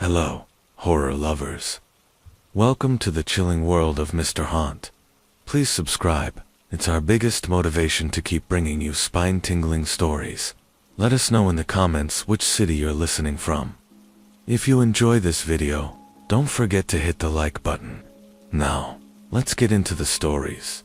Hello, horror lovers. Welcome to the chilling world of Mr. Haunt. Please subscribe. It's our biggest motivation to keep bringing you spine-tingling stories. Let us know in the comments which city you're listening from. If you enjoy this video, don't forget to hit the like button. Now, let's get into the stories.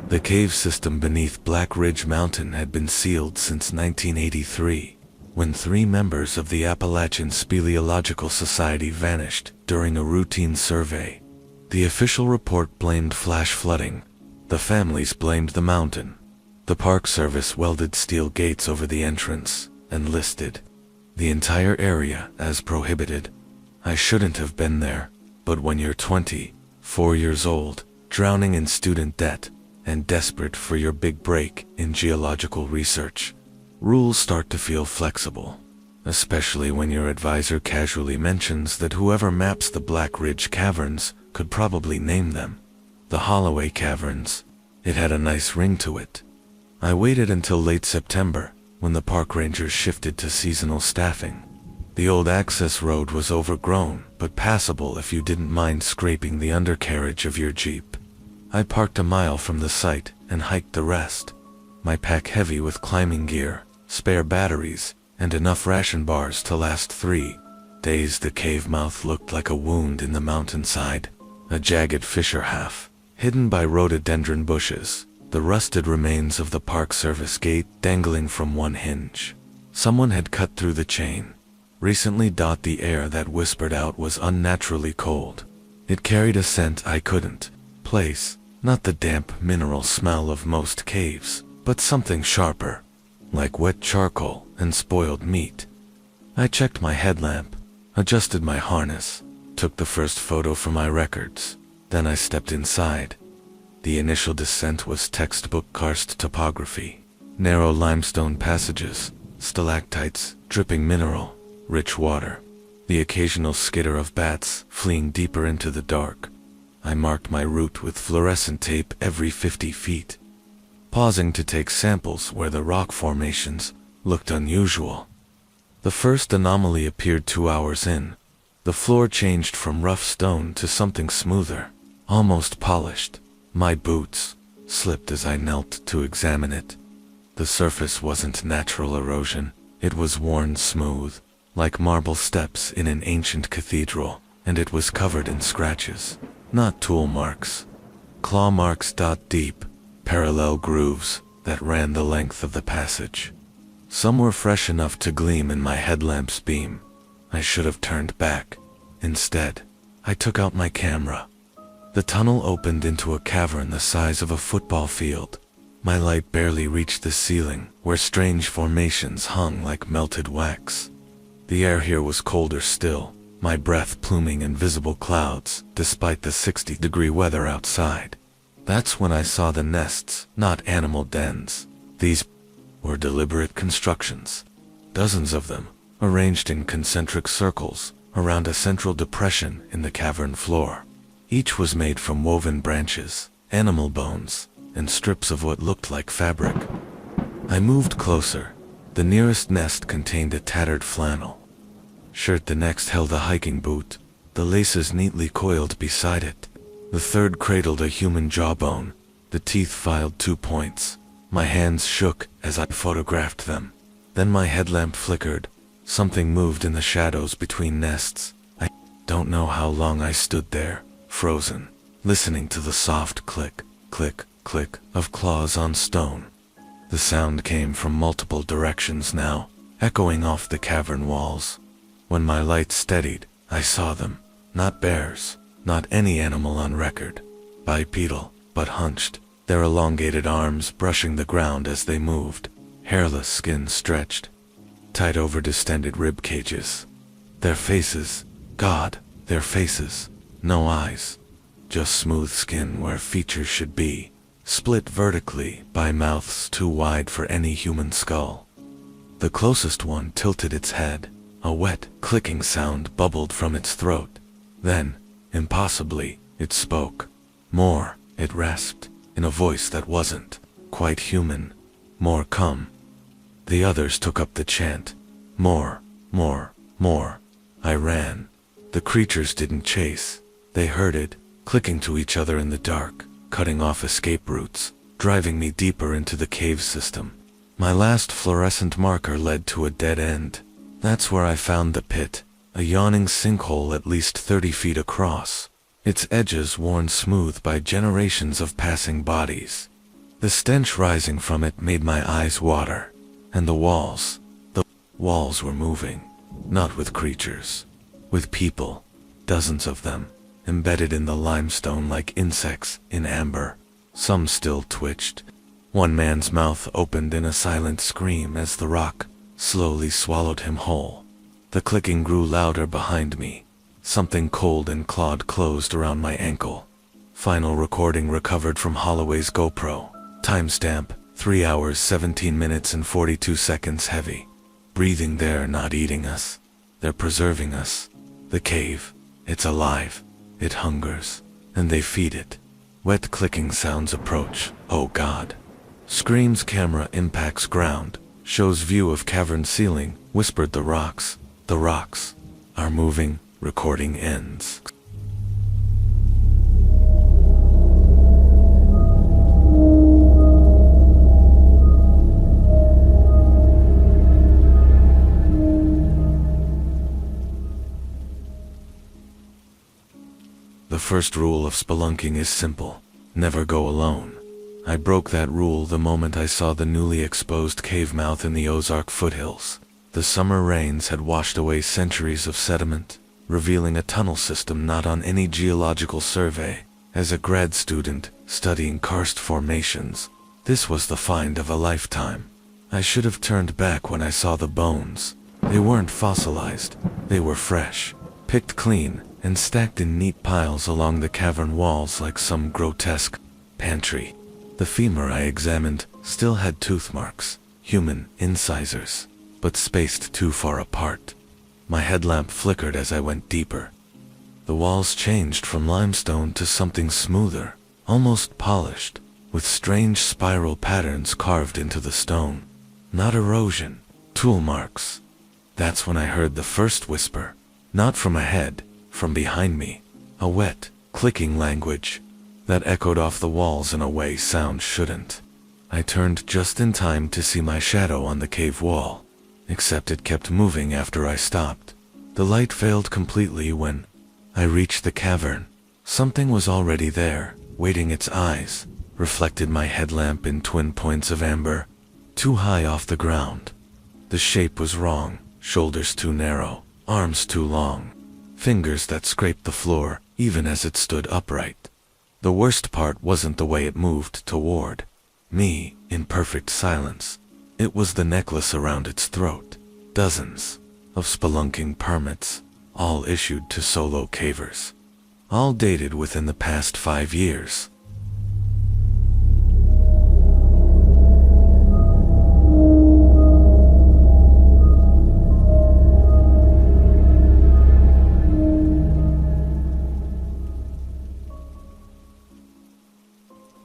The cave system beneath Black Ridge Mountain had been sealed since 1983, when 3 members of the Appalachian Speleological Society vanished during a routine survey. The official report blamed flash flooding. The families blamed the mountain. The Park Service welded steel gates over the entrance and listed the entire area as prohibited. I shouldn't have been there, but when you're 24 years old, drowning in student debt, and desperate for your big break in geological research, rules start to feel flexible, especially when your advisor casually mentions that whoever maps the Black Ridge Caverns could probably name them the Holloway Caverns. It had a nice ring to it. I waited until late September, when the park rangers shifted to seasonal staffing. The old access road was overgrown, but passable if you didn't mind scraping the undercarriage of your Jeep. I parked a mile from the site and hiked the rest, my pack heavy with climbing gear, spare batteries, and enough ration bars to last 3 days. The cave mouth looked like a wound in the mountainside, a jagged fissure half hidden by rhododendron bushes, the rusted remains of the Park Service gate dangling from one hinge. Someone had cut through the chain recently. The air that whispered out was unnaturally cold. It carried a scent I couldn't place. Not the damp mineral smell of most caves, but something sharper, like wet charcoal and spoiled meat. I checked my headlamp, adjusted my harness, took the first photo for my records. Then I stepped inside. The initial descent was textbook karst topography. Narrow limestone passages, stalactites, dripping mineral, rich water. The occasional skitter of bats fleeing deeper into the dark. I marked my route with fluorescent tape every 50 feet, pausing to take samples where the rock formations looked unusual. The first anomaly appeared 2 hours in. The floor changed from rough stone to something smoother, almost polished. My boots slipped as I knelt to examine it. The surface wasn't natural erosion, it was worn smooth, like marble steps in an ancient cathedral, and it was covered in scratches. Not tool marks, claw marks. Deep, parallel grooves that ran the length of the passage. Some were fresh enough to gleam in my headlamp's beam. I should have turned back. Instead, I took out my camera. The tunnel opened into a cavern the size of a football field. My light barely reached the ceiling, where strange formations hung like melted wax. The air here was colder still, my breath pluming invisible clouds, despite the 60-degree weather outside. That's when I saw the nests, not animal dens. These were deliberate constructions. Dozens of them, arranged in concentric circles, around a central depression in the cavern floor. Each was made from woven branches, animal bones, and strips of what looked like fabric. I moved closer. The nearest nest contained a tattered flannel shirt. The next held a hiking boot, the laces neatly coiled beside it. The third cradled a human jawbone, the teeth filed 2 points. My hands shook as I photographed them. Then my headlamp flickered. Something moved in the shadows between nests. I don't know how long I stood there, frozen, listening to the soft click, click, click of claws on stone. The sound came from multiple directions now, echoing off the cavern walls. When my light steadied, I saw them. Not bears, not any animal on record. Bipedal, but hunched, their elongated arms brushing the ground as they moved, hairless skin stretched, tight over distended rib cages. Their faces, God, their faces, no eyes, just smooth skin where features should be, split vertically by mouths too wide for any human skull. The closest one tilted its head, A wet, clicking sound bubbled from its throat. Then, impossibly, it spoke. More, it rasped, in a voice that wasn't quite human. More come. The others took up the chant. More, more, more. I ran. The creatures didn't chase. They herded, clicking to each other in the dark, cutting off escape routes, driving me deeper into the cave system. My last fluorescent marker led to a dead end. That's where I found the pit, a yawning sinkhole at least 30 feet across, its edges worn smooth by generations of passing bodies. The stench rising from it made my eyes water. And the walls were moving. Not with creatures. With people. Dozens of them, embedded in the limestone like insects in amber. Some still twitched. One man's mouth opened in a silent scream as the rock slowly swallowed him whole. The clicking grew louder behind me. Something cold and clawed closed around my ankle. Final recording recovered from Holloway's GoPro. Timestamp, 3 hours 17 minutes and 42 seconds heavy. Breathing there, not eating us. They're preserving us. The cave, it's alive. It hungers. And they feed it. Wet clicking sounds approach. Oh God. Screams, camera impacts ground. Shows view of cavern ceiling. Whispered the rocks. The rocks are moving. Recording ends. The first rule of spelunking is simple. Never go alone. I broke that rule the moment I saw the newly exposed cave mouth in the Ozark foothills. The summer rains had washed away centuries of sediment, revealing a tunnel system not on any geological survey. As a grad student studying karst formations, this was the find of a lifetime. I should have turned back when I saw the bones. They weren't fossilized. They were fresh, picked clean, and stacked in neat piles along the cavern walls like some grotesque pantry. The femur I examined still had tooth marks, human incisors, but spaced too far apart. My headlamp flickered as I went deeper. The walls changed from limestone to something smoother, almost polished, with strange spiral patterns carved into the stone. Not erosion, tool marks. That's when I heard the first whisper, not from ahead, from behind me, a wet, clicking language that echoed off the walls in a way sound shouldn't. I turned just in time to see my shadow on the cave wall, except it kept moving after I stopped. The light failed completely when I reached the cavern. Something was already there, waiting. Its eyes reflected my headlamp in twin points of amber, too high off the ground. The shape was wrong, shoulders too narrow, arms too long, fingers that scraped the floor even as it stood upright. The worst part wasn't the way it moved toward me in perfect silence. It was the necklace around its throat. Dozens of spelunking permits, all issued to solo cavers, all dated within the past 5 years.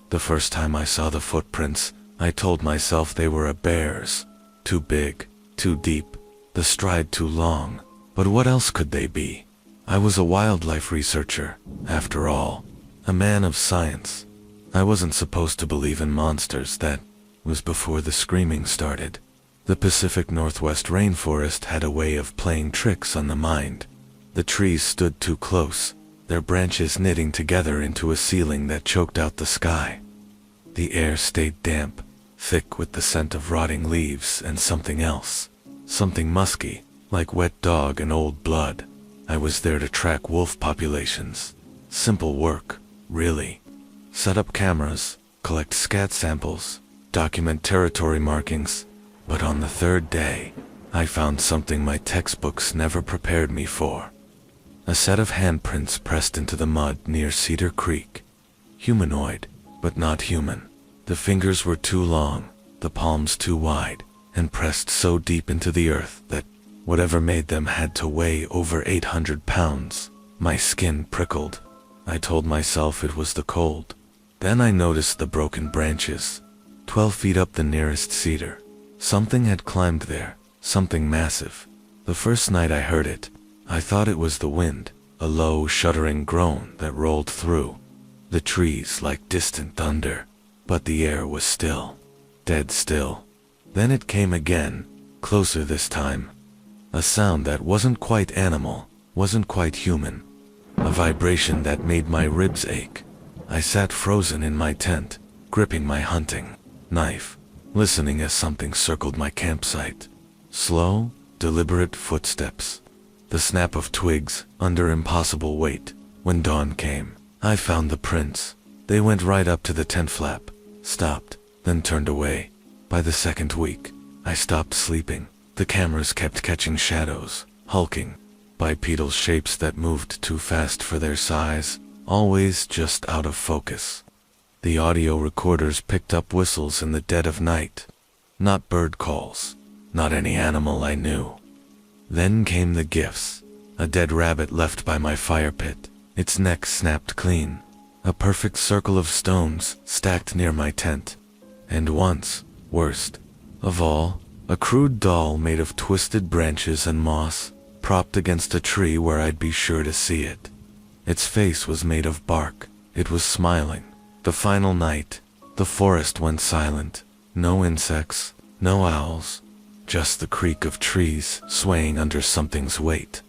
The first time I saw the footprints, I told myself they were a bear's. Too big, too deep, the stride too long. But what else could they be? I was a wildlife researcher, after all, a man of science. I wasn't supposed to believe in monsters. That was before the screaming started. The Pacific Northwest rainforest had a way of playing tricks on the mind. The trees stood too close, their branches knitting together into a ceiling that choked out the sky. The air stayed damp, thick with the scent of rotting leaves and something else. Something musky, like wet dog and old blood. I was there to track wolf populations. Simple work, really. Set up cameras, collect scat samples, document territory markings. But on the third day, I found something my textbooks never prepared me for. A set of handprints pressed into the mud near Cedar Creek. Humanoid, but not human. The fingers were too long, the palms too wide, and pressed so deep into the earth that Whatever made them had to weigh over 800 pounds. My skin prickled. I told myself it was the cold. Then I noticed the broken branches. 12 feet up the nearest cedar. Something had climbed there, something massive. The first night I heard it, I thought it was the wind, a low, shuddering groan that rolled through the trees like distant thunder. But the air was still, dead still. Then it came again, closer this time. A sound that wasn't quite animal, wasn't quite human. A vibration that made my ribs ache. I sat frozen in my tent, gripping my hunting knife, listening as something circled my campsite. Slow, deliberate footsteps. The snap of twigs under impossible weight. When dawn came, I found the prints. They went right up to the tent flap, stopped, then turned away. By the second week, I stopped sleeping. The cameras kept catching shadows, hulking, bipedal shapes that moved too fast for their size, always just out of focus. The audio recorders picked up whistles in the dead of night. Not bird calls, not any animal I knew. Then came the gifts. A dead rabbit left by my fire pit, its neck snapped clean. A perfect circle of stones stacked near my tent. And once, worst of all, a crude doll made of twisted branches and moss, propped against a tree where I'd be sure to see it. Its face was made of bark. It was smiling. The final night, the forest went silent. No insects, no owls, just the creak of trees swaying under something's weight.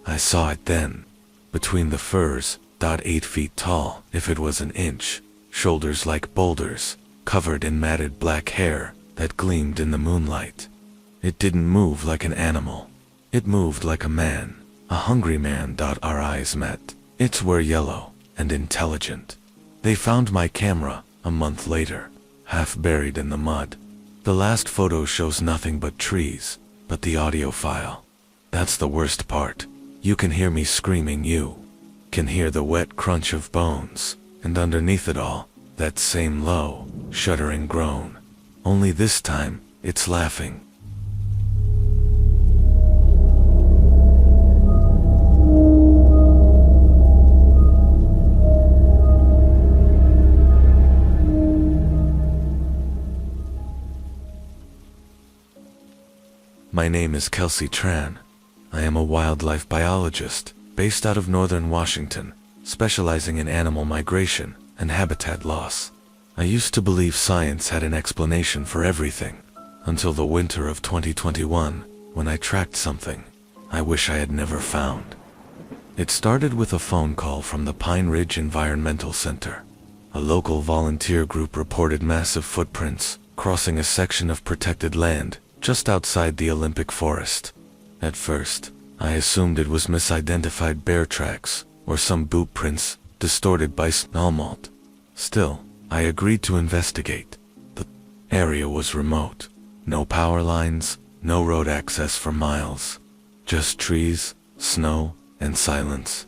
I saw it then, between the firs, 8 feet tall, if it was an inch, shoulders like boulders, covered in matted black hair that gleamed in the moonlight. It didn't move like an animal. It moved like a man, a hungry man. Our eyes met. Its were yellow and intelligent. They found my camera a month later, half buried in the mud. The last photo shows nothing but trees, but the audio file. That's the worst part. You can hear me screaming, you can hear the wet crunch of bones, and underneath it all, that same low, shuddering groan. Only this time, it's laughing. My name is Kelsey Tran. I am a wildlife biologist based out of northern Washington, specializing in animal migration and habitat loss. I used to believe science had an explanation for everything, until the winter of 2021, when I tracked something I wish I had never found. It started with a phone call from the Pine Ridge Environmental Center. A local volunteer group reported massive footprints crossing a section of protected land just outside the Olympic Forest. At first, I assumed it was misidentified bear tracks or some boot prints distorted by snowmelt. Still, I agreed to investigate. The area was remote. No power lines, no road access for miles. Just trees, snow, and silence.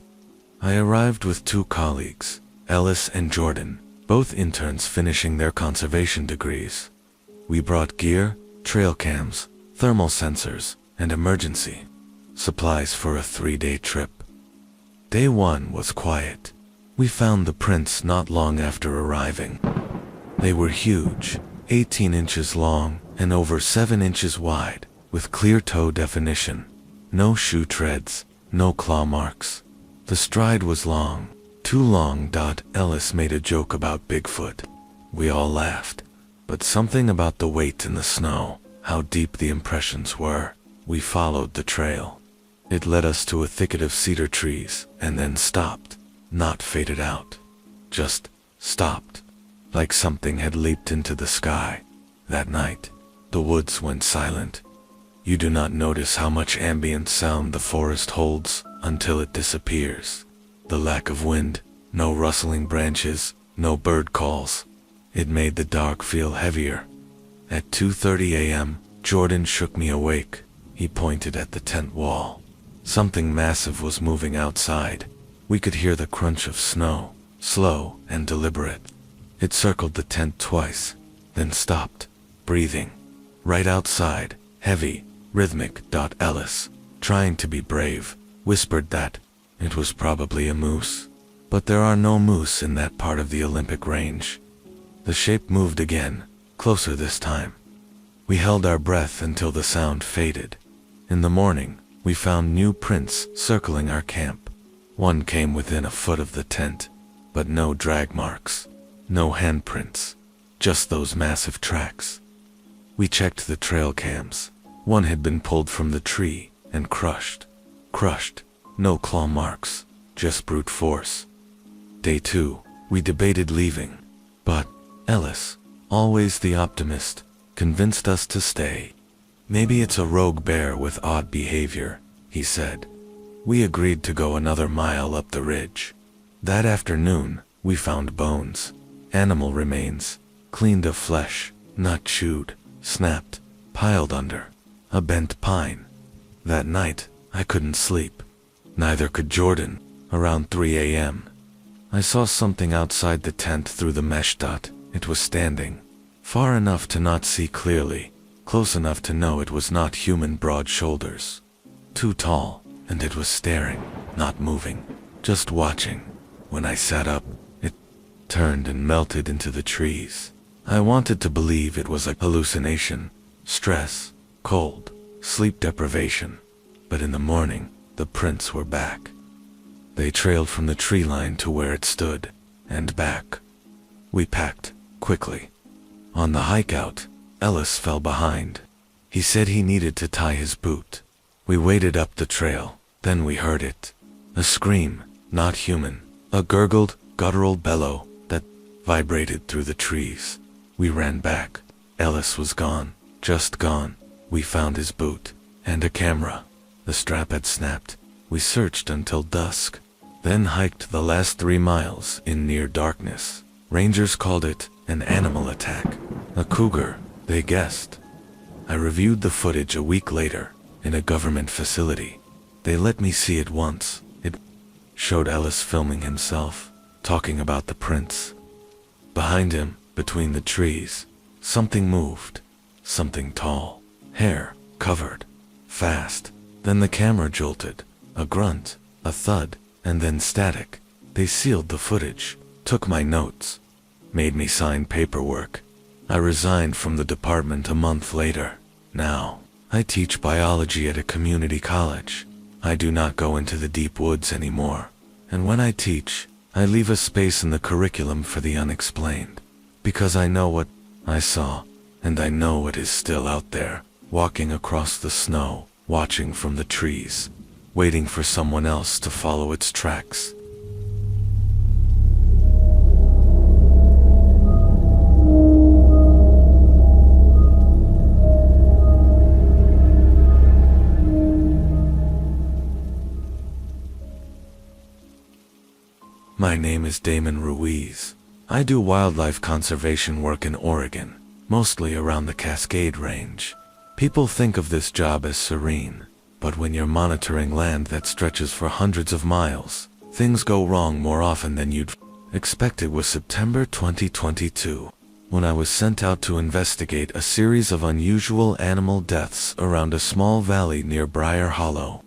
I arrived with 2 colleagues, Ellis and Jordan, both interns finishing their conservation degrees. We brought gear, trail cams, thermal sensors, and emergency supplies for a 3-day trip. Day 1 was quiet. We found the prints not long after arriving. They were huge, 18 inches long and over 7 inches wide, with clear toe definition. No shoe treads, no claw marks. The stride was long, too long. Ellis made a joke about BigFoot. We all laughed. But something about the weight in the snow, how deep the impressions were. We followed the trail. It led us to a thicket of cedar trees and then stopped. Not faded out. Just stopped. Like something had leaped into the sky. That night, the woods went silent. You do not notice how much ambient sound the forest holds until it disappears. The lack of wind, no rustling branches, no bird calls. It made the dark feel heavier. At 2:30 a.m., Jordan shook me awake. He pointed at the tent wall. Something massive was moving outside. We could hear the crunch of snow, slow and deliberate. It circled the tent twice, then stopped, breathing. Right outside, heavy, Rhythmic. Ellis, trying to be brave, whispered that it was probably a moose. But there are no moose in that part of the Olympic range. The shape moved again, closer this time. We held our breath until the sound faded. In the morning, we found new prints circling our camp. One came within a foot of the tent, but no drag marks, no handprints, just those massive tracks. We checked the trail cams. One had been pulled from the tree and crushed. No claw marks, just brute force. Day 2, we debated leaving, but Ellis, always the optimist, convinced us to stay. Maybe it's a rogue bear with odd behavior, he said. We agreed to go another mile up the ridge. That afternoon, we found bones, animal remains, cleaned of flesh, not chewed, snapped, piled under a bent pine. That night, I couldn't sleep. Neither could Jordan. Around 3 a.m. I saw something outside the tent through the mesh. It was standing, far enough to not see clearly, close enough to know it was not human. Broad shoulders, too tall, and it was staring, not moving, just watching. When I sat up, it turned and melted into the trees. I wanted to believe it was a hallucination, stress, cold, sleep deprivation. But in the morning, the prints were back. They trailed from the tree line to where it stood, and back. We packed, quickly. On the hike out, Ellis fell behind. He said he needed to tie his boot. We waded up the trail, then we heard it. A scream, not human. A gurgled, guttural bellow that vibrated through the trees. We ran back. Ellis was gone, just gone. We found his boot, and a camera. The strap had snapped. We searched until dusk, then hiked the last 3 miles in near darkness. Rangers called it an animal attack. A cougar, they guessed. I reviewed the footage a week later, in a government facility. They let me see it once. It showed Ellis filming himself, talking about the prints. Behind him, between the trees, something moved. Something tall. Hair, covered. Fast. Then the camera jolted. A grunt, a thud, and then static. They sealed the footage, took my notes, made me sign paperwork. I resigned from the department a month later. Now, I teach biology at a community college. I do not go into the deep woods anymore. And when I teach, I leave a space in the curriculum for the unexplained. Because I know what I saw, and I know it is still out there, walking across the snow, watching from the trees, waiting for someone else to follow its tracks. My name is Damon Ruiz. I do wildlife conservation work in Oregon, mostly around the Cascade Range. People think of this job as serene, but when you're monitoring land that stretches for hundreds of miles, things go wrong more often than you'd expect. It was September 2022, when I was sent out to investigate a series of unusual animal deaths around a small valley near Briar Hollow.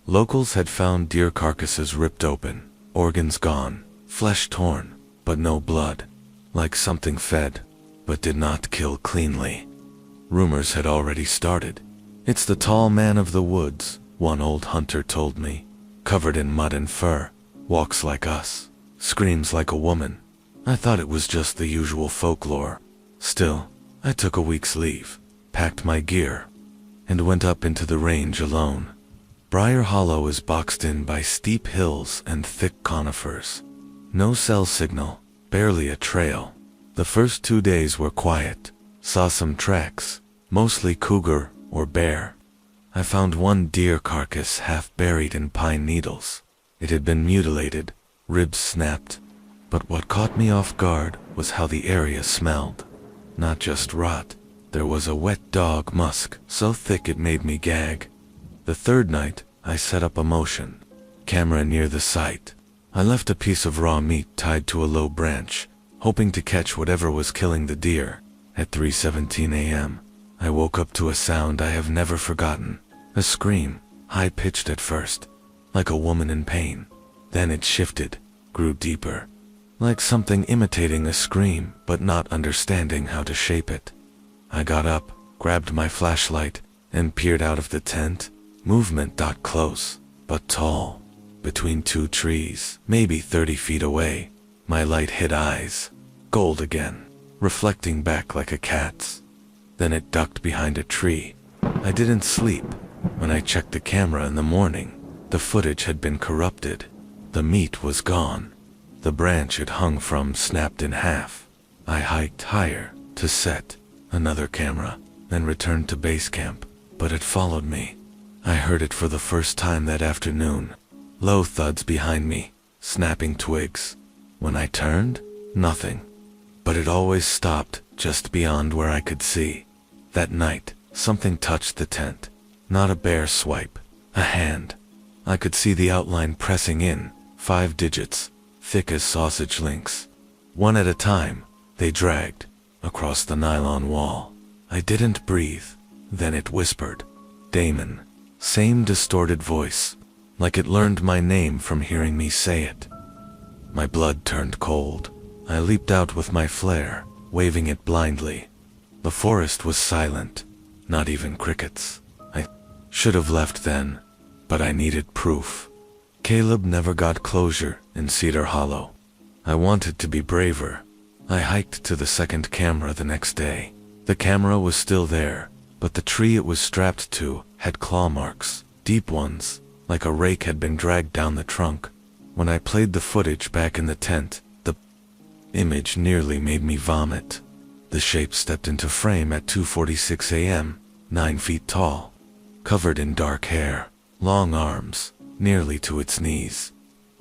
Locals had found deer carcasses ripped open, organs gone, flesh torn, but no blood, like something fed, but did not kill cleanly. Rumors had already started. It's the tall man of the woods, one old hunter told me, covered in mud and fur, walks like us, screams like a woman. I thought it was just the usual folklore. Still, I took a week's leave, packed my gear, and went up into the range alone. Briar Hollow is boxed in by steep hills and thick conifers. No cell signal, barely a trail. The first 2 days were quiet. Saw some tracks, mostly cougar or bear. I found one deer carcass half buried in pine needles. It had been mutilated, ribs snapped. But what caught me off guard was how the area smelled. Not just rot. There was a wet dog musk so thick it made me gag. The third night, I set up a motion camera near the site. I left a piece of raw meat tied to a low branch, hoping to catch whatever was killing the deer. At 3:17 a.m., I woke up to a sound I have never forgotten. A scream, high-pitched at first, like a woman in pain. Then it shifted, grew deeper, like something imitating a scream but not understanding how to shape it. I got up, grabbed my flashlight, and peered out of the tent. Movement got close, but tall. Between two trees, maybe 30 feet away. My light hit eyes. Gold again, reflecting back like a cat's. Then it ducked behind a tree. I didn't sleep. When I checked the camera in the morning, the footage had been corrupted. The meat was gone. The branch it hung from snapped in half. I hiked higher to set another camera, then returned to base camp, but it followed me. I heard it for the first time that afternoon. Low thuds behind me, snapping twigs. When I turned, nothing. But it always stopped just beyond where I could see. That night, something touched the tent. Not a bare swipe, a hand. I could see the outline pressing in, 5 digits, thick as sausage links. One at a time, they dragged across the nylon wall. I didn't breathe. Then it whispered, "Damon." Same distorted voice, like it learned my name from hearing me say it. My blood turned cold. I leaped out with my flare, waving it blindly. The forest was silent, not even crickets. I should have left then, but I needed proof. Caleb never got closure in Cedar Hollow. I wanted to be braver. I hiked to the second camera the next day. The camera was still there, but the tree it was strapped to had claw marks, deep ones, like a rake had been dragged down the trunk. When I played the footage back in the tent, the image nearly made me vomit. The shape stepped into frame at 2:46 a.m., 9 feet tall, covered in dark hair, long arms, nearly to its knees.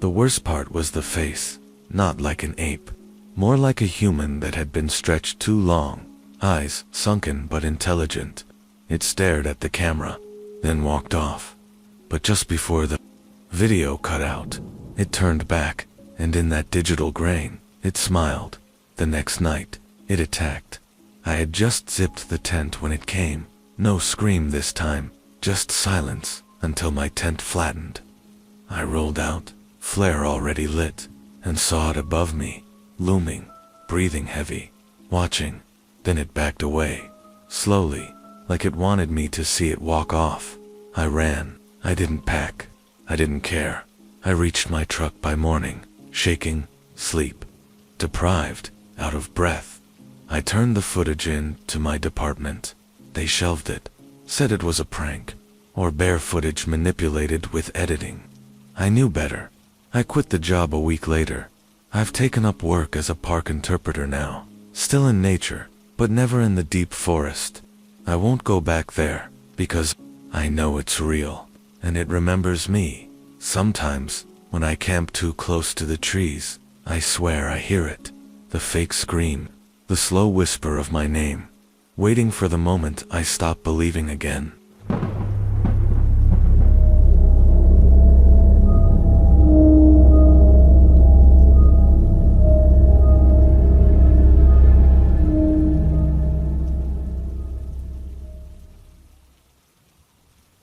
The worst part was the face, not like an ape, more like a human that had been stretched too long, eyes sunken but intelligent. It stared at the camera, then walked off. But just before the video cut out, it turned back, and in that digital grain, it smiled. The next night, it attacked. I had just zipped the tent when it came. No scream this time, just silence, until my tent flattened. I rolled out, flare already lit, and saw it above me, looming, breathing heavy, watching. Then it backed away, slowly, like it wanted me to see it walk off. I ran. I didn't pack. I didn't care. I reached my truck by morning, shaking, sleep deprived, out of breath. I turned the footage in to my department. They shelved it, said it was a prank, or bare footage manipulated with editing. I knew better. I quit the job a week later. I've taken up work as a park interpreter now, still in nature, but never in the deep forest. I won't go back there, because I know it's real, and it remembers me. Sometimes, when I camp too close to the trees, I swear I hear it. The fake scream, the slow whisper of my name, waiting for the moment I stop believing again.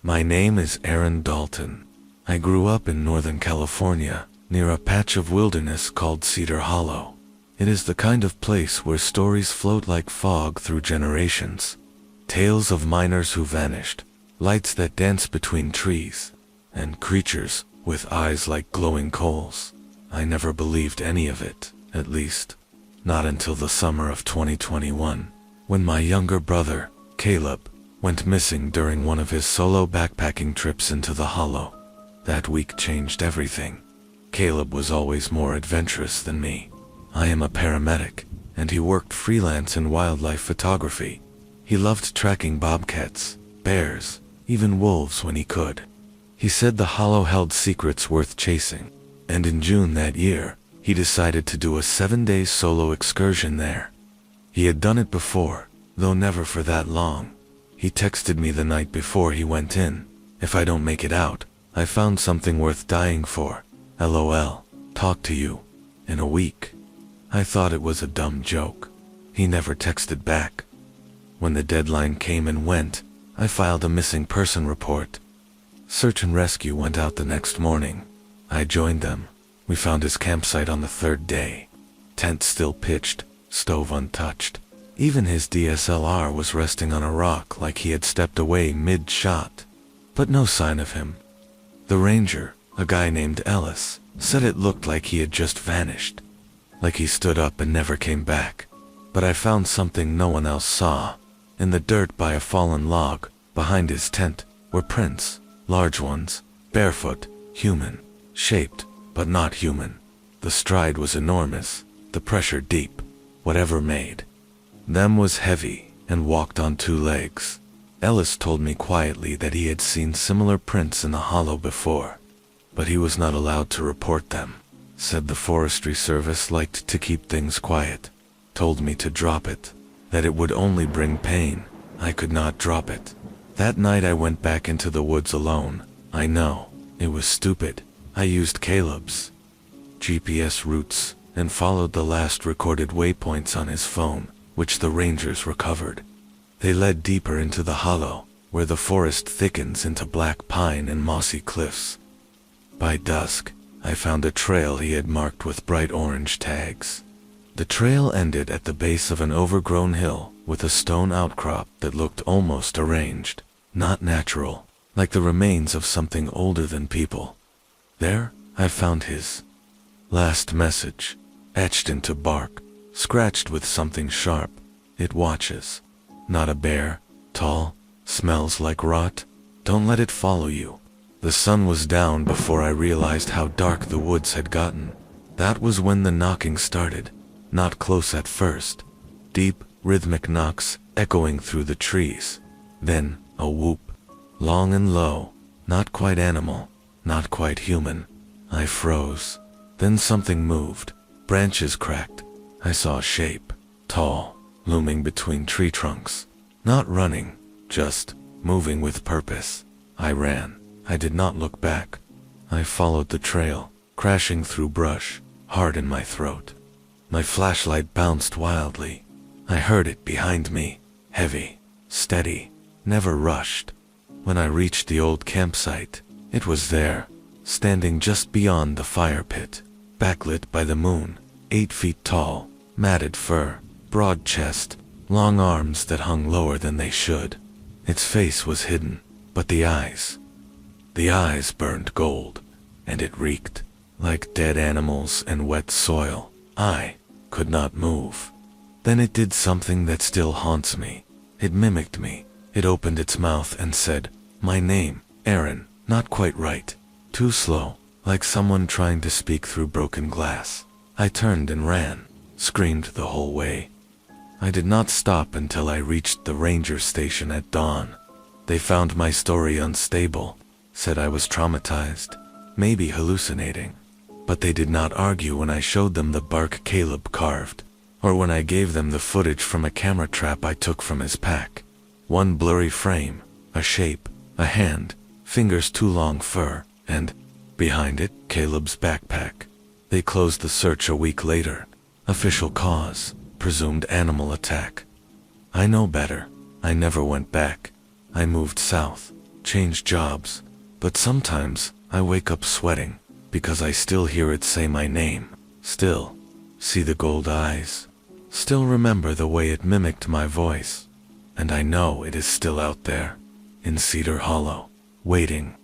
My name is Aaron Dalton. I grew up in Northern California, near a patch of wilderness called Cedar Hollow. It is the kind of place where stories float like fog through generations. Tales of miners who vanished, lights that dance between trees, and creatures with eyes like glowing coals. I never believed any of it, at least, not until the summer of 2021, when my younger brother, Caleb, went missing during one of his solo backpacking trips into the hollow. That week changed everything. Caleb was always more adventurous than me. I am a paramedic, and he worked freelance in wildlife photography. He loved tracking bobcats, bears, even wolves when he could. He said the hollow held secrets worth chasing, and in June that year, he decided to do a 7-day solo excursion there. He had done it before, though never for that long. He texted me the night before he went in. "If I don't make it out, I found something worth dying for. LOL. Talk to you in a week." I thought it was a dumb joke. He never texted back. When the deadline came and went, I filed a missing person report. Search and rescue went out the next morning. I joined them. We found his campsite on the third day. Tent still pitched, stove untouched. Even his DSLR was resting on a rock like he had stepped away mid-shot. But no sign of him. The ranger, a guy named Ellis, said it looked like he had just vanished. Like he stood up and never came back. But I found something no one else saw. In the dirt by a fallen log, behind his tent, were prints, large ones, barefoot, human, shaped, but not human. The stride was enormous, the pressure deep, whatever made them was heavy and walked on two legs. Ellis told me quietly that he had seen similar prints in the hollow before, but he was not allowed to report them. Said the Forestry Service liked to keep things quiet. Told me to drop it, that it would only bring pain. I could not drop it. That night I went back into the woods alone. I know, it was stupid. I used Caleb's GPS routes and followed the last recorded waypoints on his phone, which the rangers recovered. They led deeper into the hollow, where the forest thickens into black pine and mossy cliffs. By dusk, I found a trail he had marked with bright orange tags. The trail ended at the base of an overgrown hill with a stone outcrop that looked almost arranged, not natural, like the remains of something older than people. There, I found his last message, etched into bark, scratched with something sharp. It watches. Not a bear, tall, smells like rot. Don't let it follow you. The sun was down before I realized how dark the woods had gotten. That was when the knocking started. Not close at first. Deep, rhythmic knocks echoing through the trees. Then, a whoop. Long and low. Not quite animal. Not quite human. I froze. Then something moved. Branches cracked. I saw a shape. Tall, looming between tree trunks. Not running, just moving with purpose. I ran. I did not look back. I followed the trail, crashing through brush, hard in my throat. My flashlight bounced wildly. I heard it behind me, heavy, steady, never rushed. When I reached the old campsite, it was there, standing just beyond the fire pit, backlit by the moon, 8 feet tall, matted fur, broad chest, long arms that hung lower than they should. Its face was hidden, but the eyes burned gold, and it reeked, like dead animals and wet soil. I could not move. Then it did something that still haunts me. It mimicked me. It opened its mouth and said, "My name, Aaron," not quite right. Too slow, like someone trying to speak through broken glass. I turned and ran, screamed the whole way. I did not stop until I reached the ranger station at dawn. They found my story unstable, said I was traumatized, maybe hallucinating. But they did not argue when I showed them the bark Caleb carved, or when I gave them the footage from a camera trap I took from his pack. One blurry frame, a shape, a hand, fingers too long fur, and, behind it, Caleb's backpack. They closed the search a week later. Official cause, presumed animal attack. I know better. I never went back. I moved south, changed jobs, but sometimes I wake up sweating because I still hear it say my name, still see the gold eyes, still remember the way it mimicked my voice, and I know it is still out there, in Cedar Hollow, waiting.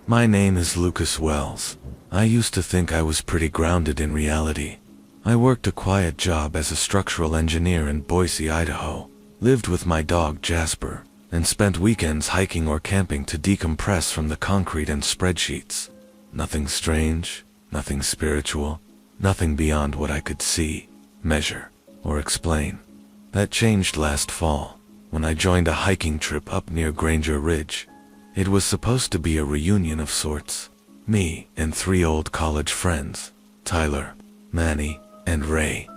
My name is Lucas Wells. I used to think I was pretty grounded in reality. I worked a quiet job as a structural engineer in Boise, Idaho, lived with my dog Jasper, and spent weekends hiking or camping to decompress from the concrete and spreadsheets. Nothing strange, nothing spiritual, nothing beyond what I could see, measure, or explain. That changed last fall, when I joined a hiking trip up near Granger Ridge. It was supposed to be a reunion of sorts. Me and 3 old college friends, Tyler, Manny, and Ray.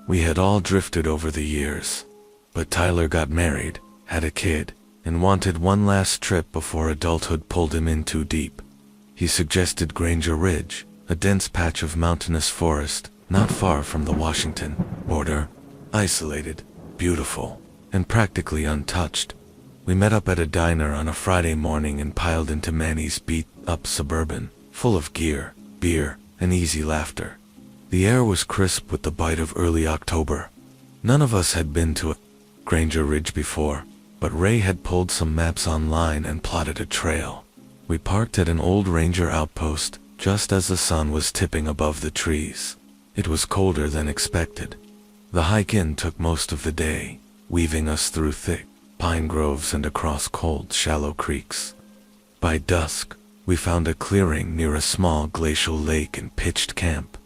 We had all drifted over the years. But Tyler got married, had a kid, and wanted one last trip before adulthood pulled him in too deep. He suggested Granger Ridge, a dense patch of mountainous forest not far from the Washington border, isolated, beautiful, and practically untouched. We met up at a diner on a Friday morning and piled into Manny's beat-up Suburban, full of gear, beer, and easy laughter. The air was crisp with the bite of early October. None of us had been to Granger Ridge before, but Ray had pulled some maps online and plotted a trail. We parked at an old ranger outpost, just as the sun was tipping above the trees. It was colder than expected. The hike-in took most of the day, weaving us through thick pine groves and across cold, shallow creeks. By dusk, we found a clearing near a small glacial lake and pitched camp.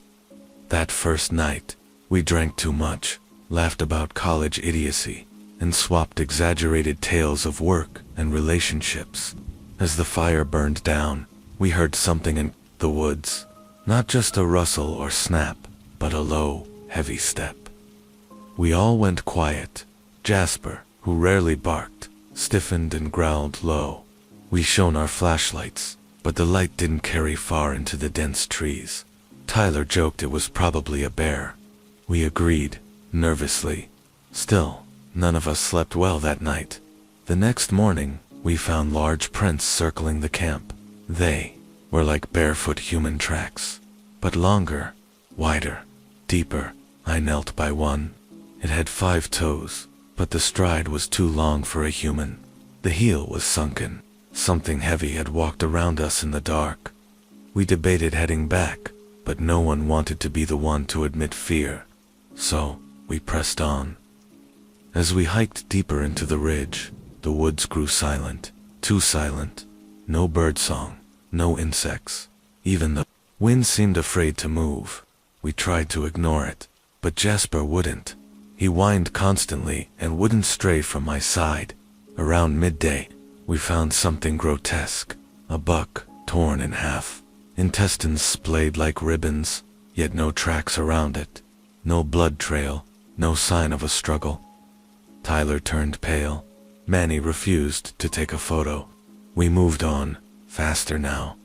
That first night, we drank too much, laughed about college idiocy, and swapped exaggerated tales of work and relationships. As the fire burned down, we heard something in the woods. Not just a rustle or snap, but a low, heavy step. We all went quiet. Jasper, who rarely barked, stiffened and growled low. We shone our flashlights, but the light didn't carry far into the dense trees. Tyler joked it was probably a bear. We agreed, nervously. Still, none of us slept well that night. The next morning, we found large prints circling the camp. They were like barefoot human tracks, but longer, wider, deeper. I knelt by one. It had 5 toes, but the stride was too long for a human. The heel was sunken. Something heavy had walked around us in the dark. We debated heading back, but no one wanted to be the one to admit fear. So, we pressed on. As we hiked deeper into the ridge, the woods grew silent, too silent. No birdsong, no insects. Even the wind seemed afraid to move. We tried to ignore it, but Jasper wouldn't. He whined constantly and wouldn't stray from my side. Around midday, we found something grotesque. A buck, torn in half. Intestines splayed like ribbons, yet no tracks around it. No blood trail, no sign of a struggle. Tyler turned pale. Manny refused to take a photo. We moved on, faster now.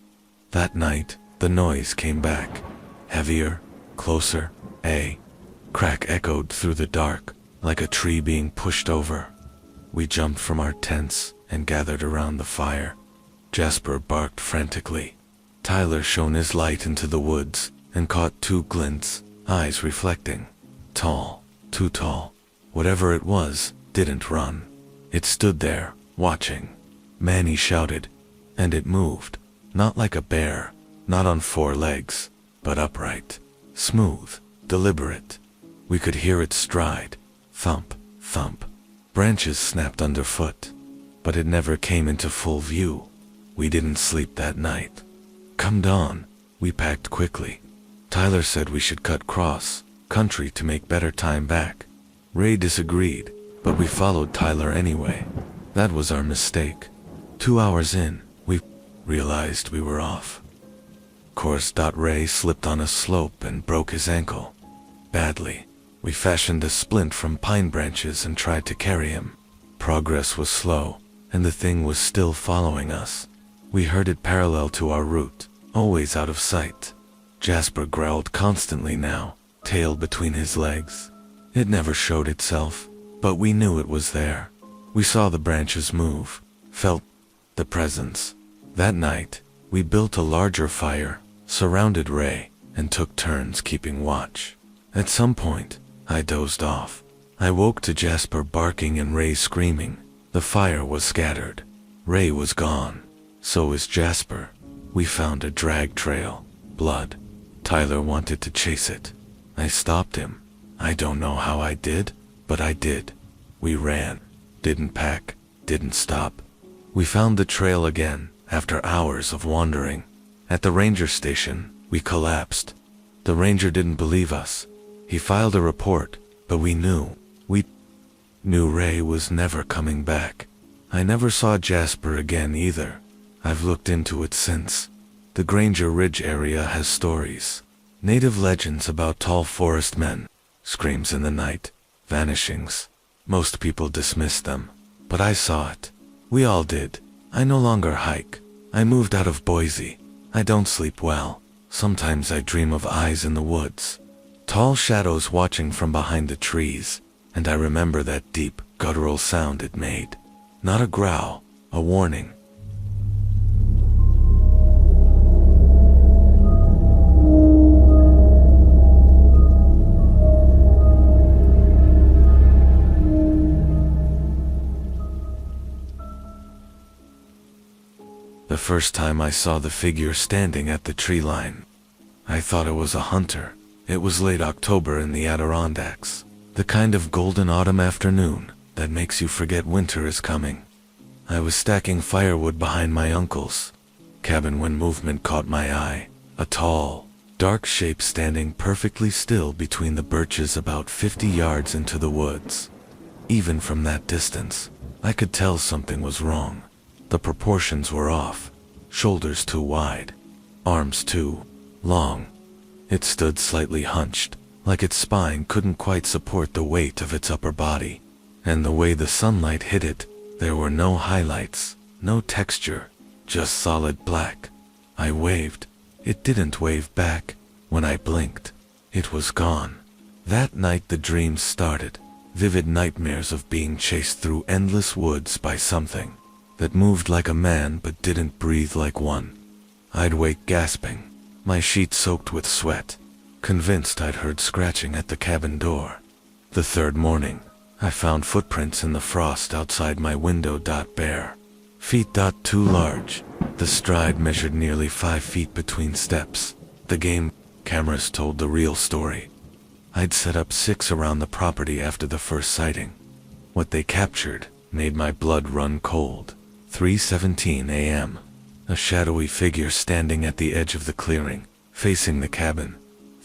That night, the noise came back. Heavier, closer. A crack echoed through the dark, like a tree being pushed over. We jumped from our tents and gathered around the fire. Jasper barked frantically. Tyler shone his light into the woods and caught 2 glints, eyes reflecting. Tall, too tall. Whatever it was, didn't run. It stood there, watching. Manny shouted, and it moved. Not like a bear, not on 4 legs, but upright, smooth, deliberate. We could hear its stride. Thump, thump. Branches snapped underfoot. But it never came into full view. We didn't sleep that night. Come dawn, we packed quickly. Tyler said we should cut cross country to make better time back. Ray disagreed, but we followed Tyler anyway. That was our mistake. 2 hours in, we realized we were off. Course. Ray slipped on a slope and broke his ankle. Badly. We fashioned a splint from pine branches and tried to carry him. Progress was slow, and the thing was still following us. We heard it parallel to our route, always out of sight. Jasper growled constantly now, tail between his legs. It never showed itself, but we knew it was there. We saw the branches move, felt the presence. That night, we built a larger fire, surrounded Ray, and took turns keeping watch. At some point, I dozed off. I woke to Jasper barking and Ray screaming. The fire was scattered. Ray was gone. So was Jasper. We found a drag trail. Blood. Tyler wanted to chase it. I stopped him. I don't know how I did, but I did. We ran. Didn't pack. Didn't stop. We found the trail again, after hours of wandering. At the ranger station, we collapsed. The ranger didn't believe us. He filed a report, but we knew Ray was never coming back. I never saw Jasper again either. I've looked into it since. The Granger Ridge area has stories. Native legends about tall forest men, screams in the night, vanishings, Most people dismiss them, but I saw it. We all did. I no longer hike. I moved out of Boise. I don't sleep well. Sometimes I dream of eyes in the woods. Tall shadows watching from behind the trees, and I remember that deep, guttural sound it made. Not a growl, a warning. The first time I saw the figure standing at the tree line, I thought it was a hunter. It was late October in the Adirondacks, the kind of golden autumn afternoon that makes you forget winter is coming. I was stacking firewood behind my uncle's cabin when movement caught my eye. A tall, dark shape standing perfectly still between the birches about 50 yards into the woods. Even from that distance, I could tell something was wrong. The proportions were off. Shoulders too wide, arms too long. It stood slightly hunched, like its spine couldn't quite support the weight of its upper body. And the way the sunlight hit it, there were no highlights, no texture, just solid black. I waved. It didn't wave back. When I blinked, it was gone. That night the dreams started, vivid nightmares of being chased through endless woods by something that moved like a man but didn't breathe like one. I'd wake gasping, my sheets soaked with sweat, convinced I'd heard scratching at the cabin door. The third morning, I found footprints in the frost outside my window. Bare feet. Too large. The stride measured nearly 5 feet between steps. The game cameras told the real story. I'd set up 6 around the property after the first sighting. What they captured made my blood run cold. 3:17 a.m. A shadowy figure standing at the edge of the clearing, facing the cabin.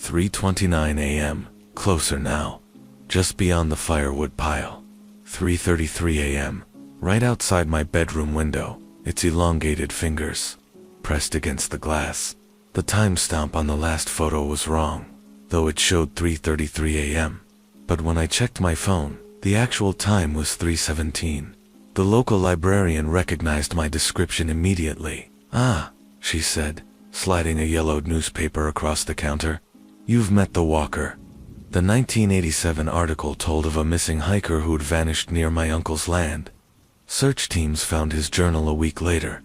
3:29 a.m. Closer now, just beyond the firewood pile. 3:33 a.m. Right outside my bedroom window, its elongated fingers pressed against the glass. The timestamp on the last photo was wrong, though it showed 3:33 a.m. But when I checked my phone, the actual time was 3:17. The local librarian recognized my description immediately. "Ah," she said, sliding a yellowed newspaper across the counter. "You've met the walker." The 1987 article told of a missing hiker who'd vanished near my uncle's land. Search teams found his journal a week later.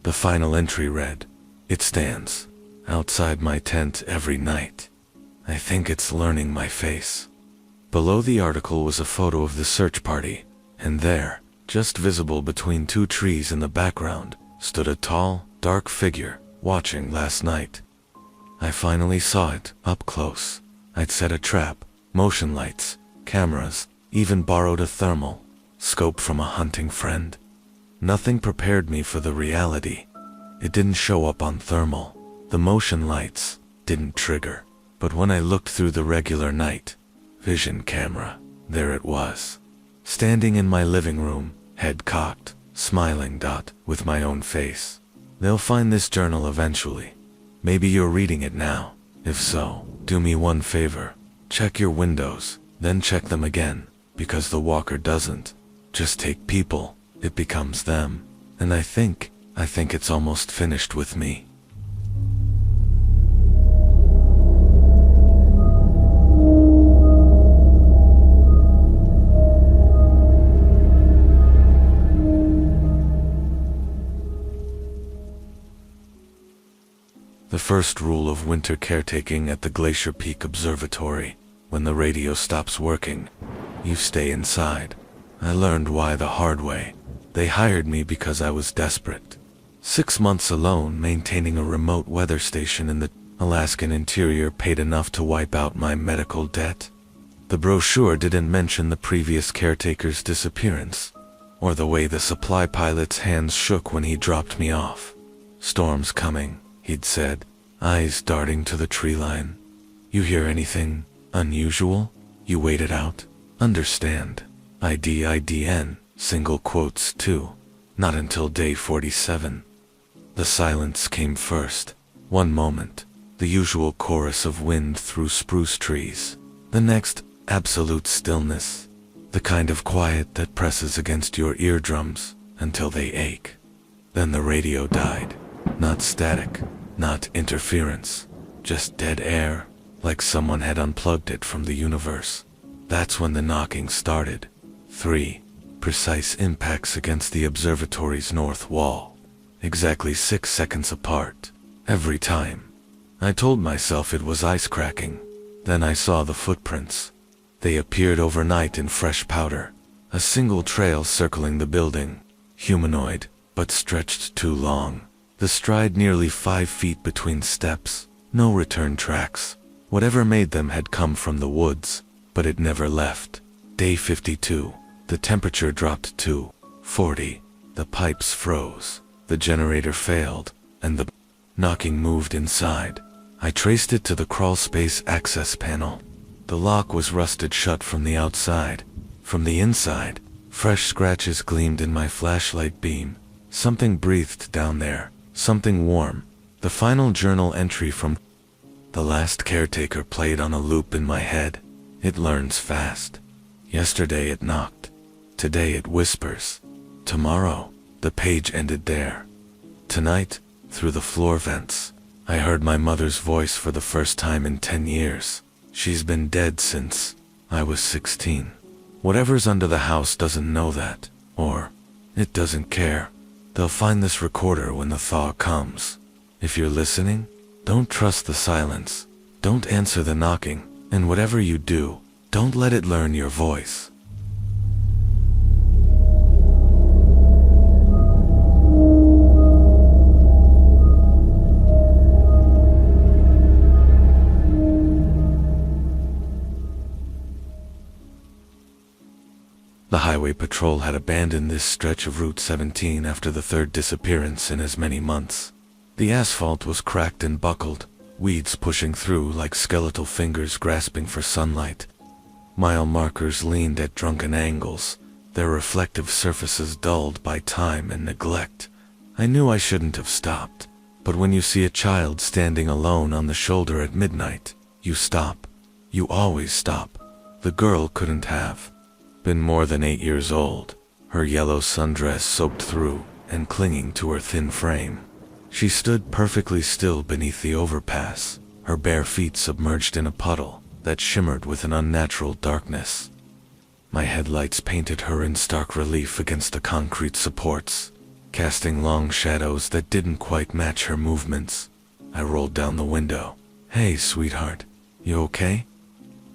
The final entry read, "It stands outside my tent every night. I think it's learning my face." Below the article was a photo of the search party, and there, just visible between 2 trees in the background, stood a tall, dark figure, watching last night. I finally saw it, up close. I'd set a trap, motion lights, cameras, even borrowed a thermal scope from a hunting friend. Nothing prepared me for the reality. It didn't show up on thermal. The motion lights didn't trigger. But when I looked through the regular night vision camera, there it was. Standing in my living room, head cocked, smiling. With my own face. They'll find this journal eventually. Maybe you're reading it now. If so, do me one favor. Check your windows, then check them again, because the walker doesn't just take people, it becomes them. And I think it's almost finished with me. The first rule of winter caretaking at the Glacier Peak Observatory: when the radio stops working, you stay inside. I learned why the hard way. They hired me because I was desperate. 6 months alone maintaining a remote weather station in the Alaskan interior paid enough to wipe out my medical debt. The brochure didn't mention the previous caretaker's disappearance, or the way the supply pilot's hands shook when he dropped me off. "Storm's coming," he'd said, eyes darting to the tree line. "You hear anything unusual? You wait it out. Understand. IDIDN, single quotes too. Not until day 47. The silence came first. One moment, the usual chorus of wind through spruce trees. The next, absolute stillness. The kind of quiet that presses against your eardrums until they ache. Then the radio died. Not static, not interference, just dead air, like someone had unplugged it from the universe. That's when the knocking started. 3 precise impacts against the observatory's north wall. Exactly 6 seconds apart. Every time. I told myself it was ice cracking. Then I saw the footprints. They appeared overnight in fresh powder. A single trail circling the building. Humanoid, but stretched too long. The stride nearly 5 feet between steps. No return tracks. Whatever made them had come from the woods, but it never left. Day 52. The temperature dropped to 40. The pipes froze. The generator failed, and the knocking moved inside. I traced it to the crawlspace access panel. The lock was rusted shut from the outside. From the inside, fresh scratches gleamed in my flashlight beam. Something breathed down there, something warm. The final journal entry from the last caretaker played on a loop in my head. It learns fast. Yesterday it knocked. Today it whispers. Tomorrow, the page ended there. Tonight, through the floor vents, I heard my mother's voice for the first time in 10 years. She's been dead since I was 16. Whatever's under the house doesn't know that, or it doesn't care. They'll find this recorder when the thaw comes. If you're listening, don't trust the silence. Don't answer the knocking, and whatever you do, don't let it learn your voice. The highway patrol had abandoned this stretch of Route 17 after the 3rd disappearance in as many months. The asphalt was cracked and buckled, weeds pushing through like skeletal fingers grasping for sunlight. Mile markers leaned at drunken angles, their reflective surfaces dulled by time and neglect. I knew I shouldn't have stopped, but when you see a child standing alone on the shoulder at midnight, you stop. You always stop. The girl couldn't have been more than 8 years old, her yellow sundress soaked through and clinging to her thin frame. She stood perfectly still beneath the overpass, her bare feet submerged in a puddle that shimmered with an unnatural darkness. My headlights painted her in stark relief against the concrete supports, casting long shadows that didn't quite match her movements. I rolled down the window. "Hey, sweetheart, you okay?"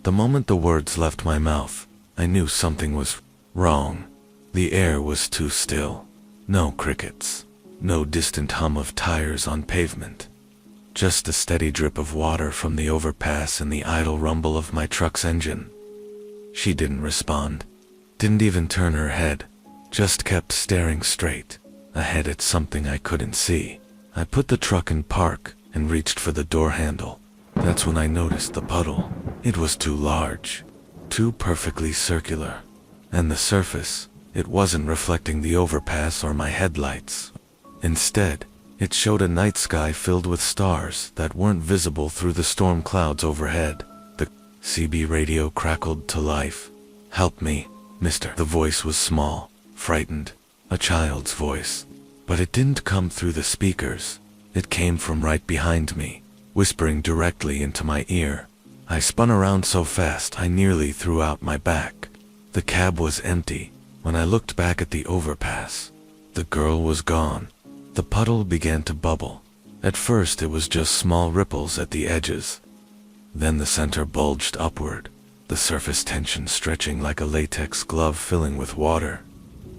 The moment the words left my mouth, I knew something was wrong. The air was too still. No crickets. No distant hum of tires on pavement. Just the steady drip of water from the overpass and the idle rumble of my truck's engine. She didn't respond. Didn't even turn her head. Just kept staring straight ahead at something I couldn't see. I put the truck in park and reached for the door handle. That's when I noticed the puddle. It was too large. Too perfectly circular. And the surface, it wasn't reflecting the overpass or my headlights. Instead, it showed a night sky filled with stars that weren't visible through the storm clouds overhead. The CB radio crackled to life. "Help me, mister." The voice was small, frightened, a child's voice. But it didn't come through the speakers. It came from right behind me, whispering directly into my ear. I spun around so fast I nearly threw out my back. The cab was empty. When I looked back at the overpass, the girl was gone. The puddle began to bubble. At first it was just small ripples at the edges. Then the center bulged upward, the surface tension stretching like a latex glove filling with water.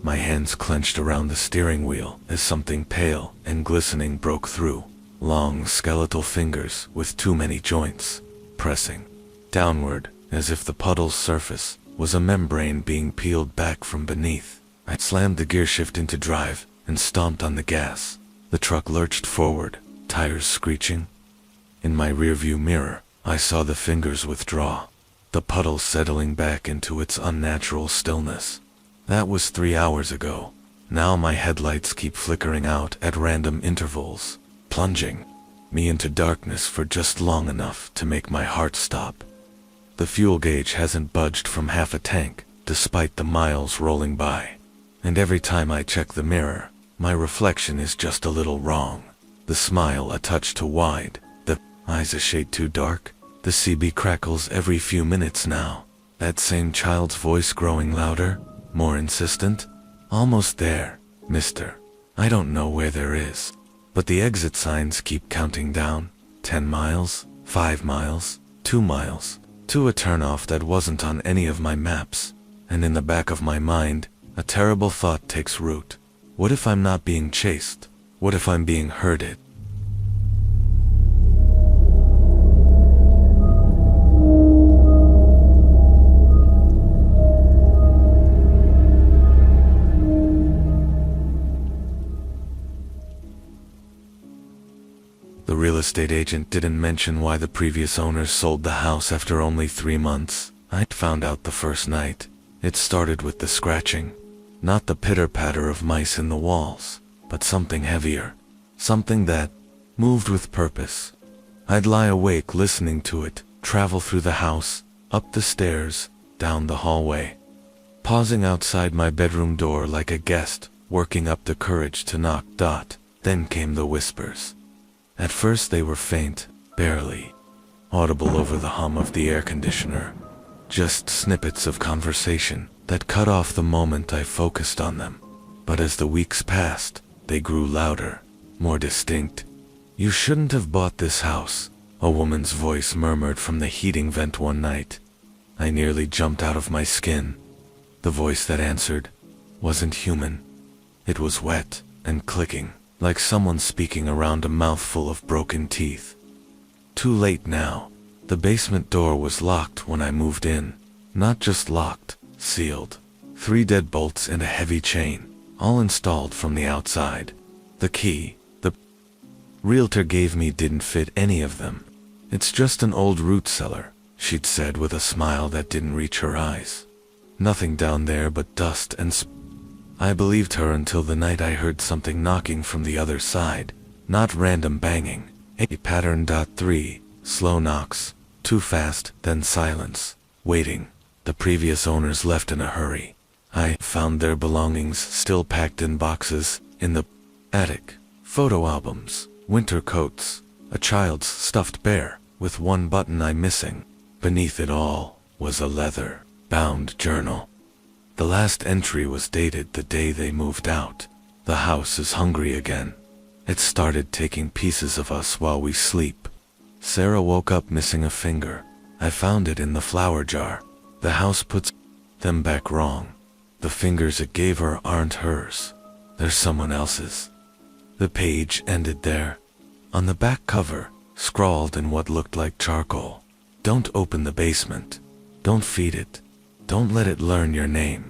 My hands clenched around the steering wheel as something pale and glistening broke through. Long skeletal fingers with too many joints, pressing downward as if the puddle's surface was a membrane being peeled back from beneath. I slammed the gear shift into drive and stomped on the gas. The truck lurched forward, tires screeching. In my rearview mirror, I saw the fingers withdraw, the puddle settling back into its unnatural stillness. That was 3 hours ago. Now my headlights keep flickering out at random intervals, plunging me into darkness for just long enough to make my heart stop. The fuel gauge hasn't budged from half a tank, despite the miles rolling by. And every time I check the mirror, my reflection is just a little wrong. The smile a touch too wide, the eyes a shade too dark. The CB crackles every few minutes now. That same child's voice growing louder, more insistent. Almost there, mister. I don't know where there is, but the exit signs keep counting down. 10 miles, 5 miles, 2 miles, to a turnoff that wasn't on any of my maps. And in the back of my mind, a terrible thought takes root. What if I'm not being chased? What if I'm being herded? The real estate agent didn't mention why the previous owners sold the house after only 3 months. I'd found out the first night. It started with the scratching. Not the pitter-patter of mice in the walls, but something heavier. Something that moved with purpose. I'd lie awake listening to it, travel through the house, up the stairs, down the hallway. Pausing outside my bedroom door like a guest, working up the courage to knock. Then came the whispers. At first they were faint, barely audible over the hum of the air conditioner. Just snippets of conversation that cut off the moment I focused on them. But as the weeks passed, they grew louder, more distinct. "You shouldn't have bought this house," a woman's voice murmured from the heating vent one night. I nearly jumped out of my skin. The voice that answered wasn't human. It was wet and clicking, like someone speaking around a mouthful of broken teeth. Too late now. The basement door was locked when I moved in. Not just locked, sealed. 3 dead bolts and a heavy chain, all installed from the outside. The key the realtor gave me didn't fit any of them. "It's just an old root cellar," she'd said with a smile that didn't reach her eyes. "Nothing down there but dust and I believed her until the night I heard something knocking from the other side. Not random banging. A pattern. 3 slow knocks. Too fast, then silence. Waiting. The previous owners left in a hurry. I found their belongings still packed in boxes, in the attic. Photo albums, winter coats, a child's stuffed bear, with one button eye missing. Beneath it all was a leather-bound journal. The last entry was dated the day they moved out. "The house is hungry again. It started taking pieces of us while we sleep." Sarah woke up missing a finger. I found it in the flower jar. The house puts them back wrong. The fingers it gave her aren't hers. They're someone else's. The page ended there. On the back cover, scrawled in what looked like charcoal, "Don't open the basement. Don't feed it. Don't let it learn your name."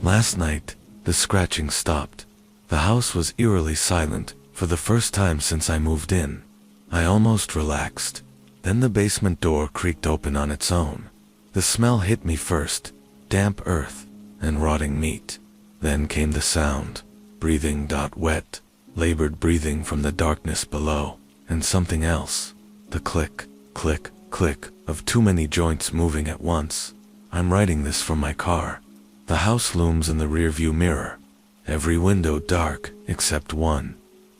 Last night, the scratching stopped. The house was eerily silent for the first time since I moved in. I almost relaxed. Then the basement door creaked open on its own. The smell hit me first, damp earth and rotting meat. Then came the sound, breathing. Wet, labored breathing from the darkness below, and something else. The click, click, click of too many joints moving at once. I'm writing this from my car. The house looms in the rearview mirror. Every window dark except one.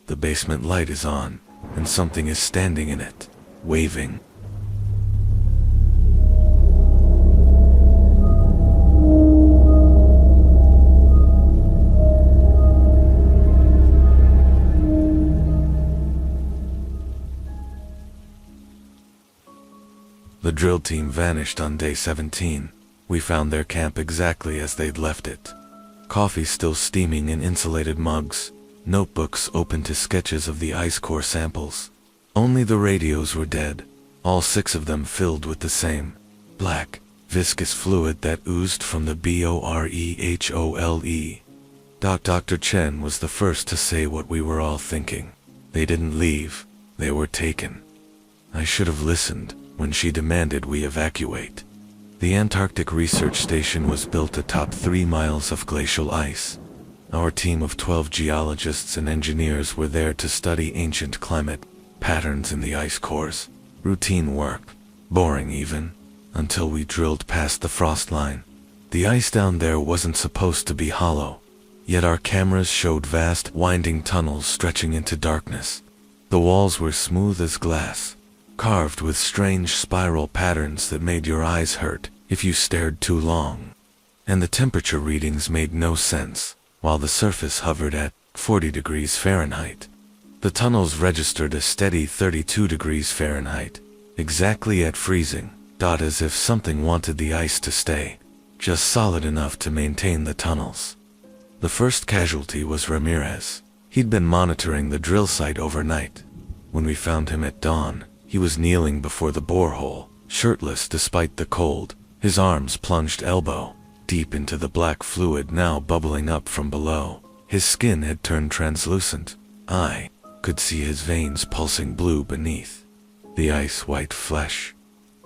The basement light is on, and something is standing in it, waving. The drill team vanished on day 17. We found their camp exactly as they'd left it. Coffee still steaming in insulated mugs, notebooks open to sketches of the ice core samples. Only the radios were dead, all 6 of them filled with the same black, viscous fluid that oozed from the borehole. Dr. Chen was the first to say what we were all thinking. They didn't leave, they were taken. I should have listened when she demanded we evacuate. The Antarctic Research Station was built atop 3 miles of glacial ice. Our team of 12 geologists and engineers were there to study ancient climate patterns in the ice cores. Routine work, boring even, until we drilled past the frost line. The ice down there wasn't supposed to be hollow, yet our cameras showed vast, winding tunnels stretching into darkness. The walls were smooth as glass, carved with strange spiral patterns that made your eyes hurt if you stared too long. And the temperature readings made no sense, while the surface hovered at 40 degrees Fahrenheit. The tunnels registered a steady 32 degrees Fahrenheit, exactly at freezing, as if something wanted the ice to stay just solid enough to maintain the tunnels. The first casualty was Ramirez. He'd been monitoring the drill site overnight. When we found him at dawn, he was kneeling before the borehole, shirtless despite the cold, his arms plunged elbow deep into the black fluid now bubbling up from below. His skin had turned translucent. I could see his veins pulsing blue beneath the ice-white flesh.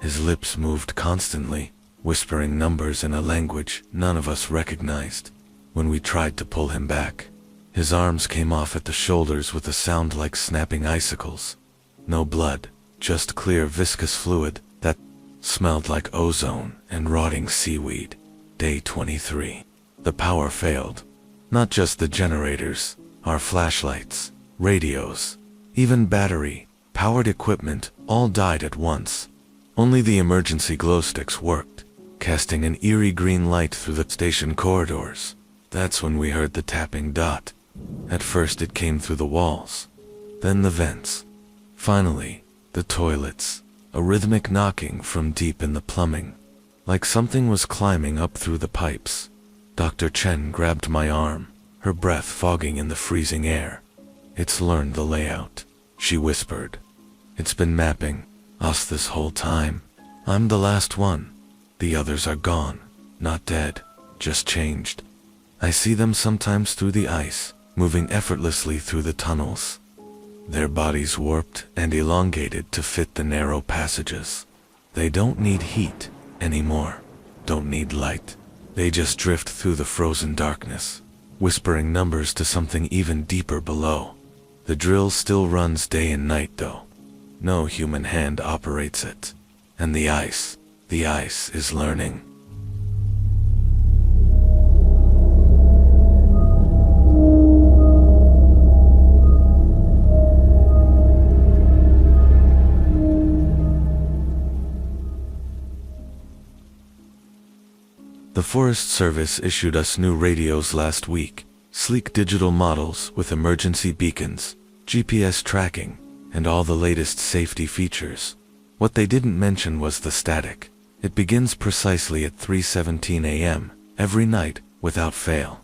His lips moved constantly, whispering numbers in a language none of us recognized. When we tried to pull him back, his arms came off at the shoulders with a sound like snapping icicles. No blood, just clear viscous fluid that smelled like ozone and rotting seaweed. Day 23. The power failed. Not just the generators, our flashlights, radios, even battery-powered equipment all died at once. Only the emergency glow sticks worked, casting an eerie green light through the station corridors. That's when we heard the tapping. At first it came through the walls, then the vents. Finally, the toilets, a rhythmic knocking from deep in the plumbing, like something was climbing up through the pipes. Dr. Chen grabbed my arm, her breath fogging in the freezing air. "It's learned the layout," she whispered. "It's been mapping us this whole time. I'm the last one. The others are gone, not dead, just changed. I see them sometimes through the ice, moving effortlessly through the tunnels. Their bodies warped and elongated to fit the narrow passages. They don't need heat anymore, don't need light. They just drift through the frozen darkness, whispering numbers to something even deeper below. The drill still runs day and night though. No human hand operates it. And the ice is learning." The Forest Service issued us new radios last week, sleek digital models with emergency beacons, GPS tracking, and all the latest safety features. What they didn't mention was the static. It begins precisely at 3:17 a.m. every night without fail.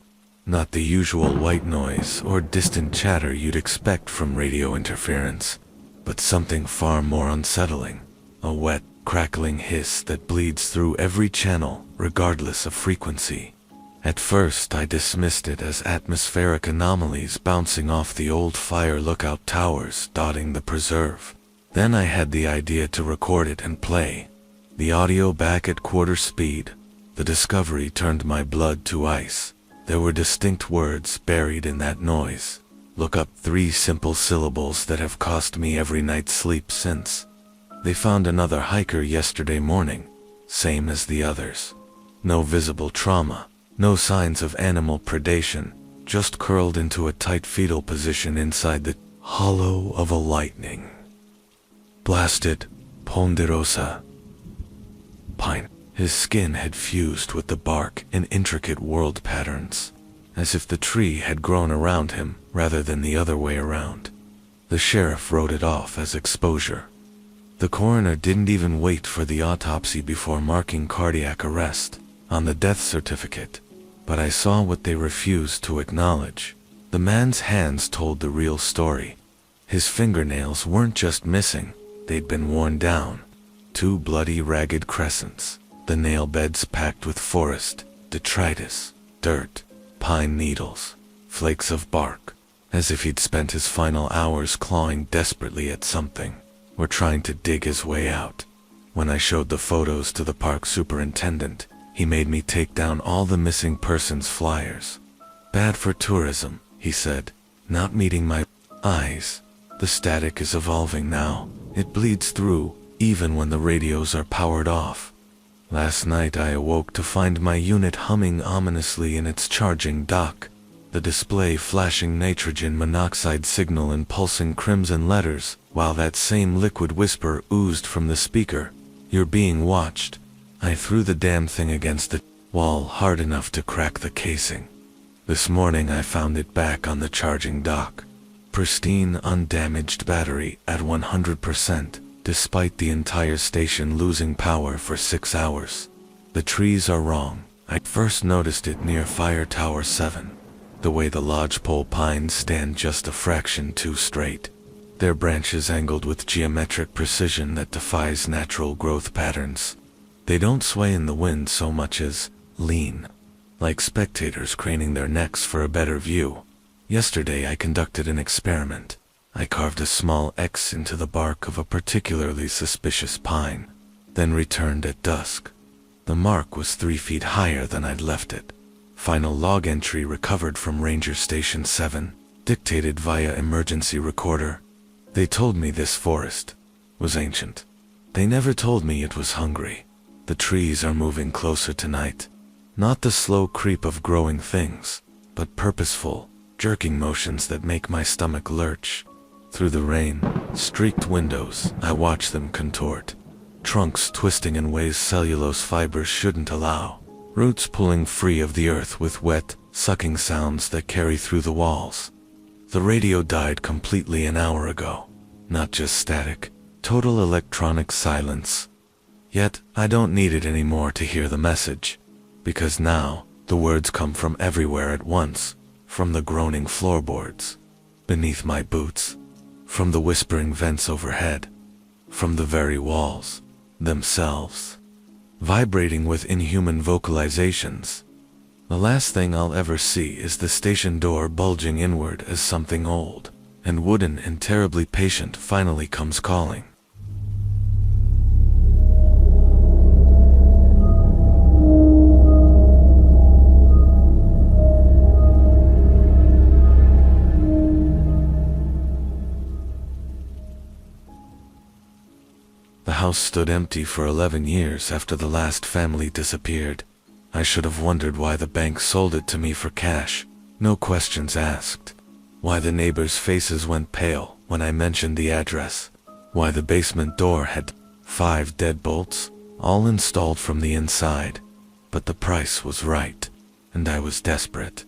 Not the usual white noise or distant chatter you'd expect from radio interference, but something far more unsettling. A wet, crackling hiss that bleeds through every channel, regardless of frequency. At first I dismissed it as atmospheric anomalies bouncing off the old fire lookout towers dotting the preserve. Then I had the idea to record it and play the audio back at quarter speed. The discovery turned my blood to ice. There were distinct words buried in that noise. Look up 3 simple syllables that have cost me every night's sleep since. They found another hiker yesterday morning, same as the others. No visible trauma, no signs of animal predation, just curled into a tight fetal position inside the hollow of a lightning. Blasted, ponderosa pine. His skin had fused with the bark in intricate world patterns, as if the tree had grown around him rather than the other way around. The sheriff wrote it off as exposure. The coroner didn't even wait for the autopsy before marking cardiac arrest on the death certificate, but I saw what they refused to acknowledge. The man's hands told the real story. His fingernails weren't just missing, they'd been worn down. 2 bloody ragged crescents, the nail beds packed with forest, detritus, dirt, pine needles, flakes of bark, as if he'd spent his final hours clawing desperately at something, or trying to dig his way out. When I showed the photos to the park superintendent, he made me take down all the missing persons flyers. "Bad for tourism," he said, not meeting my eyes. "The static is evolving now. It bleeds through, even when the radios are powered off. Last night I awoke to find my unit humming ominously in its charging dock, the display flashing nitrogen monoxide signal in pulsing crimson letters, while that same liquid whisper oozed from the speaker. "You're being watched." I threw the damn thing against the wall hard enough to crack the casing. This morning I found it back on the charging dock. Pristine, undamaged battery at 100%, despite the entire station losing power for 6 hours. The trees are wrong. I first noticed it near Fire Tower 7. The way the lodgepole pines stand just a fraction too straight. Their branches angled with geometric precision that defies natural growth patterns. They don't sway in the wind so much as lean, like spectators craning their necks for a better view. Yesterday I conducted an experiment. I carved a small X into the bark of a particularly suspicious pine, then returned at dusk. The mark was 3 feet higher than I'd left it. Final log entry recovered from Ranger Station 7, dictated via emergency recorder. They told me this forest was ancient. They never told me it was hungry. The trees are moving closer tonight. Not the slow creep of growing things, but purposeful, jerking motions that make my stomach lurch. Through the rain, streaked windows, I watch them contort. Trunks twisting in ways cellulose fibers shouldn't allow. Roots pulling free of the earth with wet, sucking sounds that carry through the walls. The radio died completely an hour ago. Not just static, total electronic silence. Yet, I don't need it anymore to hear the message. Because now, the words come from everywhere at once. From the groaning floorboards beneath my boots. From the whispering vents overhead. From the very walls themselves. Vibrating with inhuman vocalizations. The last thing I'll ever see is the station door bulging inward as something old and wooden and terribly patient finally comes calling. The house stood empty for 11 years after the last family disappeared. I should have wondered why the bank sold it to me for cash, no questions asked. Why the neighbors' faces went pale when I mentioned the address. Why the basement door had 5 deadbolts, all installed from the inside. But the price was right, and I was desperate.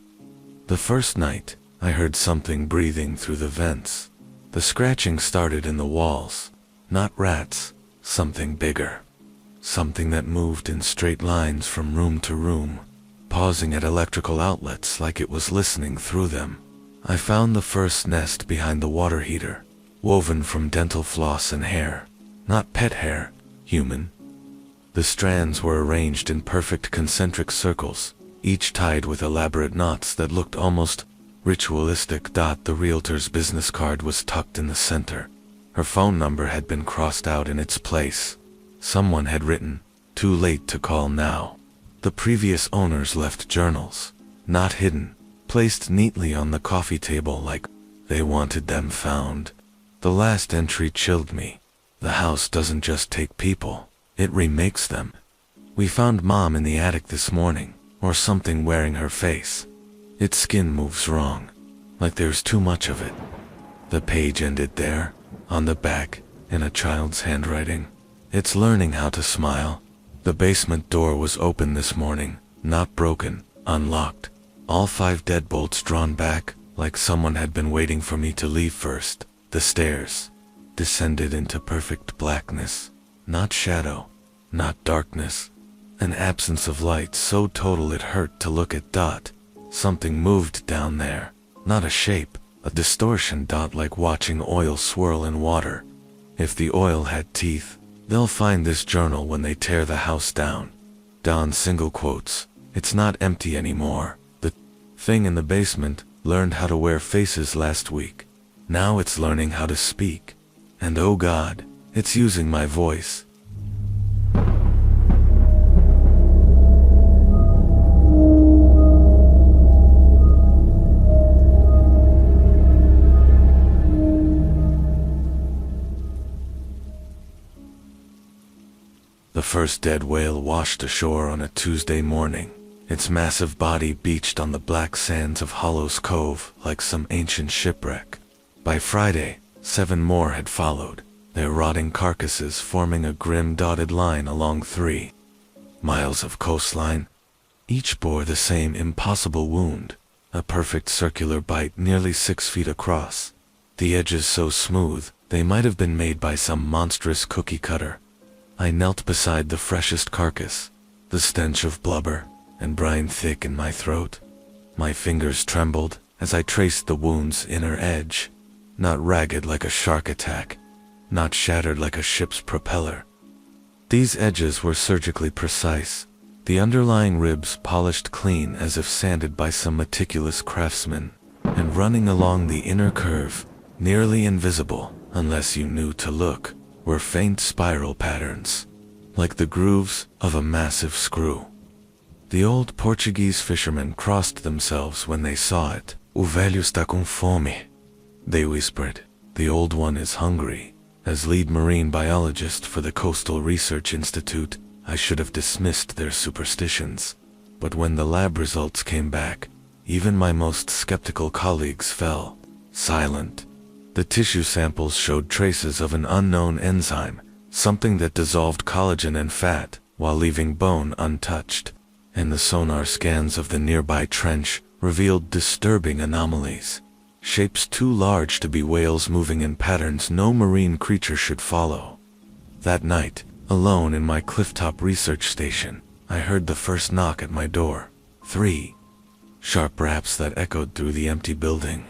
The first night, I heard something breathing through the vents. The scratching started in the walls, not rats. Something bigger. Something that moved in straight lines from room to room, pausing at electrical outlets like it was listening through them. I found the first nest behind the water heater, woven from dental floss and hair. Not pet hair, human. The strands were arranged in perfect concentric circles, each tied with elaborate knots that looked almost ritualistic. The realtor's business card was tucked in the center. Her phone number had been crossed out in its place. Someone had written, "Too late to call now." The previous owners left journals, not hidden, placed neatly on the coffee table like they wanted them found. The last entry chilled me. The house doesn't just take people, it remakes them. "We found Mom in the attic this morning," or something wearing her face. Its skin moves wrong, like there's too much of it. The page ended there. On the back, in a child's handwriting. It's learning how to smile. The basement door was open this morning, not broken, unlocked. All 5 deadbolts drawn back, like someone had been waiting for me to leave first. The stairs descended into perfect blackness. Not shadow, not darkness. An absence of light so total it hurt to look at. Something moved down there. Not a shape. A distortion. Like watching oil swirl in water. If the oil had teeth, they'll find this journal when they tear the house down. Don single quotes. It's not empty anymore. The thing in the basement learned how to wear faces last week. Now it's learning how to speak. And oh God, it's using my voice. The first dead whale washed ashore on a Tuesday morning, its massive body beached on the black sands of Hollows Cove like some ancient shipwreck. By Friday, 7 more had followed, their rotting carcasses forming a grim dotted line along 3 miles of coastline. Each bore the same impossible wound, a perfect circular bite nearly 6 feet across, the edges so smooth they might have been made by some monstrous cookie cutter. I knelt beside the freshest carcass, the stench of blubber and brine thick in my throat. My fingers trembled as I traced the wound's inner edge, not ragged like a shark attack, not shattered like a ship's propeller. These edges were surgically precise, the underlying ribs polished clean as if sanded by some meticulous craftsman, and running along the inner curve, nearly invisible unless you knew to look, were faint spiral patterns, like the grooves of a massive screw. The old Portuguese fishermen crossed themselves when they saw it. "O velho está com fome," they whispered. "The old one is hungry." As lead marine biologist for the Coastal Research Institute, I should have dismissed their superstitions. But when the lab results came back, even my most skeptical colleagues fell silent. The tissue samples showed traces of an unknown enzyme, something that dissolved collagen and fat while leaving bone untouched, and the sonar scans of the nearby trench revealed disturbing anomalies, shapes too large to be whales moving in patterns no marine creature should follow. That night, alone in my clifftop research station, I heard the first knock at my door. 3 sharp raps that echoed through the empty building.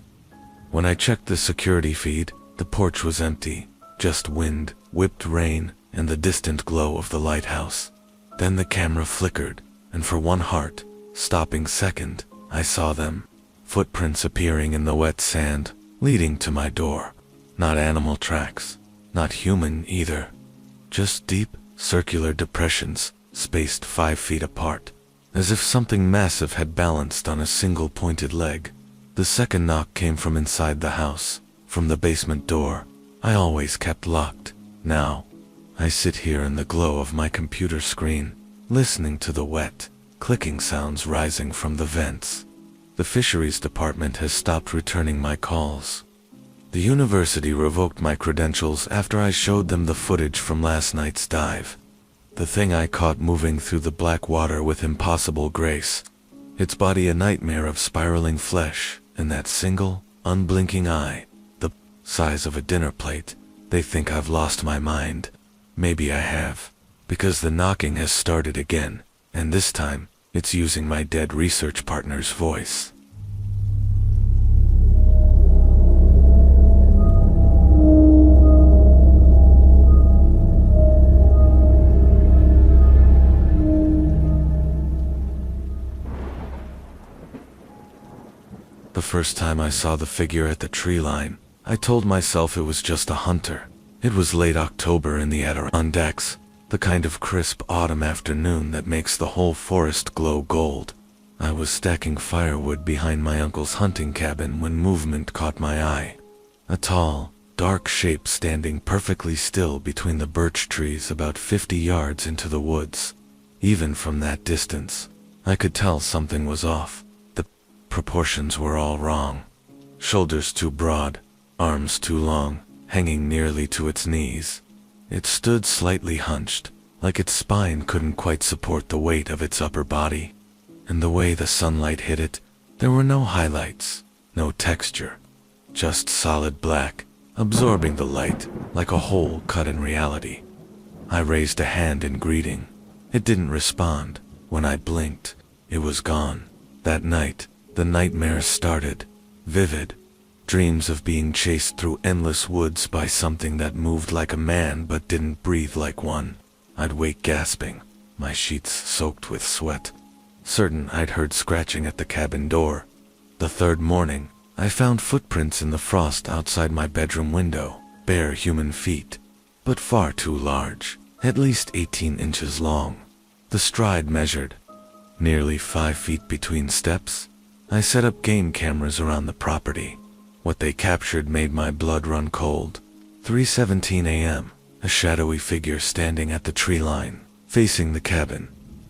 When I checked the security feed, the porch was empty, just wind, whipped rain, and the distant glow of the lighthouse. Then the camera flickered, and for one heart-stopping second, I saw them. Footprints appearing in the wet sand, leading to my door. Not animal tracks, not human either. Just deep, circular depressions, spaced 5 feet apart, as if something massive had balanced on a single pointed leg. The second knock came from inside the house, from the basement door I always kept locked. Now, I sit here in the glow of my computer screen, listening to the wet, clicking sounds rising from the vents. The fisheries department has stopped returning my calls. The university revoked my credentials after I showed them the footage from last night's dive. The thing I caught moving through the black water with impossible grace, its body a nightmare of spiraling flesh, and that single, unblinking eye, the size of a dinner plate. They think I've lost my mind. Maybe I have, because the knocking has started again, and this time, it's using my dead research partner's voice. The first time I saw the figure at the tree line, I told myself it was just a hunter. It was late October in the Adirondacks, the kind of crisp autumn afternoon that makes the whole forest glow gold. I was stacking firewood behind my uncle's hunting cabin when movement caught my eye. A tall, dark shape standing perfectly still between the birch trees about 50 yards into the woods. Even from that distance, I could tell something was off. The proportions were all wrong. Shoulders too broad, arms too long, hanging nearly to its knees. It stood slightly hunched, like its spine couldn't quite support the weight of its upper body. And the way the sunlight hit it, there were no highlights, no texture, just solid black, absorbing the light like a hole cut in reality. I raised a hand in greeting. It didn't respond. When I blinked, it was gone. That night, the nightmares started, vivid. Dreams of being chased through endless woods by something that moved like a man but didn't breathe like one. I'd wake gasping, my sheets soaked with sweat, certain I'd heard scratching at the cabin door. The third morning, I found footprints in the frost outside my bedroom window, bare human feet, but far too large, at least 18 inches long. The stride measured nearly 5 feet between steps. I set up game cameras around the property. What they captured made my blood run cold. 3:17 a.m., a shadowy figure standing at the tree line, facing the cabin.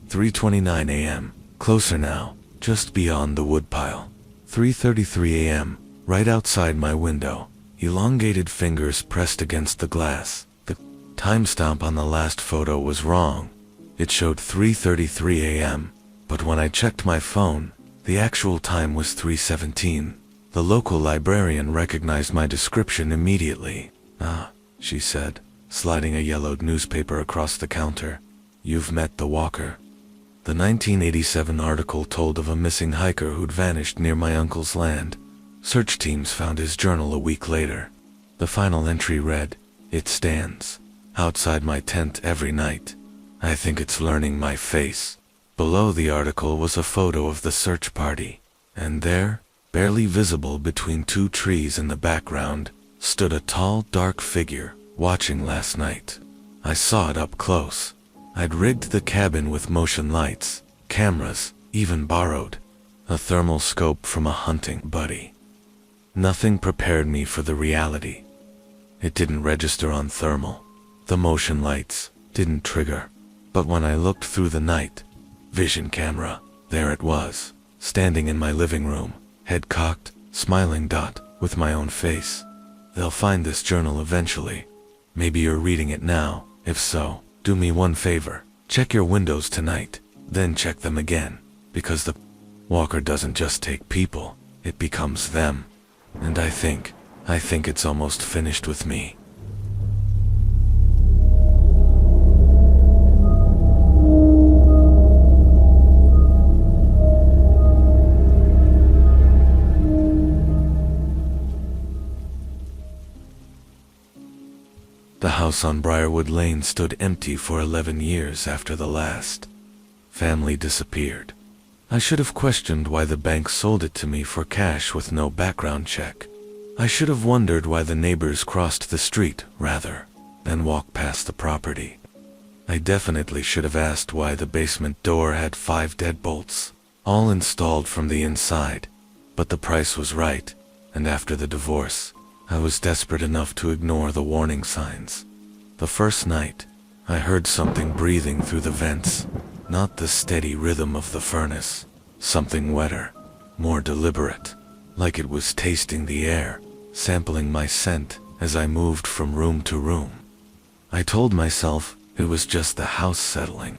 3:29 a.m. Closer now, just beyond the woodpile. 3:33 a.m. Right outside my window. Elongated fingers pressed against the glass. The timestamp on the last photo was wrong. It showed 3:33 a.m., but when I checked my phone, the actual time was 3:17. The local librarian recognized my description immediately. "Ah," she said, sliding a yellowed newspaper across the counter. "You've met the walker." The 1987 article told of a missing hiker who'd vanished near my uncle's land. Search teams found his journal a week later. The final entry read, "It stands outside my tent every night. I think it's learning my face." Below the article was a photo of the search party, and there, barely visible between two trees in the background, stood a tall, dark figure, watching last night. I saw it up close. I'd rigged the cabin with motion lights, cameras, even borrowed a thermal scope from a hunting buddy. Nothing prepared me for the reality. It didn't register on thermal. The motion lights didn't trigger. But when I looked through the night vision camera, there it was, standing in my living room, head cocked, smiling with my own face. They'll find this journal eventually. Maybe you're reading it now. If so, do me one favor. Check your windows tonight, then check them again, because the walker doesn't just take people, it becomes them. And I think it's almost finished with me. The house on Briarwood Lane stood empty for 11 years after the last family disappeared. I should have questioned why the bank sold it to me for cash with no background check. I should have wondered why the neighbors crossed the street rather than walk past the property. I definitely should have asked why the basement door had 5 deadbolts, all installed from the inside. But the price was right, and after the divorce, I was desperate enough to ignore the warning signs. The first night, I heard something breathing through the vents, not the steady rhythm of the furnace, something wetter, more deliberate, like it was tasting the air, sampling my scent as I moved from room to room. I told myself it was just the house settling,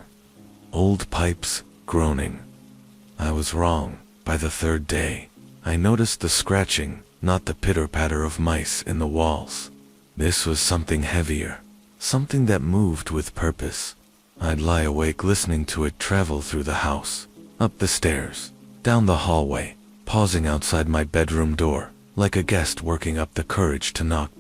old pipes groaning. I was wrong. By the 3rd day, I noticed the scratching, not the pitter-patter of mice in the walls. This was something heavier, something that moved with purpose. I'd lie awake listening to it travel through the house, up the stairs, down the hallway, pausing outside my bedroom door, like a guest working up the courage to knock.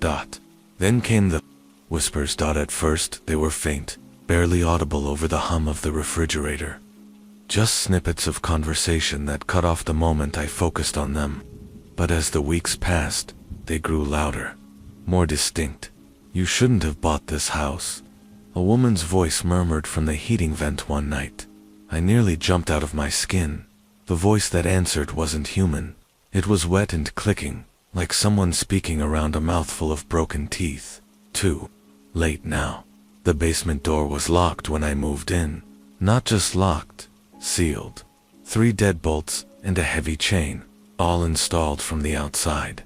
Then came the whispers. At first, they were faint, barely audible over the hum of the refrigerator. Just snippets of conversation that cut off the moment I focused on them. But as the weeks passed, they grew louder, more distinct. "You shouldn't have bought this house," a woman's voice murmured from the heating vent one night. I nearly jumped out of my skin. The voice that answered wasn't human. It was wet and clicking, like someone speaking around a mouthful of broken teeth. Too late now. The basement door was locked when I moved in. Not just locked, sealed. 3 deadbolts and a heavy chain, all installed from the outside.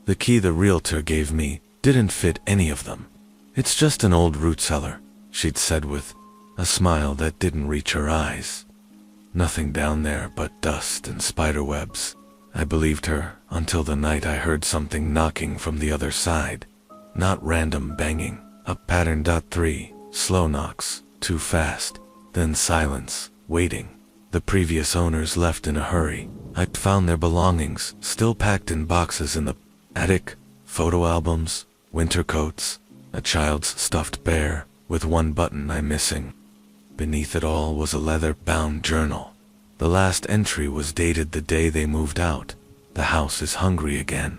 The key the realtor gave me didn't fit any of them. "It's just an old root cellar," she'd said with a smile that didn't reach her eyes. "Nothing down there but dust and spiderwebs." I believed her until the night I heard something knocking from the other side. Not random banging, a pattern. 3 slow knocks, too fast, then silence, waiting. The previous owners left in a hurry. I'd found their belongings still packed in boxes in the attic, photo albums, winter coats, a child's stuffed bear with one button I'm missing. Beneath it all was a leather-bound journal. The last entry was dated the day they moved out. "The house is hungry again.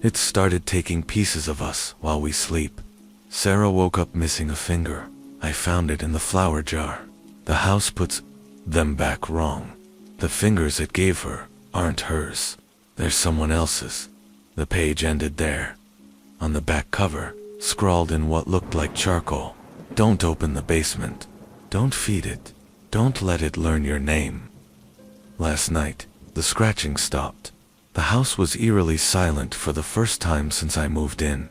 It started taking pieces of us while we sleep." Sarah woke up missing a finger. I found it in the flower jar. The house puts them back wrong. The fingers it gave her aren't hers. They're someone else's. The page ended there. On the back cover, scrawled in what looked like charcoal, "Don't open the basement. Don't feed it. Don't let it learn your name. Last night, the scratching stopped. The house was eerily silent for the first time since I moved in.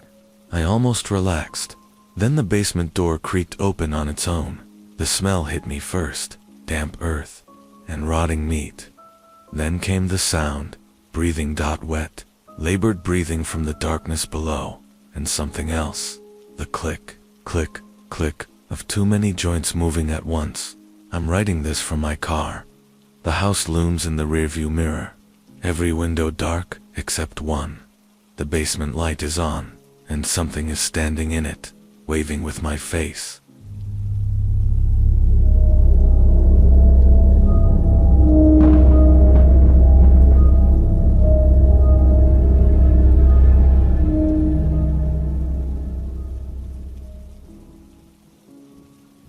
I almost relaxed. Then the basement door creaked open on its own. The smell hit me first, damp earth and rotting meat. Then came the sound, breathing wet, labored breathing from the darkness below, and something else, the click, click, click of too many joints moving at once. I'm writing this from my car. The house looms in the rearview mirror. Every window dark except one. The basement light is on, and something is standing in it, waving with my face.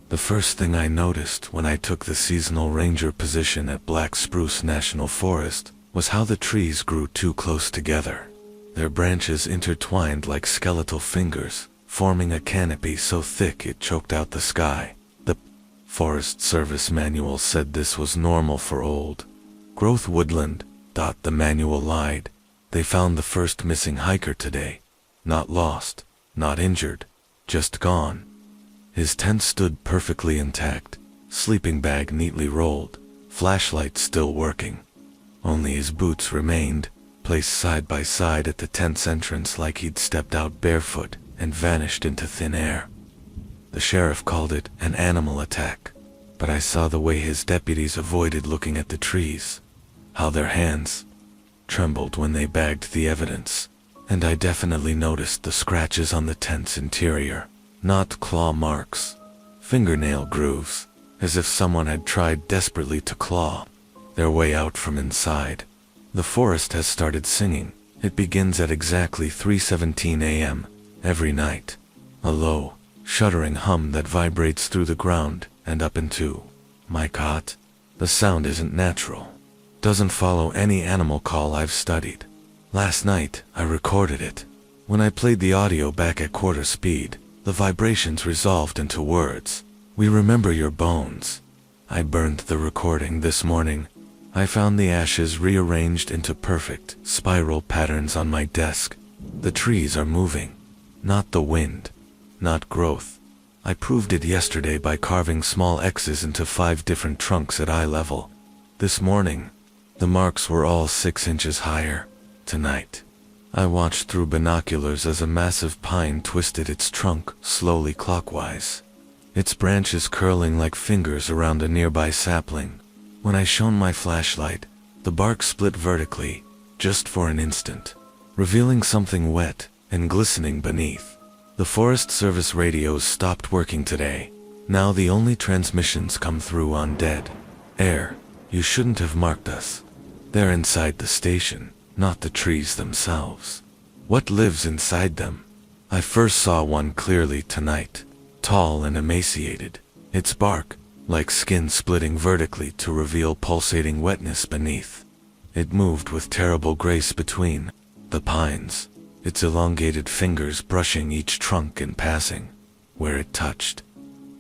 The first thing I noticed when I took the seasonal ranger position at Black Spruce National Forest was how the trees grew too close together. Their branches intertwined like skeletal fingers, forming a canopy so thick it choked out the sky. The Forest Service manual said this was normal for old growth woodland. The manual lied. They found the first missing hiker today. Not lost, not injured, just gone. His tent stood perfectly intact, sleeping bag neatly rolled, flashlight still working. Only his boots remained, placed side by side at the tent's entrance like he'd stepped out barefoot and vanished into thin air. The sheriff called it an animal attack, but I saw the way his deputies avoided looking at the trees, how their hands trembled when they bagged the evidence, and I definitely noticed the scratches on the tent's interior. Not claw marks, fingernail grooves, as if someone had tried desperately to claw their way out from inside. The forest has started singing. It begins at exactly 3:17 a.m. every night. A low, shuddering hum that vibrates through the ground and up into my cot. The sound isn't natural. Doesn't follow any animal call I've studied. Last night, I recorded it. When I played the audio back at quarter speed, the vibrations resolved into words. We remember your bones. I burned the recording this morning. I found the ashes rearranged into perfect spiral patterns on my desk. The trees are moving, not the wind, not growth. I proved it yesterday by carving small X's into 5 different trunks at eye level. This morning, the marks were all 6 inches higher. Tonight, I watched through binoculars as a massive pine twisted its trunk slowly clockwise, its branches curling like fingers around a nearby sapling. When I shone my flashlight, the bark split vertically, just for an instant, revealing something wet and glistening beneath. The Forest Service radios stopped working today. Now the only transmissions come through on dead air. You shouldn't have marked us. They're inside the station, not the trees themselves. What lives inside them? I first saw one clearly tonight, tall and emaciated, its bark like skin splitting vertically to reveal pulsating wetness beneath. It moved with terrible grace between the pines, its elongated fingers brushing each trunk in passing. Where it touched,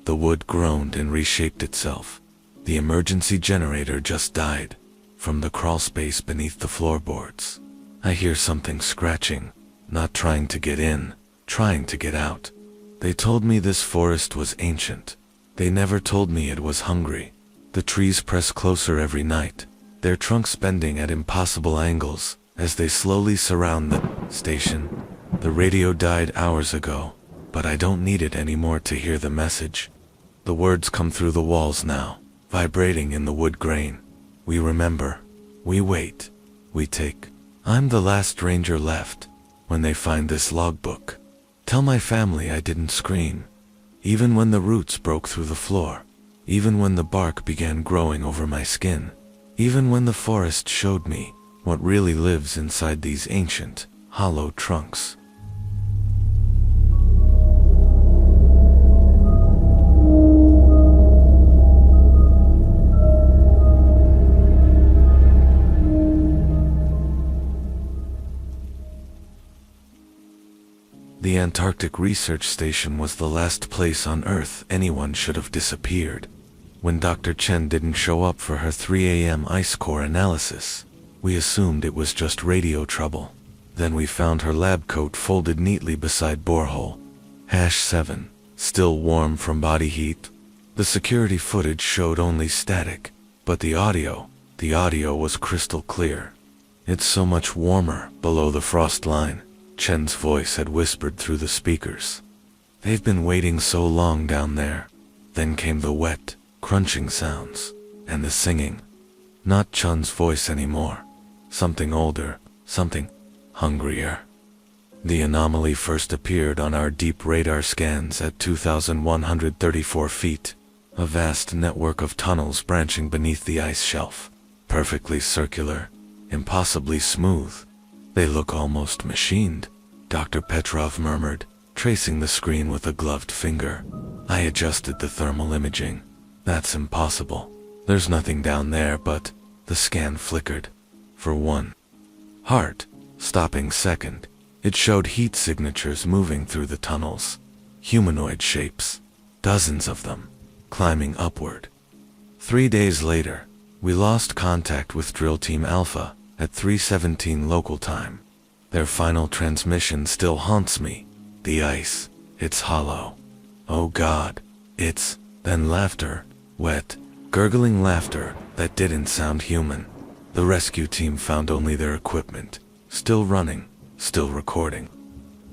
the wood groaned and reshaped itself. The emergency generator just died from the crawl space beneath the floorboards. I hear something scratching, not trying to get in, trying to get out. They told me this forest was ancient. They never told me it was hungry. The trees press closer every night, their trunks bending at impossible angles as they slowly surround the station. The radio died hours ago, but I don't need it anymore to hear the message. The words come through the walls now, vibrating in the wood grain. We remember. We wait. We take. I'm the last ranger left. When they find this logbook, tell my family I didn't scream. Even when the roots broke through the floor. Even when the bark began growing over my skin. Even when the forest showed me what really lives inside these ancient, hollow trunks. The Antarctic Research Station was the last place on Earth anyone should have disappeared. When Dr. Chen didn't show up for her 3 a.m. ice core analysis, we assumed it was just radio trouble. Then we found her lab coat folded neatly beside borehole. #7, still warm from body heat. The security footage showed only static, but the audio was crystal clear. It's so much warmer below the frost line, Chen's voice had whispered through the speakers. They've been waiting so long down there. Then came the wet, crunching sounds, and the singing. Not Chun's voice anymore. Something older, something hungrier. The anomaly first appeared on our deep radar scans at 2,134 feet, a vast network of tunnels branching beneath the ice shelf, perfectly circular, impossibly smooth. They look almost machined, Dr. Petrov murmured, tracing the screen with a gloved finger. I adjusted the thermal imaging. That's impossible. There's nothing down there, but the scan flickered. For one heart, stopping second, it showed heat signatures moving through the tunnels. Humanoid shapes, dozens of them, climbing upward. 3 days later, we lost contact with Drill Team Alpha at 3:17 local time. Their final transmission still haunts me. The ice, it's hollow. Oh God, it's, then laughter, wet, gurgling laughter that didn't sound human. The rescue team found only their equipment, still running, still recording.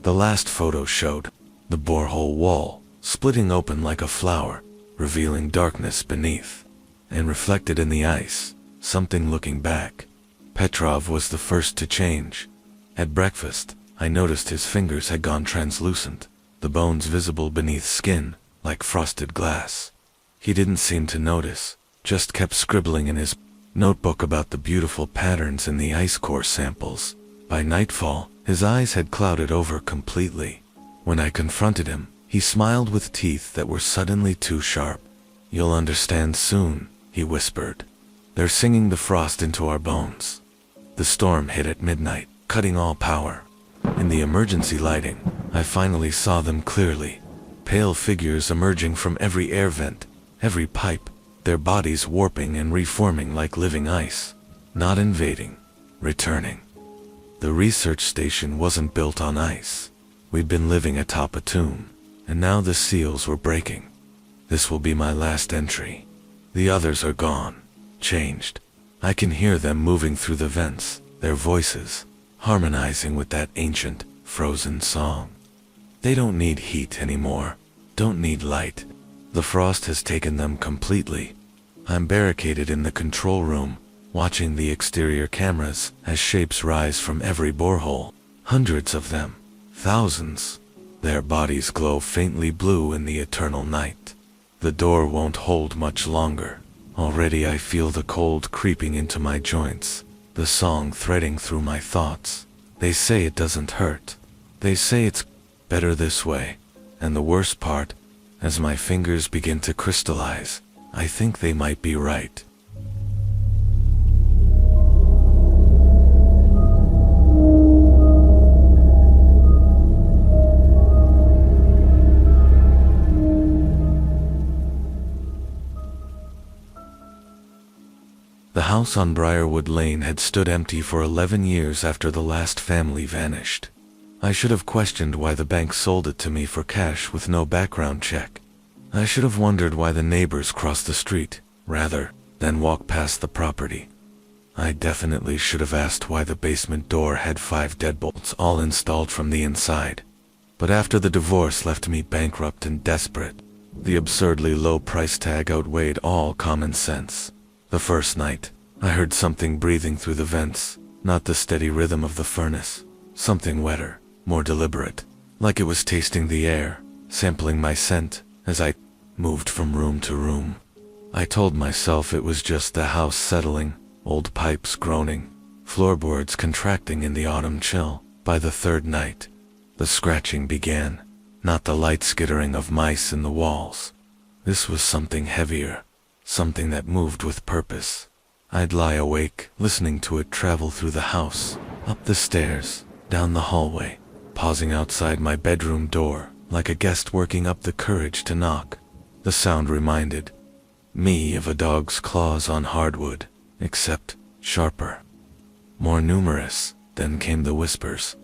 The last photo showed the borehole wall splitting open like a flower, revealing darkness beneath. And reflected in the ice, something looking back. Petrov was the first to change. At breakfast, I noticed his fingers had gone translucent, the bones visible beneath skin, like frosted glass. He didn't seem to notice, just kept scribbling in his notebook about the beautiful patterns in the ice core samples. By nightfall, his eyes had clouded over completely. When I confronted him, he smiled with teeth that were suddenly too sharp. You'll understand soon, he whispered. They're singing the frost into our bones. The storm hit at midnight, cutting all power. In the emergency lighting, I finally saw them clearly. Pale figures emerging from every air vent, every pipe, their bodies warping and reforming like living ice. Not invading, returning. The research station wasn't built on ice. We'd been living atop a tomb, and now the seals were breaking. This will be my last entry. The others are gone, changed. I can hear them moving through the vents, their voices, harmonizing with that ancient, frozen song. They don't need heat anymore, don't need light. The frost has taken them completely. I'm barricaded in the control room, watching the exterior cameras as shapes rise from every borehole. Hundreds of them, thousands. Their bodies glow faintly blue in the eternal night. The door won't hold much longer. Already I feel the cold creeping into my joints, the song threading through my thoughts. They say it doesn't hurt. They say it's better this way. And the worst part, as my fingers begin to crystallize, I think they might be right. The house on Briarwood Lane had stood empty for 11 years after the last family vanished. I should have questioned why the bank sold it to me for cash with no background check. I should have wondered why the neighbors crossed the street, rather than walk past the property. I definitely should have asked why the basement door had 5 deadbolts all installed from the inside. But after the divorce left me bankrupt and desperate, the absurdly low price tag outweighed all common sense. The first night, I heard something breathing through the vents, not the steady rhythm of the furnace. Something wetter, more deliberate, like it was tasting the air, sampling my scent as I moved from room to room. I told myself it was just the house settling, old pipes groaning, floorboards contracting in the autumn chill. By the third night, the scratching began, not the light skittering of mice in the walls. This was something heavier. Something that moved with purpose. I'd lie awake, listening to it travel through the house, up the stairs, down the hallway, pausing outside my bedroom door, like a guest working up the courage to knock. The sound reminded Me of a dog's claws on hardwood, except sharper. More numerous. Then came the whispers.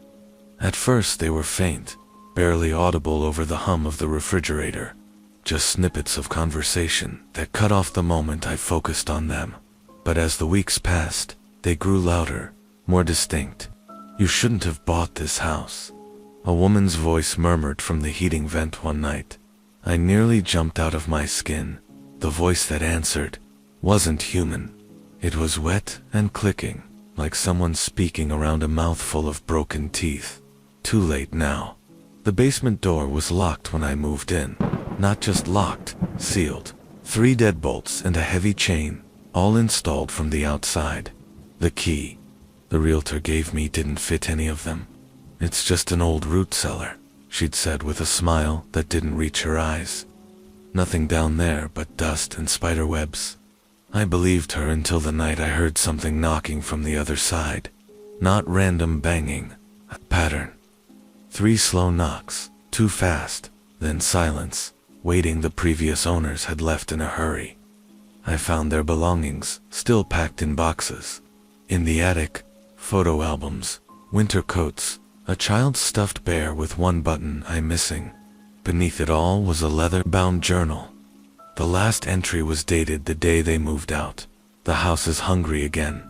At first they were faint, barely audible over the hum of the refrigerator. Just snippets of conversation that cut off the moment I focused on them. But as the weeks passed, they grew louder, more distinct. You shouldn't have bought this house. A woman's voice murmured from the heating vent one night. I nearly jumped out of my skin. The voice that answered wasn't human. It was wet and clicking, like someone speaking around a mouthful of broken teeth. Too late now. The basement door was locked when I moved in. Not just locked, sealed. 3 deadbolts and a heavy chain, all installed from the outside. The key the realtor gave me didn't fit any of them. It's just an old root cellar, she'd said with a smile that didn't reach her eyes. Nothing down there but dust and spider webs. I believed her until the night I heard something knocking from the other side. Not random banging, a pattern. 3 slow knocks, too fast, then silence, waiting. The previous owners had left in a hurry. I found their belongings, still packed in boxes. In the attic, photo albums, winter coats, a child's stuffed bear with one button eye missing. Beneath it all was a leather-bound journal. The last entry was dated the day they moved out. The house is hungry again.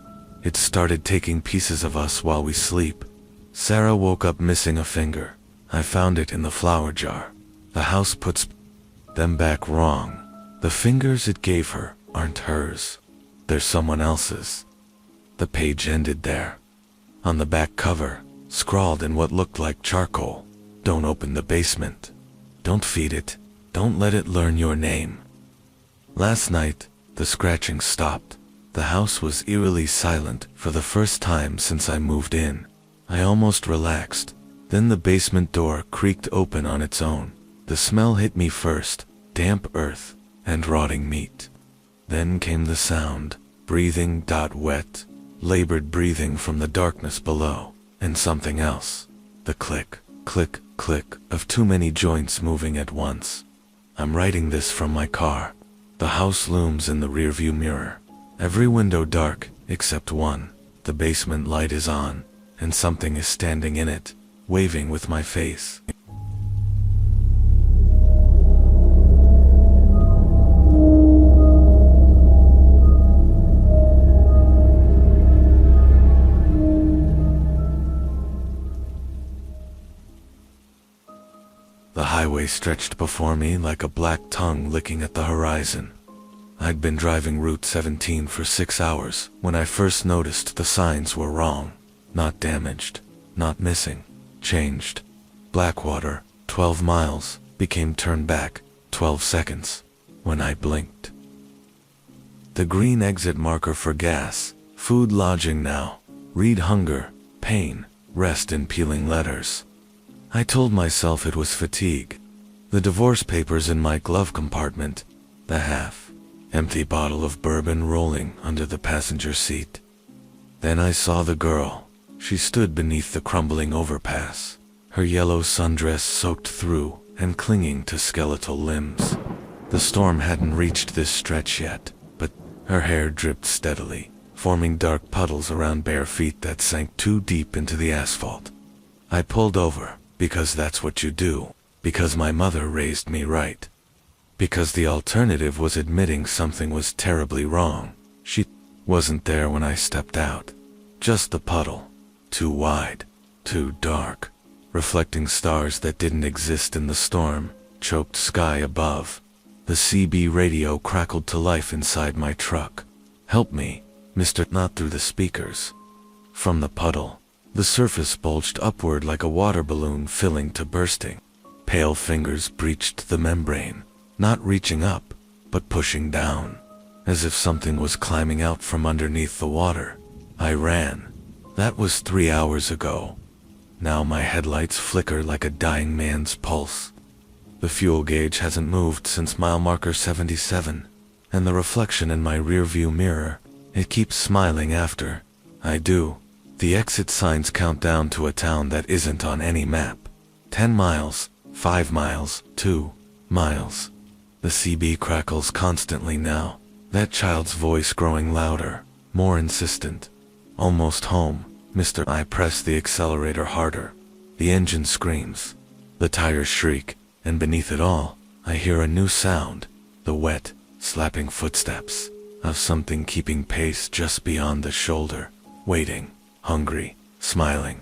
It started taking pieces of us while we sleep. Sarah woke up missing a finger. I found it in the flower jar. The house puts them back wrong. The fingers it gave her aren't hers. They're someone else's. The page ended there. On the back cover, scrawled in what looked like charcoal, "Don't open the basement. Don't feed it. Don't let it learn your name." Last night, the scratching stopped. The house was eerily silent for the first time since I moved in. I almost relaxed. Then the basement door creaked open on its own. The smell hit me first, damp earth and rotting meat. Then came the sound, breathing, wet, labored breathing from the darkness below, and something else. The click, click, click of too many joints moving at once. I'm writing this from my car. The house looms in the rearview mirror. Every window dark, except one. The basement light is on, and something is standing in it, waving with my face. The highway stretched before me like a black tongue licking at the horizon. I'd been driving Route 17 for 6 hours when I first noticed the signs were wrong. Not damaged, not missing, changed. Blackwater, 12 miles, became turn back, 12 seconds, when I blinked. The green exit marker for gas, food, lodging now, read hunger, pain, rest in peeling letters. I told myself it was fatigue. The divorce papers in my glove compartment, the half-empty bottle of bourbon rolling under the passenger seat. Then I saw the girl. She stood beneath the crumbling overpass, her yellow sundress soaked through and clinging to skeletal limbs. The storm hadn't reached this stretch yet, but her hair dripped steadily, forming dark puddles around bare feet that sank too deep into the asphalt. I pulled over, because that's what you do, because my mother raised me right. Because the alternative was admitting something was terribly wrong. She wasn't there when I stepped out. Just the puddle. Too wide, too dark, reflecting stars that didn't exist in the storm, choked sky above. The CB radio crackled to life inside my truck. "Help me, Mr. Not through the speakers." From the puddle, the surface bulged upward like a water balloon filling to bursting. Pale fingers breached the membrane, not reaching up, but pushing down, as if something was climbing out from underneath the water. I ran. That was 3 hours ago. Now my headlights flicker like a dying man's pulse. The fuel gauge hasn't moved since mile marker 77, and the reflection in my rearview mirror, it keeps smiling after I do. The exit signs count down to a town that isn't on any map. 10 miles, 5 miles, 2 miles. The CB crackles constantly now, that child's voice growing louder, more insistent. Almost home, Mr. I press the accelerator harder. The engine screams. The tires shriek, and beneath it all, I hear a new sound, the wet, slapping footsteps of something keeping pace just beyond the shoulder, waiting, hungry, smiling.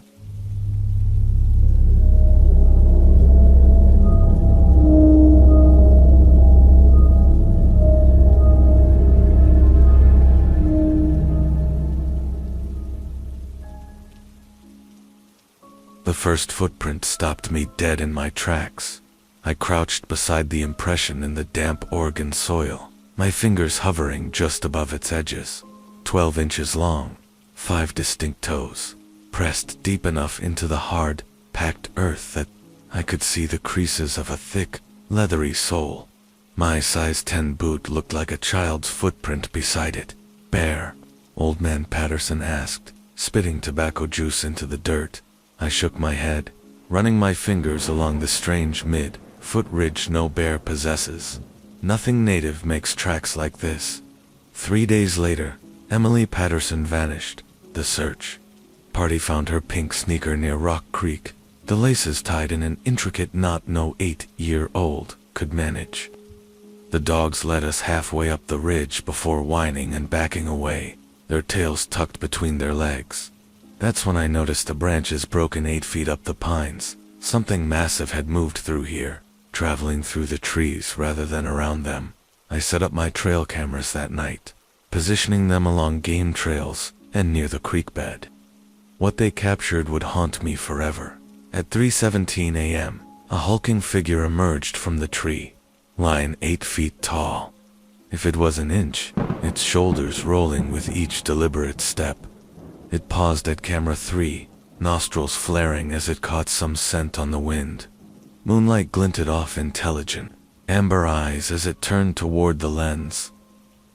The first footprint stopped me dead in my tracks. I crouched beside the impression in the damp Oregon soil, my fingers hovering just above its edges. 12 inches long, 5 distinct toes, pressed deep enough into the hard, packed earth that I could see the creases of a thick, leathery sole. My size 10 boot looked like a child's footprint beside it. "Bear?" Old Man Patterson asked, spitting tobacco juice into the dirt. I shook my head, running my fingers along the strange mid-foot ridge no bear possesses. Nothing native makes tracks like this. 3 days later, Emily Patterson vanished. The search party found her pink sneaker near Rock Creek, the laces tied in an intricate knot no 8-year-old could manage. The dogs led us halfway up the ridge before whining and backing away, their tails tucked between their legs. That's when I noticed the branches broken 8 feet up the pines. Something massive had moved through here, traveling through the trees rather than around them. I set up my trail cameras that night, positioning them along game trails and near the creek bed. What they captured would haunt me forever. At 3:17 a.m., a hulking figure emerged from the tree, lying 8 feet tall. If it was an inch, its shoulders rolling with each deliberate step. It paused at camera 3, nostrils flaring as it caught some scent on the wind. Moonlight glinted off intelligent, amber eyes as it turned toward the lens.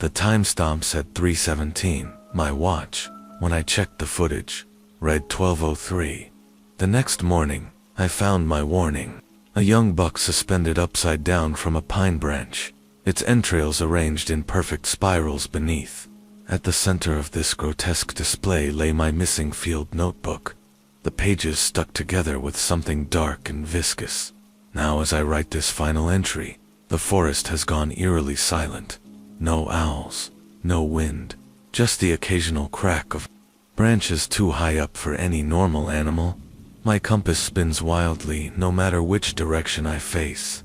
The timestamp said 3:17, my watch, when I checked the footage, read 12:03. The next morning, I found my warning. A young buck suspended upside down from a pine branch, its entrails arranged in perfect spirals beneath. At the center of this grotesque display lay my missing field notebook, the pages stuck together with something dark and viscous. Now as I write this final entry, the forest has gone eerily silent. No owls, no wind, just the occasional crack of branches too high up for any normal animal. My compass spins wildly no matter which direction I face.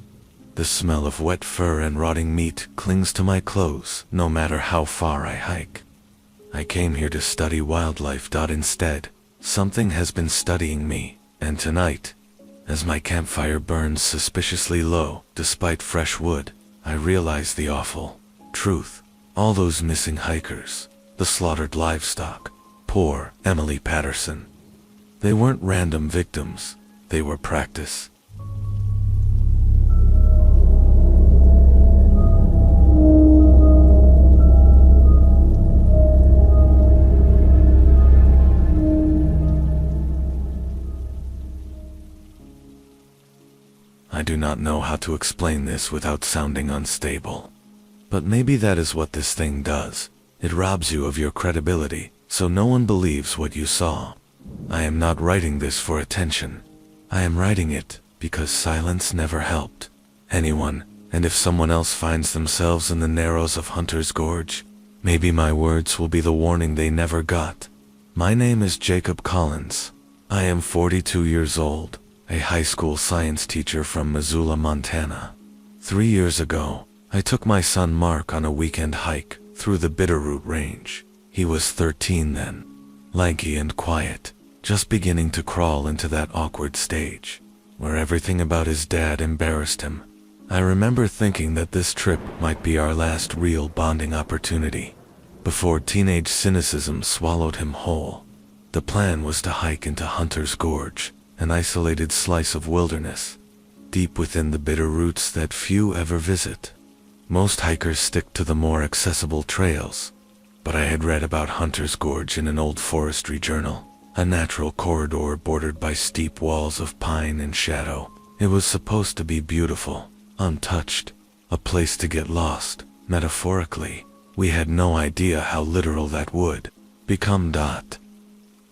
The smell of wet fur and rotting meat clings to my clothes no matter how far I hike. I came here to study wildlife. Instead, something has been studying me, and tonight, as my campfire burns suspiciously low despite fresh wood, I realize the awful truth. All those missing hikers, the slaughtered livestock, poor Emily Patterson. They weren't random victims, they were practice. I do not know how to explain this without sounding unstable. But maybe that is what this thing does. It robs you of your credibility, so no one believes what you saw. I am not writing this for attention. I am writing it because silence never helped anyone, and if someone else finds themselves in the narrows of Hunter's Gorge, maybe my words will be the warning they never got. My name is Jacob Collins. I am 42 years old, a high school science teacher from Missoula, Montana. 3 years ago, I took my son Mark on a weekend hike through the Bitterroot Range. He was 13 then, lanky and quiet, just beginning to crawl into that awkward stage, where everything about his dad embarrassed him. I remember thinking that this trip might be our last real bonding opportunity, before teenage cynicism swallowed him whole. The plan was to hike into Hunter's Gorge, an isolated slice of wilderness, deep within the bitter roots that few ever visit. Most hikers stick to the more accessible trails, but I had read about Hunter's Gorge in an old forestry journal, a natural corridor bordered by steep walls of pine and shadow. It was supposed to be beautiful, untouched, a place to get lost, metaphorically. We had no idea how literal that would become.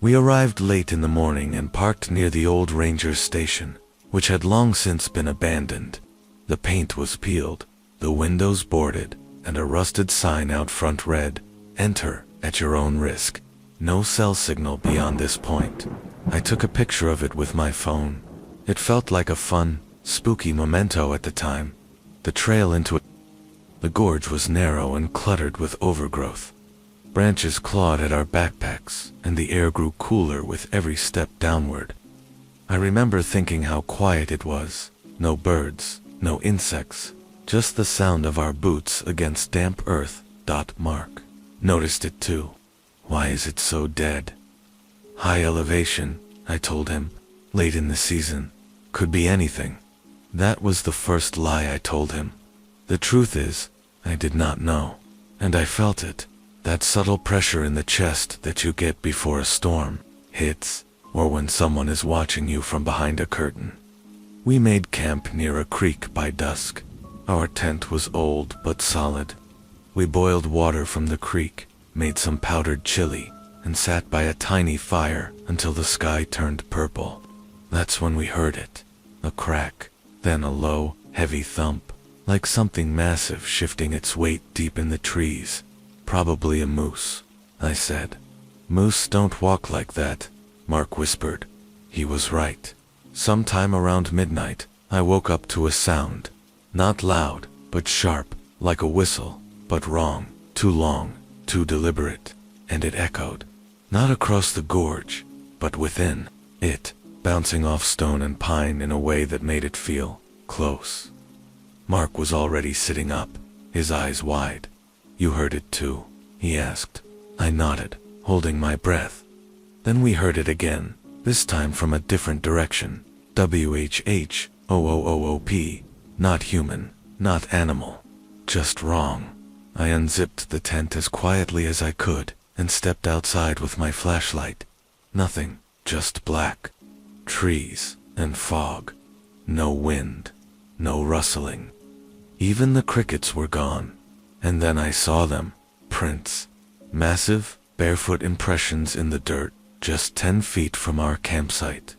We arrived late in the morning and parked near the old ranger's station, which had long since been abandoned. The paint was peeled, the windows boarded, and a rusted sign out front read, "Enter at your own risk. No cell signal beyond this point." I took a picture of it with my phone. It felt like a fun, spooky memento at the time. The trail into it. The gorge was narrow and cluttered with overgrowth. Branches clawed at our backpacks, and the air grew cooler with every step downward. I remember thinking how quiet it was. No birds, no insects, just the sound of our boots against damp earth. Mark noticed it too. "Why is it so dead?" "High elevation," I told him. "Late in the season. Could be anything." That was the first lie I told him. The truth is, I did not know. And I felt it. That subtle pressure in the chest that you get before a storm hits, or when someone is watching you from behind a curtain. We made camp near a creek by dusk. Our tent was old but solid. We boiled water from the creek, made some powdered chili, and sat by a tiny fire until the sky turned purple. That's when we heard it. A crack, then a low, heavy thump, like something massive shifting its weight deep in the trees. "Probably a moose," I said. "Moose don't walk like that," Mark whispered. He was right. Sometime around midnight, I woke up to a sound. Not loud, but sharp, like a whistle, but wrong, too long, too deliberate, and it echoed. Not across the gorge, but within it, bouncing off stone and pine in a way that made it feel close. Mark was already sitting up, his eyes wide. "You heard it too?" he asked. I nodded, holding my breath. Then we heard it again, this time from a different direction. WHHOOOOP. Not human, not animal. Just wrong. I unzipped the tent as quietly as I could and stepped outside with my flashlight. Nothing, just black. Trees and fog. No wind. No rustling. Even the crickets were gone. And then I saw them. Prints. Massive, barefoot impressions in the dirt, just 10 feet from our campsite.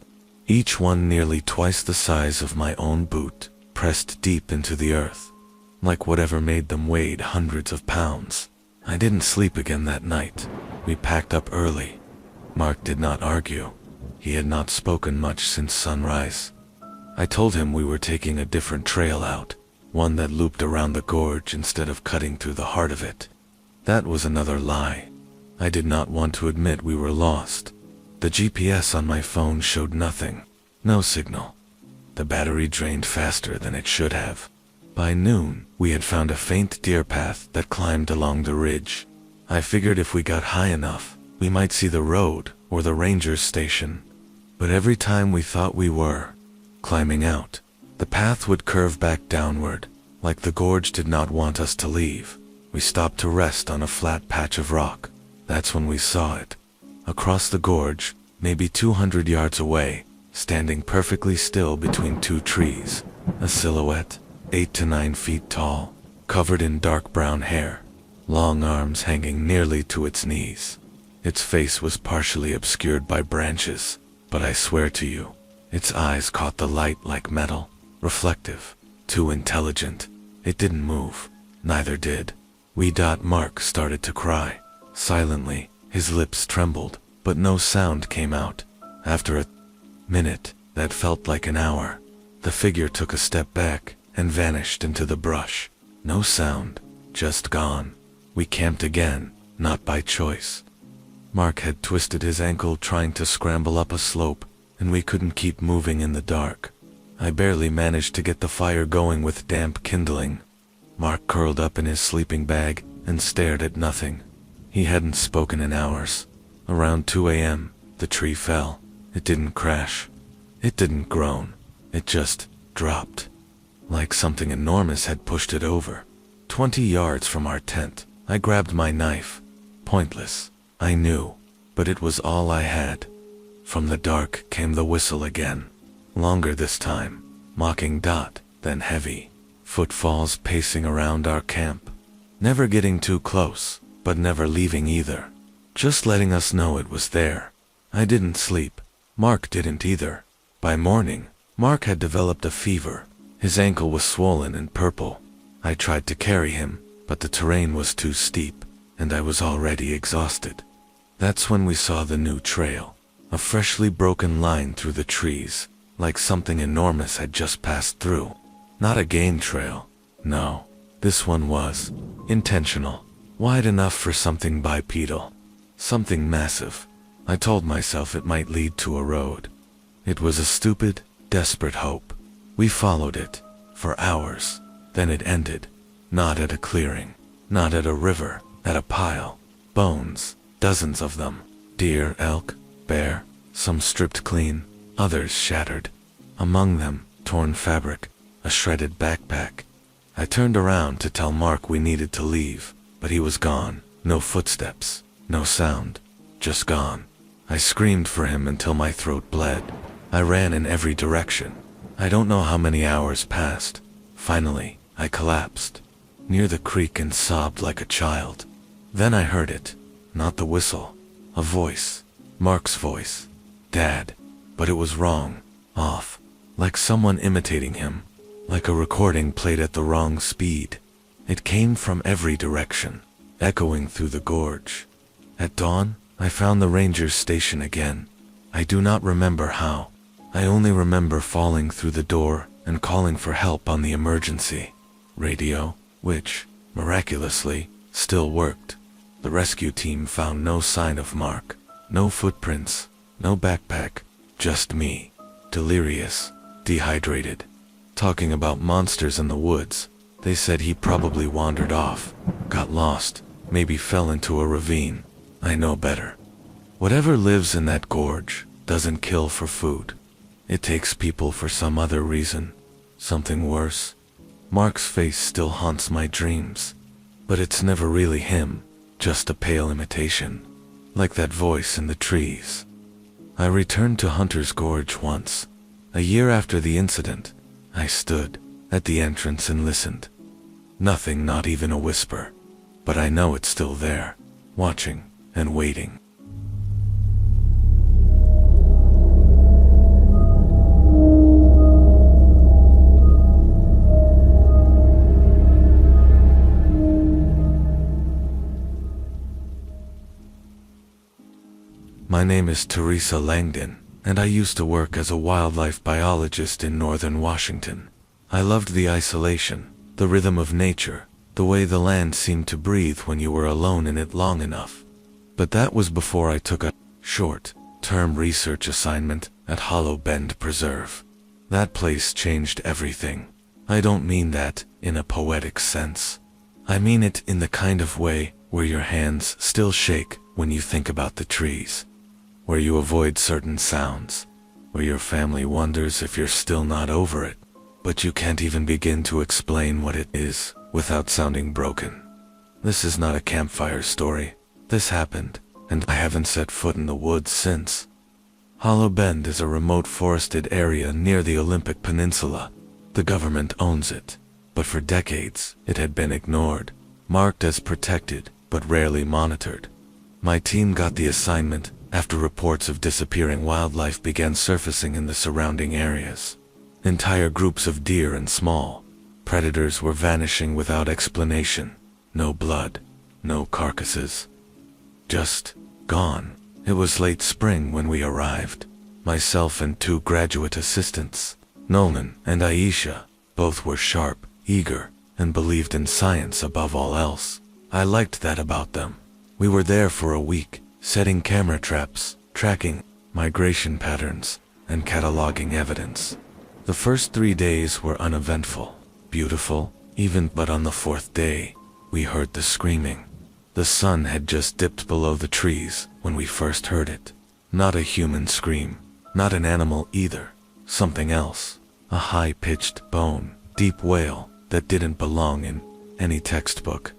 Each one nearly twice the size of my own boot, pressed deep into the earth. Like whatever made them weighed hundreds of pounds. I didn't sleep again that night. We packed up early. Mark did not argue. He had not spoken much since sunrise. I told him we were taking a different trail out, one that looped around the gorge instead of cutting through the heart of it. That was another lie. I did not want to admit we were lost. The GPS on my phone showed nothing. No signal. The battery drained faster than it should have. By noon, we had found a faint deer path that climbed along the ridge. I figured if we got high enough, we might see the road or the ranger's station. But every time we thought we were climbing out, the path would curve back downward, like the gorge did not want us to leave. We stopped to rest on a flat patch of rock. That's when we saw it. Across the gorge, maybe 200 yards away, standing perfectly still between two trees. A silhouette, 8 to 9 feet tall, covered in dark brown hair, long arms hanging nearly to its knees. Its face was partially obscured by branches, but I swear to you, its eyes caught the light like metal, reflective, too intelligent. It didn't move. Neither did we. Mark started to cry. Silently, his lips trembled, but no sound came out. After a minute that felt like an hour, the figure took a step back and vanished into the brush. No sound, just gone. We camped again, not by choice. Mark had twisted his ankle trying to scramble up a slope, and we couldn't keep moving in the dark. I barely managed to get the fire going with damp kindling. Mark curled up in his sleeping bag and stared at nothing. He hadn't spoken in hours. Around 2 a.m., the tree fell. It didn't crash. It didn't groan. It just dropped. Like something enormous had pushed it over. 20 yards from our tent, I grabbed my knife. Pointless, I knew, but it was all I had. From the dark came the whistle again. Longer this time, mocking, then heavy. footfalls pacing around our camp. Never getting too close, but never leaving either. Just letting us know it was there. I didn't sleep. Mark didn't either. By morning, Mark had developed a fever. His ankle was swollen and purple. I tried to carry him, but the terrain was too steep, and I was already exhausted. That's when we saw the new trail. A freshly broken line through the trees, like something enormous had just passed through. Not a game trail. No, this one was intentional. Wide enough for something bipedal. Something massive. I told myself it might lead to a road. It was a stupid, desperate hope. We followed it for hours. Then it ended. Not at a clearing. Not at a river. At a pile. Bones. Dozens of them. Deer, elk, bear. Some stripped clean. Others shattered. Among them, torn fabric. A shredded backpack. I turned around to tell Mark we needed to leave, but he was gone. No footsteps. No sound. Just gone. I screamed for him until my throat bled. I ran in every direction. I don't know how many hours passed. Finally, I collapsed near the creek and sobbed like a child. Then I heard it. Not the whistle. A voice. Mark's voice. Dad. But it was wrong. Off. Like someone imitating him. Like a recording played at the wrong speed. It came from every direction, echoing through the gorge. At dawn, I found the ranger's station again. I do not remember how. I only remember falling through the door and calling for help on the emergency radio, which, miraculously, still worked. The rescue team found no sign of Mark, no footprints, no backpack, just me, delirious, dehydrated. Talking about monsters in the woods, they said he probably wandered off, got lost, maybe fell into a ravine. I know better. Whatever lives in that gorge doesn't kill for food. It takes people for some other reason. Something worse. Mark's face still haunts my dreams. But it's never really him, just a pale imitation. Like that voice in the trees. I returned to Hunter's Gorge once. A year after the incident, I stood at the entrance and listened. Nothing, not even a whisper. But I know it's still there, watching and waiting. My name is Teresa Langdon, and I used to work as a wildlife biologist in northern Washington. I loved the isolation, the rhythm of nature, the way the land seemed to breathe when you were alone in it long enough. But that was before I took a short-term research assignment at Hollow Bend Preserve. That place changed everything. I don't mean that in a poetic sense. I mean it in the kind of way where your hands still shake when you think about the trees, where you avoid certain sounds, where your family wonders if you're still not over it, but you can't even begin to explain what it is without sounding broken. This is not a campfire story. This happened, and I haven't set foot in the woods since. Hollow Bend is a remote forested area near the Olympic Peninsula. The government owns it, but for decades it had been ignored, marked as protected, but rarely monitored. My team got the assignment after reports of disappearing wildlife began surfacing in the surrounding areas. Entire groups of deer and small predators were vanishing without explanation. No blood, no carcasses. Just gone. It was late spring when we arrived. Myself and 2 graduate assistants, Nolan and Aisha, both were sharp, eager, and believed in science above all else. I liked that about them. We were there for a week, setting camera traps, tracking migration patterns, and cataloging evidence. The first 3 days were uneventful, beautiful, even, but on the 4th day, we heard the screaming. The sun had just dipped below the trees when we first heard it. Not a human scream, not an animal either. Something else. A high-pitched, bone, deep wail that didn't belong in any textbook.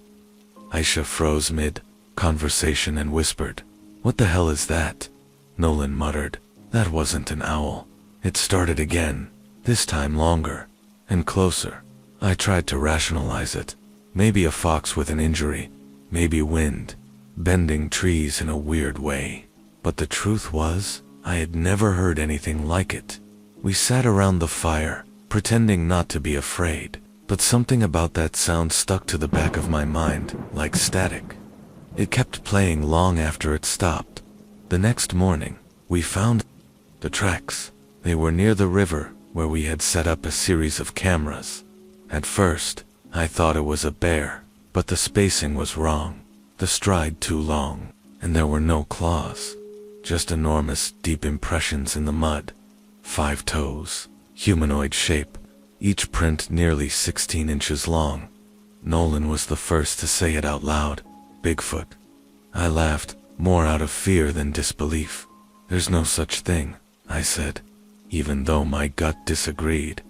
Aisha froze mid-conversation and whispered, "What the hell is that?" Nolan muttered, "That wasn't an owl." It started again, this time longer and closer. I tried to rationalize it. Maybe a fox with an injury, maybe wind, bending trees in a weird way. But the truth was, I had never heard anything like it. We sat around the fire, pretending not to be afraid, but something about that sound stuck to the back of my mind, like static. It kept playing long after it stopped. The next morning, we found the tracks. They were near the river, where we had set up a series of cameras. At first, I thought it was a bear, but the spacing was wrong, the stride too long, and there were no claws. Just enormous, deep impressions in the mud. 5 toes, humanoid shape, each print nearly 16 inches long. Nolan was the first to say it out loud. Bigfoot. I laughed, more out of fear than disbelief. There's no such thing, I said, even though my gut disagreed.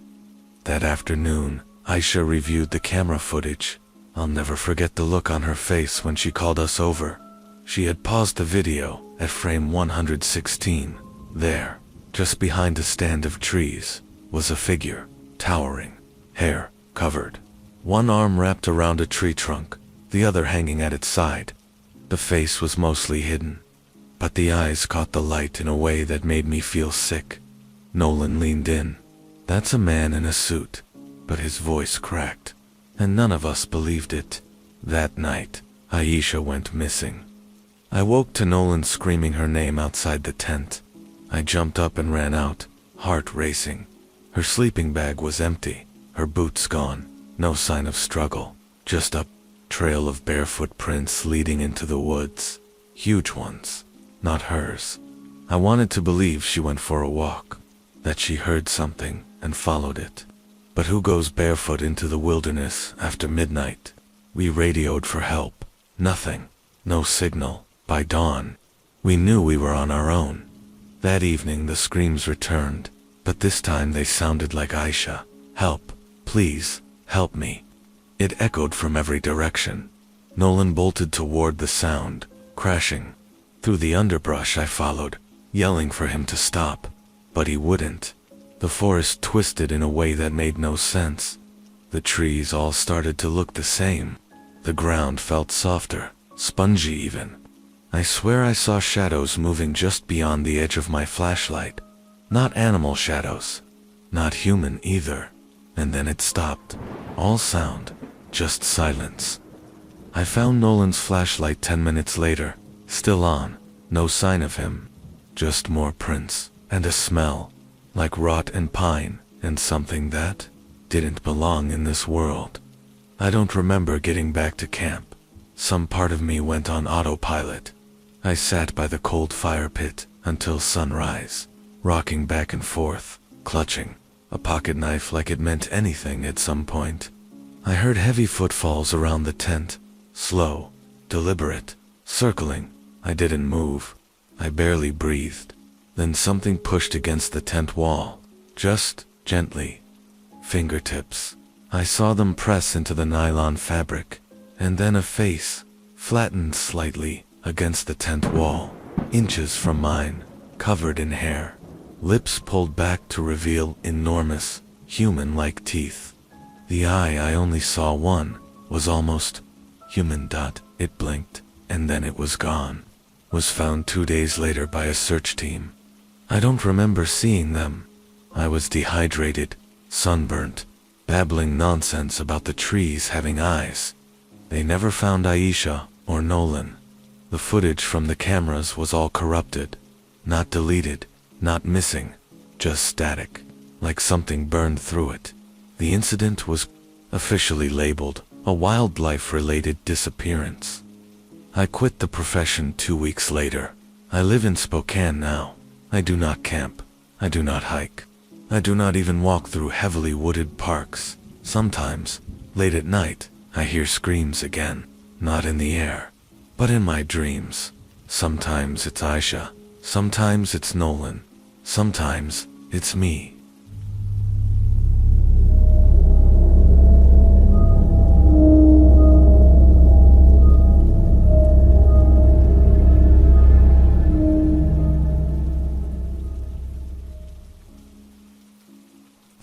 That afternoon, Aisha reviewed the camera footage. I'll never forget the look on her face when she called us over. She had paused the video at frame 116. There, just behind a stand of trees, was a figure, towering, hair covered. One arm wrapped around a tree trunk, the other hanging at its side. The face was mostly hidden, but the eyes caught the light in a way that made me feel sick. Nolan leaned in. That's a man in a suit, but his voice cracked, and none of us believed it. That night, Aisha went missing. I woke to Nolan screaming her name outside the tent. I jumped up and ran out, heart racing. Her sleeping bag was empty, her boots gone, no sign of struggle, just a trail of barefoot prints leading into the woods. Huge ones, not hers. I wanted to believe she went for a walk, that she heard something and followed it. But who goes barefoot into the wilderness after midnight? We radioed for help. Nothing. No signal. By dawn, we knew we were on our own. That evening the screams returned, but this time they sounded like Aisha. Help. Please, help me. It echoed from every direction. Nolan bolted toward the sound, crashing. Through the underbrush I followed, yelling for him to stop. But he wouldn't. The forest twisted in a way that made no sense. The trees all started to look the same. The ground felt softer, spongy even. I swear I saw shadows moving just beyond the edge of my flashlight. Not animal shadows. Not human either. And then it stopped. All sound. Just silence. I found Nolan's flashlight 10 minutes later. Still on. No sign of him. Just more prints. And a smell. Like rot and pine. And something that didn't belong in this world. I don't remember getting back to camp. Some part of me went on autopilot. I sat by the cold fire pit until sunrise, rocking back and forth, clutching a pocket knife like it meant anything at some point. I heard heavy footfalls around the tent, slow, deliberate, circling. I didn't move. I barely breathed. Then something pushed against the tent wall, just gently. Fingertips. I saw them press into the nylon fabric, and then a face, flattened slightly, against the tent wall, inches from mine, covered in hair, lips pulled back to reveal enormous, human-like teeth. The eye I only saw one, was almost human. It blinked, and then it was gone. Was found 2 days later by a search team. I don't remember seeing them. I was dehydrated, sunburnt, babbling nonsense about the trees having eyes. They never found Aisha or Nolan. The footage from the cameras was all corrupted. Not deleted, not missing, just static, like something burned through it. The incident was officially labeled a wildlife-related disappearance. I quit the profession 2 weeks later. I live in Spokane now. I do not camp. I do not hike. I do not even walk through heavily wooded parks. Sometimes, late at night, I hear screams again, not in the air, but in my dreams. Sometimes it's Aisha. Sometimes it's Nolan. Sometimes it's me.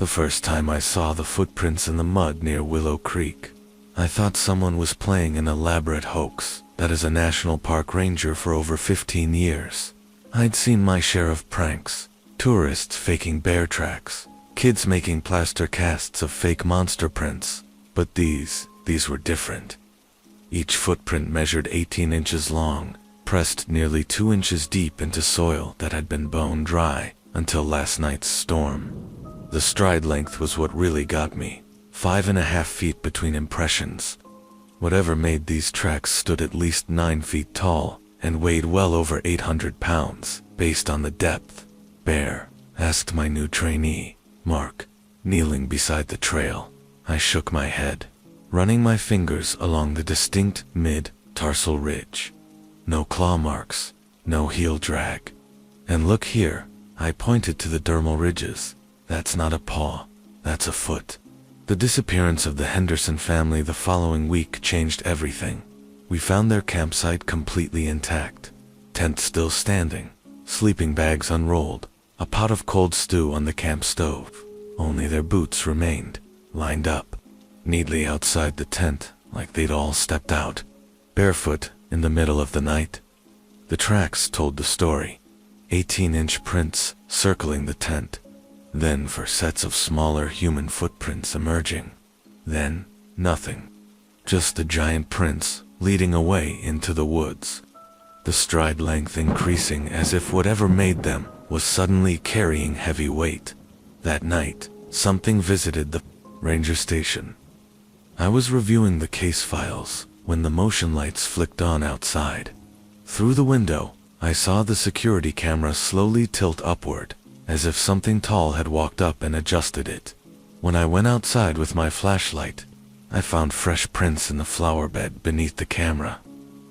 The first time I saw the footprints in the mud near Willow Creek, I thought someone was playing an elaborate hoax. That as a national park ranger for over 15 years, I'd seen my share of pranks, tourists faking bear tracks, kids making plaster casts of fake monster prints, but these were different. Each footprint measured 18 inches long, pressed nearly 2 inches deep into soil that had been bone dry until last night's storm. The stride length was what really got me, 5.5 feet between impressions. Whatever made these tracks stood at least 9 feet tall and weighed well over 800 pounds, based on the depth. "Bear?" asked my new trainee, Mark, kneeling beside the trail. I shook my head, running my fingers along the distinct mid-tarsal ridge. No claw marks, no heel drag. "And look here," I pointed to the dermal ridges. "That's not a paw, that's a foot." The disappearance of the Henderson family the following week changed everything. We found their campsite completely intact, tent still standing, sleeping bags unrolled, a pot of cold stew on the camp stove. Only their boots remained, lined up, neatly outside the tent, like they'd all stepped out, barefoot, in the middle of the night. The tracks told the story. 18-inch prints circling the tent. Then for sets of smaller human footprints emerging. Then, nothing. Just the giant prints leading away into the woods. The stride length increasing as if whatever made them was suddenly carrying heavy weight. That night, something visited the ranger station. I was reviewing the case files when the motion lights flicked on outside. Through the window, I saw the security camera slowly tilt upward, as if something tall had walked up and adjusted it. When I went outside with my flashlight, I found fresh prints in the flower bed beneath the camera.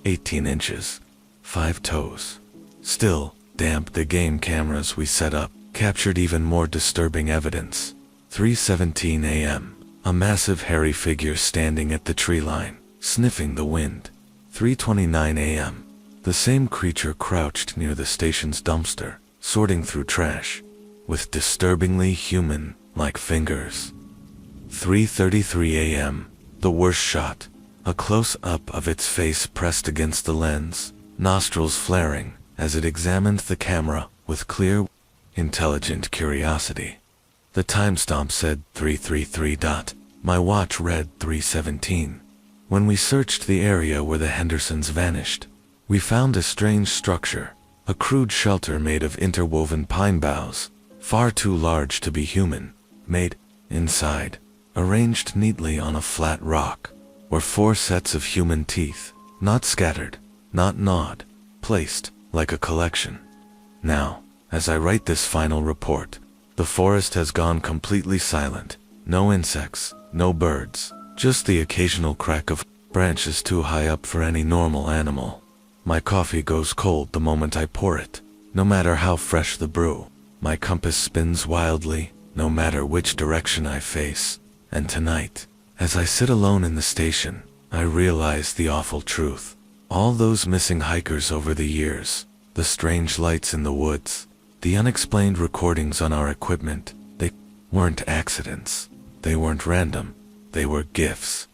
18 inches, 5 toes. Still, damp, the game cameras we set up captured even more disturbing evidence. 3:17 a.m. A massive hairy figure standing at the tree line, sniffing the wind. 3:29 a.m. The same creature crouched near the station's dumpster, sorting through trash, with disturbingly human-like fingers. 3:33 a.m. The worst shot, a close-up of its face pressed against the lens, nostrils flaring as it examined the camera with clear, intelligent curiosity. The timestamp said 3:33. My watch read 3:17. When we searched the area where the Hendersons vanished, we found a strange structure, a crude shelter made of interwoven pine boughs, far too large to be human, made, inside, arranged neatly on a flat rock, were 4 sets of human teeth, not scattered, not gnawed, placed like a collection. Now, as I write this final report, the forest has gone completely silent. No insects, no birds, just the occasional crack of branches too high up for any normal animal. My coffee goes cold the moment I pour it, no matter how fresh the brew. My compass spins wildly, no matter which direction I face. And tonight, as I sit alone in the station, I realize the awful truth. All those missing hikers over the years, the strange lights in the woods, the unexplained recordings on our equipment, they weren't accidents. They weren't random. They were gifts.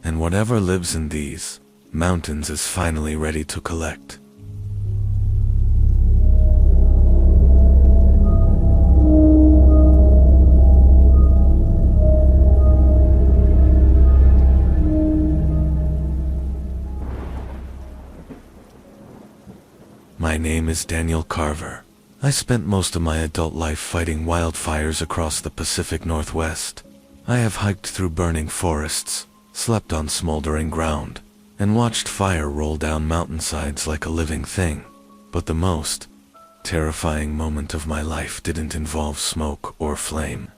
And whatever lives in these mountains is finally ready to collect. My name is Daniel Carver. I spent most of my adult life fighting wildfires across the Pacific Northwest. I have hiked through burning forests, slept on smoldering ground, and watched fire roll down mountainsides like a living thing. But the most terrifying moment of my life didn't involve smoke or flame.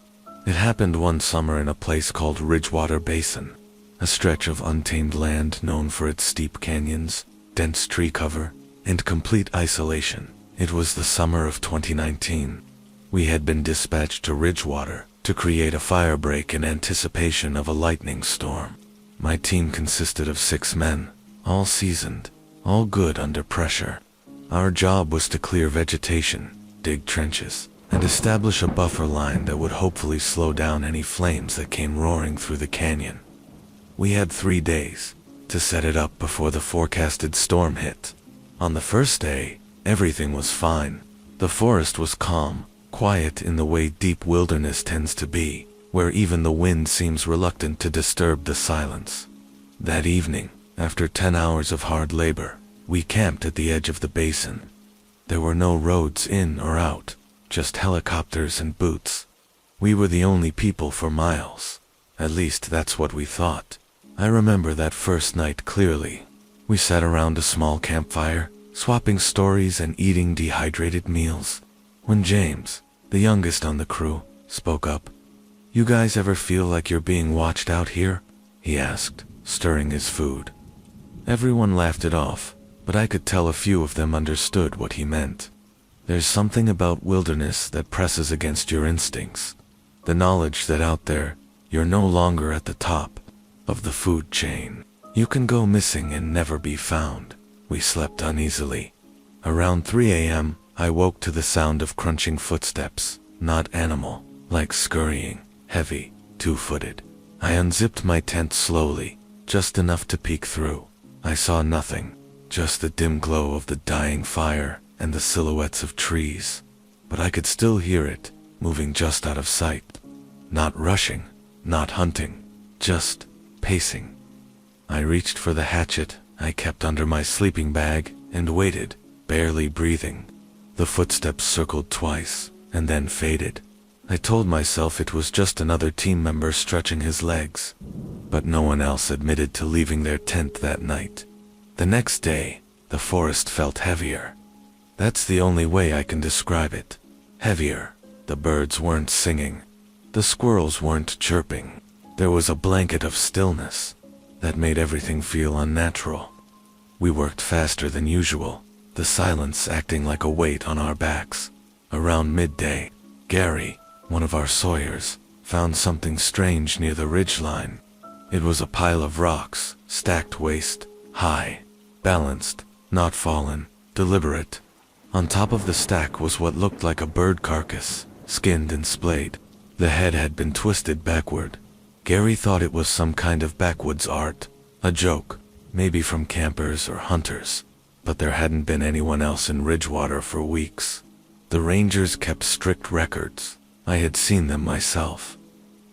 It happened one summer in a place called Ridgewater Basin, a stretch of untamed land known for its steep canyons, dense tree cover, and complete isolation. It was the summer of 2019. We had been dispatched to Ridgewater to create a firebreak in anticipation of a lightning storm. My team consisted of 6 men, all seasoned, all good under pressure. Our job was to clear vegetation, dig trenches, and establish a buffer line that would hopefully slow down any flames that came roaring through the canyon. We had 3 days to set it up before the forecasted storm hit. On the first day, everything was fine. The forest was calm, quiet in the way deep wilderness tends to be, where even the wind seems reluctant to disturb the silence. That evening, after 10 hours of hard labor, we camped at the edge of the basin. There were no roads in or out, just helicopters and boots. We were the only people for miles. At least that's what we thought. I remember that first night clearly. We sat around a small campfire, swapping stories and eating dehydrated meals. When James, the youngest on the crew, spoke up. "You guys ever feel like you're being watched out here?" he asked, stirring his food. Everyone laughed it off, but I could tell a few of them understood what he meant. There's something about wilderness that presses against your instincts. The knowledge that out there, you're no longer at the top of the food chain. You can go missing and never be found. We slept uneasily. Around 3 a.m., I woke to the sound of crunching footsteps, not animal, like scurrying, heavy, 2-footed. I unzipped my tent slowly, just enough to peek through. I saw nothing, just the dim glow of the dying fire and the silhouettes of trees. But I could still hear it, moving just out of sight. Not rushing, not hunting, just pacing. I reached for the hatchet I kept under my sleeping bag and waited, barely breathing. The footsteps circled twice and then faded. I told myself it was just another team member stretching his legs, but no one else admitted to leaving their tent that night. The next day, the forest felt heavier. That's the only way I can describe it. Heavier. The birds weren't singing. The squirrels weren't chirping. There was a blanket of stillness that made everything feel unnatural. We worked faster than usual, the silence acting like a weight on our backs. Around midday, Gary, one of our sawyers, found something strange near the ridgeline. It was a pile of rocks, stacked waist high, balanced, not fallen, deliberate. On top of the stack was what looked like a bird carcass, skinned and splayed. The head had been twisted backward. Gary thought it was some kind of backwoods art, a joke, maybe from campers or hunters, but there hadn't been anyone else in Ridgewater for weeks. The rangers kept strict records. I had seen them myself.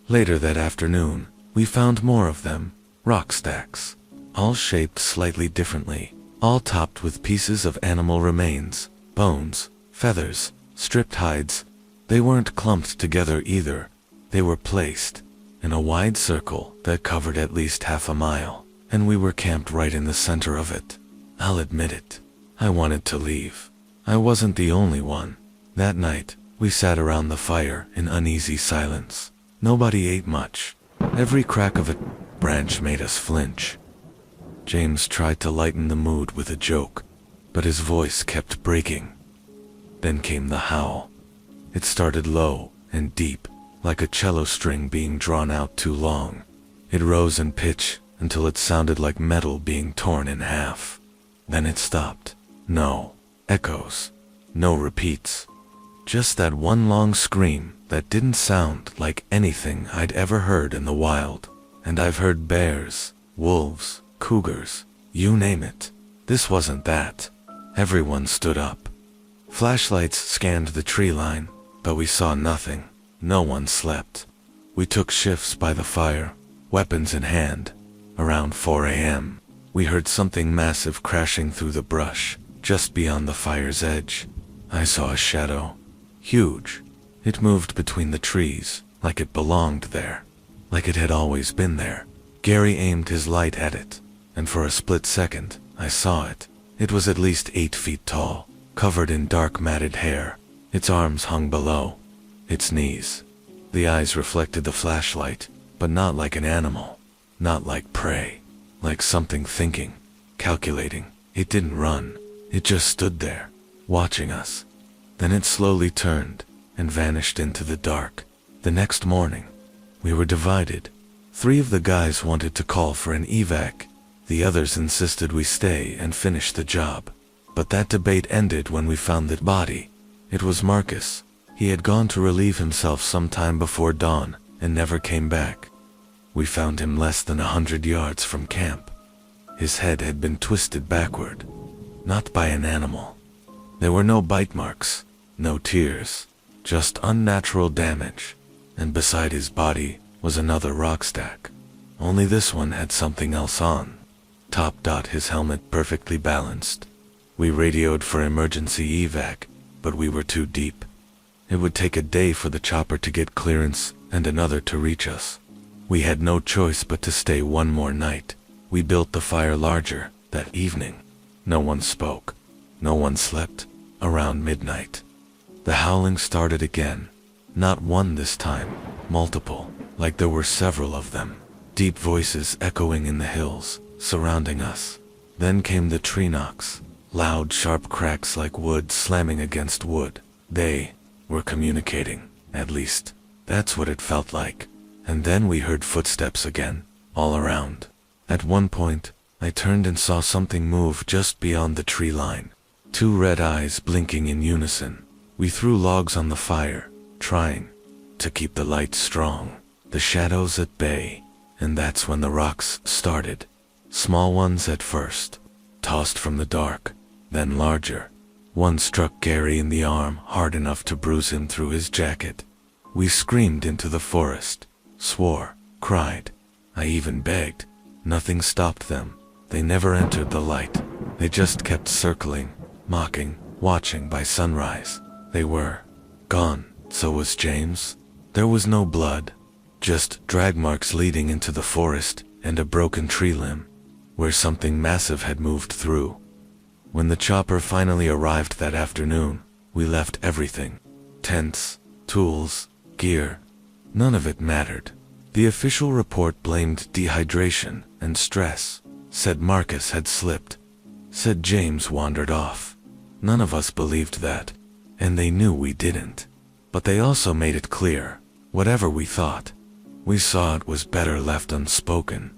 Later that afternoon, we found more of them, rock stacks, all shaped slightly differently, all topped with pieces of animal remains, bones, feathers, stripped hides. They weren't clumped together either. They were placed in a wide circle that covered at least half a mile, and we were camped right in the center of it. I'll admit it. I wanted to leave. I wasn't the only one. That night, we sat around the fire in uneasy silence. Nobody ate much. Every crack of a branch made us flinch. James tried to lighten the mood with a joke, but his voice kept breaking. Then came the howl. It started low and deep, like a cello string being drawn out too long. It rose in pitch until it sounded like metal being torn in half. Then it stopped. No echoes, no repeats. Just that one long scream that didn't sound like anything I'd ever heard in the wild. And I've heard bears, wolves, cougars, you name it. This wasn't that. Everyone stood up. Flashlights scanned the tree line, but we saw nothing. No one slept. We took shifts by the fire, weapons in hand. Around 4 a.m., we heard something massive crashing through the brush, just beyond the fire's edge. I saw a shadow. Huge. It moved between the trees, like it belonged there. Like it had always been there. Gary aimed his light at it, and for a split second, I saw it. It was at least 8 feet tall, covered in dark matted hair. Its arms hung below its knees. The eyes reflected the flashlight, but not like an animal. Not like prey. Like something thinking, calculating. It didn't run. It just stood there, watching us. Then it slowly turned and vanished into the dark. The next morning, we were divided. 3 of the guys wanted to call for an evac. The others insisted we stay and finish the job. But that debate ended when we found the body. It was Marcus, He had gone to relieve himself sometime before dawn and never came back. We found him less than 100 yards from camp. His head had been twisted backward, not by an animal. There were no bite marks, no tears, just unnatural damage, and beside his body was another rock stack. Only this one had something else on. Top dot, his helmet perfectly balanced. We radioed for emergency evac, but we were too deep. It would take a day for the chopper to get clearance and another to reach us. We had no choice but to stay one more night. We built the fire larger that evening. No one spoke. No one slept. Around midnight, the howling started again. Not one this time, multiple, like there were several of them. Deep voices echoing in the hills, surrounding us. Then came the tree knocks, loud sharp cracks like wood slamming against wood. They were communicating, at least, that's what it felt like. And then we heard footsteps again, all around. At one point, I turned and saw something move just beyond the tree line. Two red eyes blinking in unison. We threw logs on the fire, trying to keep the light strong, the shadows at bay, and that's when the rocks started. Small ones at first, tossed from the dark, then larger. One struck Gary in the arm hard enough to bruise him through his jacket. We screamed into the forest, swore, cried. I even begged. Nothing stopped them. They never entered the light. They just kept circling, mocking, watching by sunrise. They were gone. So was James. There was no blood, just drag marks leading into the forest and a broken tree limb, where something massive had moved through. When the chopper finally arrived that afternoon, we left everything. Tents, tools, gear. None of it mattered. The official report blamed dehydration and stress, said Marcus had slipped, said James wandered off. None of us believed that, and they knew we didn't. But they also made it clear, whatever we thought, we saw it was better left unspoken.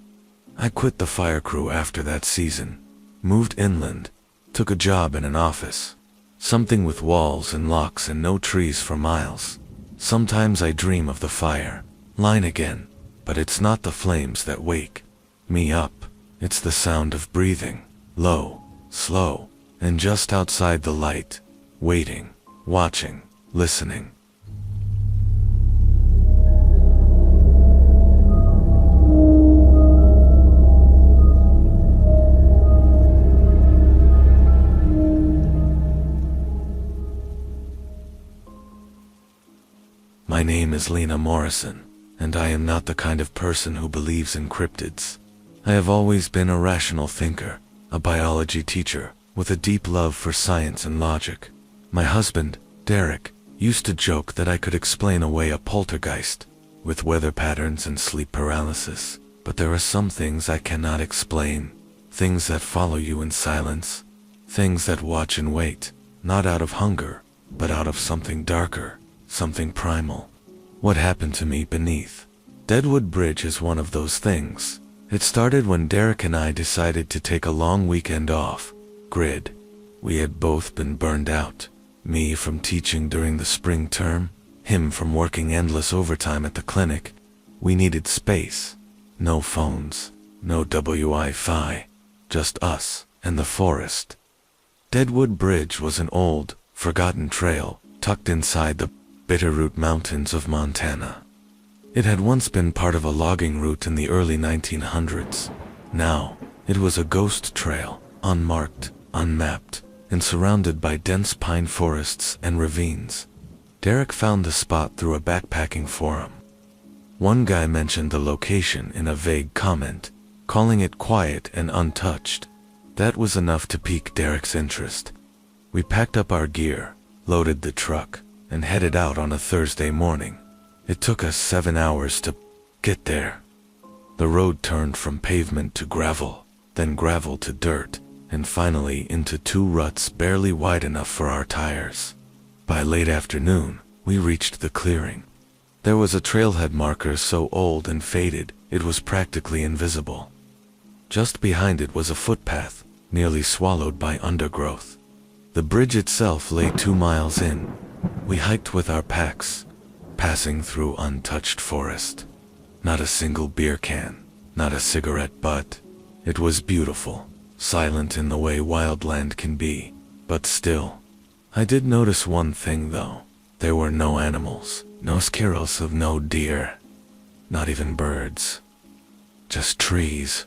I quit the fire crew after that season, moved inland, took a job in an office. Something with walls and locks and no trees for miles. Sometimes I dream of the fire line again, but it's not the flames that wake me up. It's the sound of breathing, low, slow, and just outside the light, waiting, watching, listening. My name is Lena Morrison, and I am not the kind of person who believes in cryptids. I have always been a rational thinker, a biology teacher, with a deep love for science and logic. My husband, Derek, used to joke that I could explain away a poltergeist with weather patterns and sleep paralysis. But there are some things I cannot explain, things that follow you in silence, things that watch and wait, not out of hunger, but out of something darker. Something primal. What happened to me beneath Deadwood Bridge is one of those things. It started when Derek and I decided to take a long weekend off grid. We had both been burned out. Me from teaching during the spring term, him from working endless overtime at the clinic. We needed space. No phones, no Wi-Fi, just us and the forest. Deadwood Bridge was an old, forgotten trail tucked inside the Bitterroot Mountains of Montana. It had once been part of a logging route in the early 1900s. Now, it was a ghost trail, unmarked, unmapped, and surrounded by dense pine forests and ravines. Derek found the spot through a backpacking forum. One guy mentioned the location in a vague comment, calling it quiet and untouched. That was enough to pique Derek's interest. We packed up our gear, loaded the truck, and headed out on a Thursday morning. It took us 7 hours to get there. The road turned from pavement to gravel, then gravel to dirt, and finally into two ruts barely wide enough for our tires. By late afternoon, we reached the clearing. There was a trailhead marker so old and faded, it was practically invisible. Just behind it was a footpath, nearly swallowed by undergrowth. The bridge itself lay 2 miles in, We hiked with our packs, passing through untouched forest. Not a single beer can, not a cigarette butt. It was beautiful, silent in the way wildland can be, but still. I did notice one thing though. There were no animals, no squirrels, no deer, not even birds. Just trees.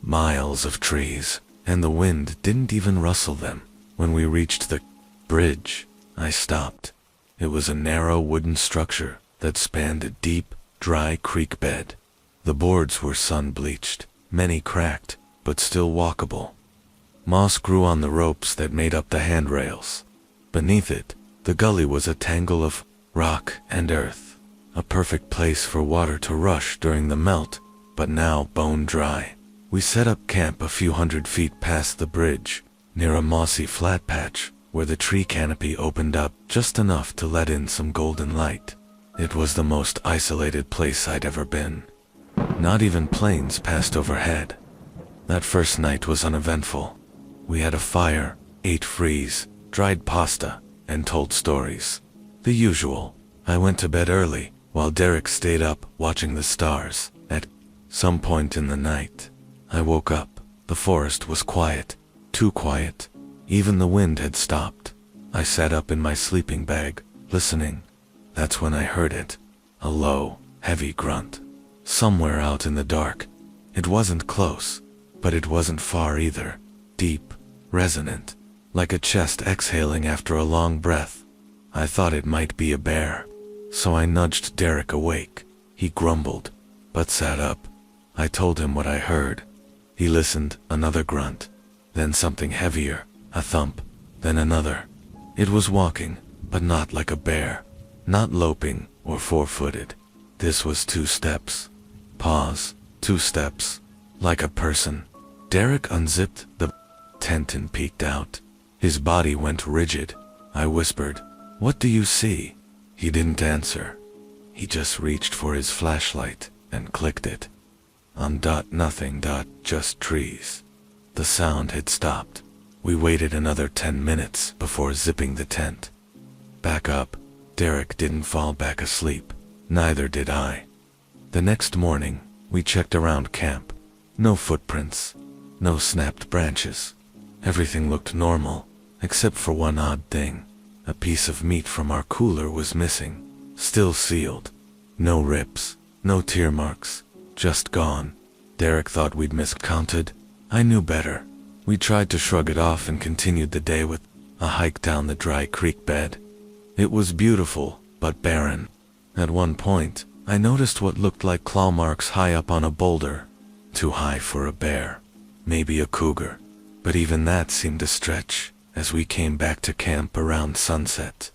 Miles of trees, and the wind didn't even rustle them. When we reached the bridge, I stopped. It was a narrow wooden structure that spanned a deep, dry creek bed. The boards were sun-bleached, many cracked, but still walkable. Moss grew on the ropes that made up the handrails. Beneath it, the gully was a tangle of rock and earth, a perfect place for water to rush during the melt, but now bone dry. We set up camp a few 100 feet past the bridge, near a mossy flat patch where the tree canopy opened up just enough to let in some golden light. It was the most isolated place I'd ever been. Not even planes passed overhead. That first night was uneventful. We had a fire, ate freeze, dried pasta, and told stories. The usual. I went to bed early, while Derek stayed up watching the stars. At some point in the night, I woke up. The forest was quiet, too quiet. Even the wind had stopped. I sat up in my sleeping bag, listening. That's when I heard it. A low, heavy grunt. Somewhere out in the dark. It wasn't close, but it wasn't far either. Deep, resonant, like a chest exhaling after a long breath. I thought it might be a bear, so I nudged Derek awake. He grumbled, but sat up. I told him what I heard. He listened, another grunt, then something heavier, a thump, then another. It was walking, but not like a bear, not loping or four-footed. This was 2 steps. Pause, 2 steps, like a person. Derek unzipped the tent and peeked out. His body went rigid. I whispered, "What do you see?" He didn't answer. He just reached for his flashlight and clicked it. On nothing, just trees. The sound had stopped. We waited another 10 minutes before zipping the tent back up. Derek didn't fall back asleep. Neither did I. The next morning, we checked around camp. No footprints. No snapped branches. Everything looked normal, except for one odd thing. A piece of meat from our cooler was missing. Still sealed. No rips. No tear marks. Just gone. Derek thought we'd miscounted. I knew better. We tried to shrug it off and continued the day with a hike down the dry creek bed. It was beautiful, but barren. At one point, I noticed what looked like claw marks high up on a boulder. Too high for a bear. Maybe a cougar. But even that seemed a stretch as we came back to camp around sunset.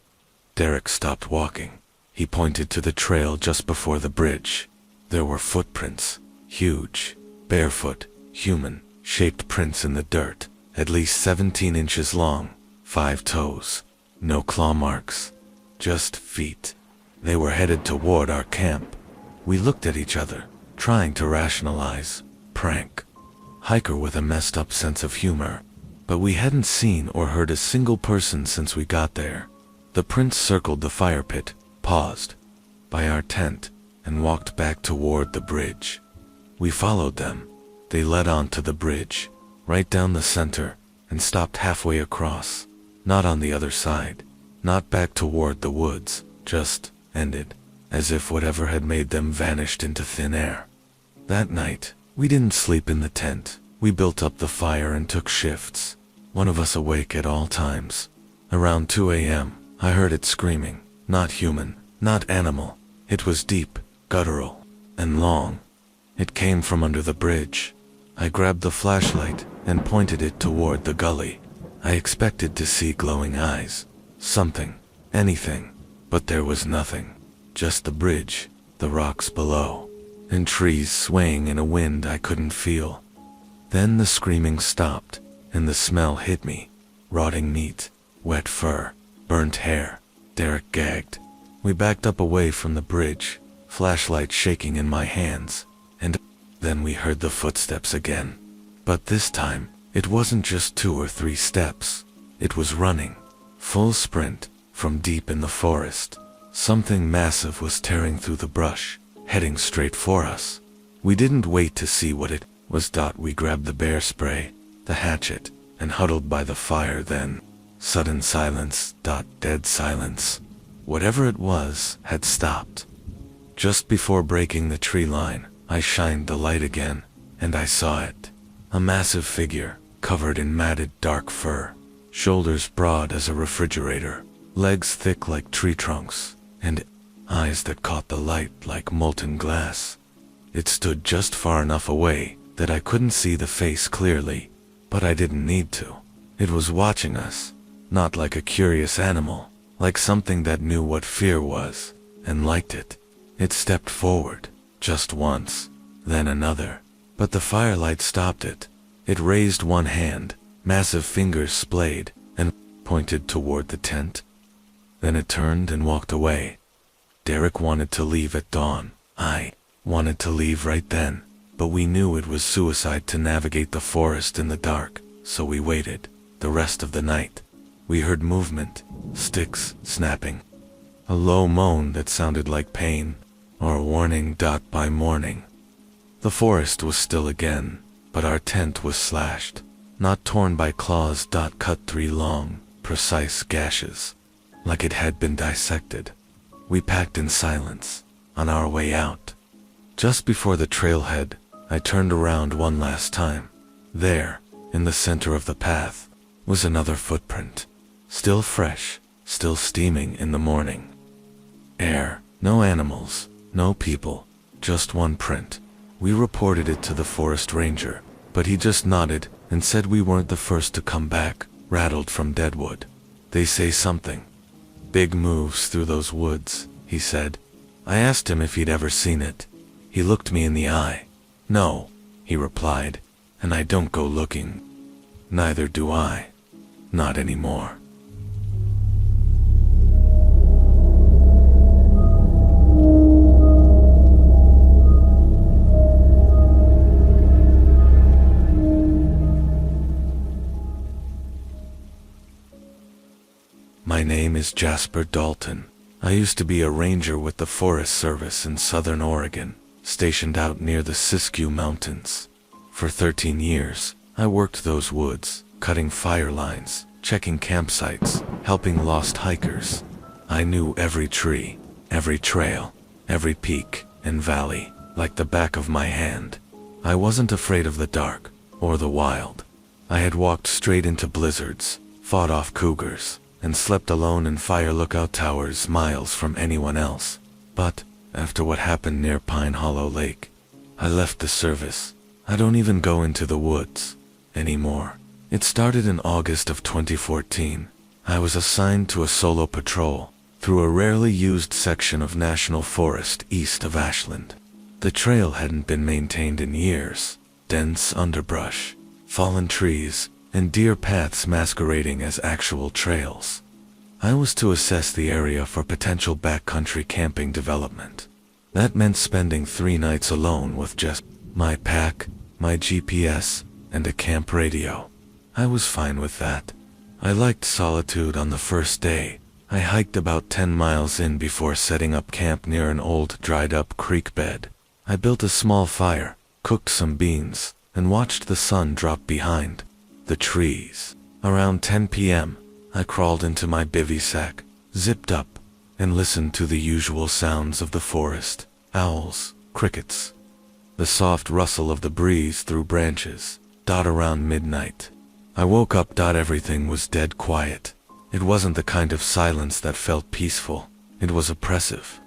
Derek stopped walking. He pointed to the trail just before the bridge. There were footprints. Huge, barefoot, human-shaped prints in the dirt, at least 17 inches long, 5 toes. No claw marks. Just feet. They were headed toward our camp. We looked at each other, trying to rationalize. Prank. Hiker with a messed up sense of humor. But we hadn't seen or heard a single person since we got there. The prints circled the fire pit, paused by our tent, and walked back toward the bridge. We followed them. They led on to the bridge, right down the center, and stopped halfway across. Not on the other side. Not back toward the woods. Just ended, as if whatever had made them vanished into thin air. That night, we didn't sleep in the tent. We built up the fire and took shifts, one of us awake at all times. Around 2 a.m., I heard it screaming. Not human, not animal. It was deep, guttural, and long. It came from under the bridge. I grabbed the flashlight and pointed it toward the gully. I expected to see glowing eyes. Something. Anything. But there was nothing. Just the bridge, the rocks below, and trees swaying in a wind I couldn't feel. Then the screaming stopped, and the smell hit me. Rotting meat, wet fur, burnt hair. Derek gagged. We backed up away from the bridge, flashlight shaking in my hands, and then we heard the footsteps again. But this time, it wasn't just 2 or 3 steps. It was running. Full sprint, from deep in the forest. Something massive was tearing through the brush, heading straight for us. We didn't wait to see what it was. We grabbed the bear spray, the hatchet, and huddled by the fire. Then, sudden silence. Dead silence. Whatever it was had stopped. Just before breaking the tree line, I shined the light again, and I saw it. A massive figure, covered in matted dark fur, shoulders broad as a refrigerator, legs thick like tree trunks, and eyes that caught the light like molten glass. It stood just far enough away that I couldn't see the face clearly, but I didn't need to. It was watching us, not like a curious animal, like something that knew what fear was, and liked it. It stepped forward, just once, then another, but the firelight stopped it. It raised one hand, massive fingers splayed, and pointed toward the tent. Then it turned and walked away. Derek wanted to leave at dawn. I wanted to leave right then, but we knew it was suicide to navigate the forest in the dark, so we waited. The rest of the night, we heard movement, sticks snapping, a low moan that sounded like pain, or a warning. By morning, the forest was still again, but our tent was slashed, not torn by claws. Cut 3 long, precise gashes, like it had been dissected. We packed in silence, on our way out. Just before the trailhead, I turned around one last time. There, in the center of the path, was another footprint. Still fresh, still steaming in the morning air. No animals, no people, just one print. We reported it to the forest ranger, but he just nodded and said we weren't the first to come back, rattled from deadwood. They say something big moves through those woods, he said. I asked him if he'd ever seen it. He looked me in the eye. No, he replied, and I don't go looking. Neither do I. Not anymore. My name is Jasper Dalton. I used to be a ranger with the Forest Service in Southern Oregon, stationed out near the Siskiyou Mountains. For 13 years, I worked those woods, cutting fire lines, checking campsites, helping lost hikers. I knew every tree, every trail, every peak and valley, like the back of my hand. I wasn't afraid of the dark, or the wild. I had walked straight into blizzards, fought off cougars, and slept alone in fire lookout towers miles from anyone else. But, after what happened near Pine Hollow Lake, I left the service. I don't even go into the woods anymore. It started in August of 2014. I was assigned to a solo patrol through a rarely used section of national forest east of Ashland. The trail hadn't been maintained in years. Dense underbrush, fallen trees, and deer paths masquerading as actual trails. I was to assess the area for potential backcountry camping development. That meant spending 3 nights alone with just my pack, my GPS, and a camp radio. I was fine with that. I liked solitude on the first day. I hiked about 10 miles in before setting up camp near an old dried-up creek bed. I built a small fire, cooked some beans, and watched the sun drop behind the trees. Around 10 p.m., I crawled into my bivy sack, zipped up, and listened to the usual sounds of the forest: owls, crickets, the soft rustle of the breeze through branches. Around midnight, I woke up. Everything was dead quiet. It wasn't the kind of silence that felt peaceful. It was oppressive,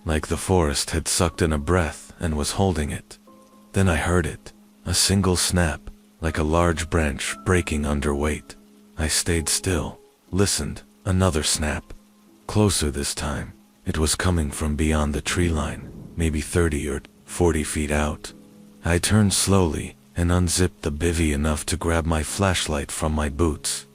like the forest had sucked in a breath and was holding it. Then I heard it, a single snap, like a large branch breaking under weight. I stayed still, listened. Another snap. Closer this time. It was coming from beyond the tree line, maybe 30 or 40 feet out. I turned slowly and unzipped the bivy enough to grab my flashlight from my boots.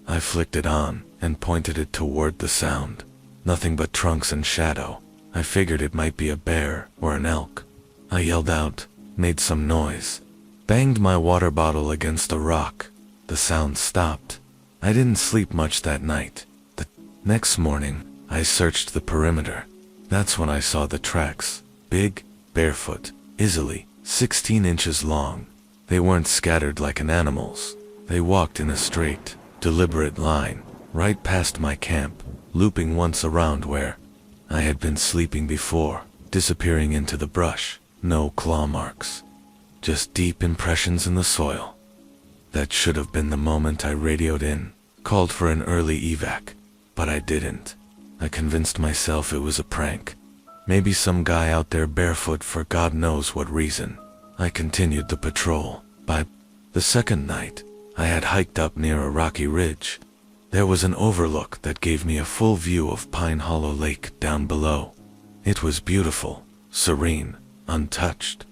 I flicked it on and pointed it toward the sound. Nothing but trunks and shadow. I figured it might be a bear or an elk. I yelled out, made some noise, banged my water bottle against a rock. The sound stopped. I didn't sleep much that night. The Next morning, I searched the perimeter. That's when I saw the tracks. Big, barefoot, easily 16 inches long. They weren't scattered like an animal's. They walked in a straight, deliberate line, right past my camp, looping once around where I had been sleeping before, disappearing into the brush. No claw marks. Just deep impressions in the soil. That should have been the moment I radioed in, called for an early evac. But I didn't. I convinced myself it was a prank. Maybe some guy out there barefoot for God knows what reason. I continued the patrol. By the second night, I had hiked up near a rocky ridge. There was an overlook that gave me a full view of Pine Hollow Lake down below. It was beautiful, serene, untouched.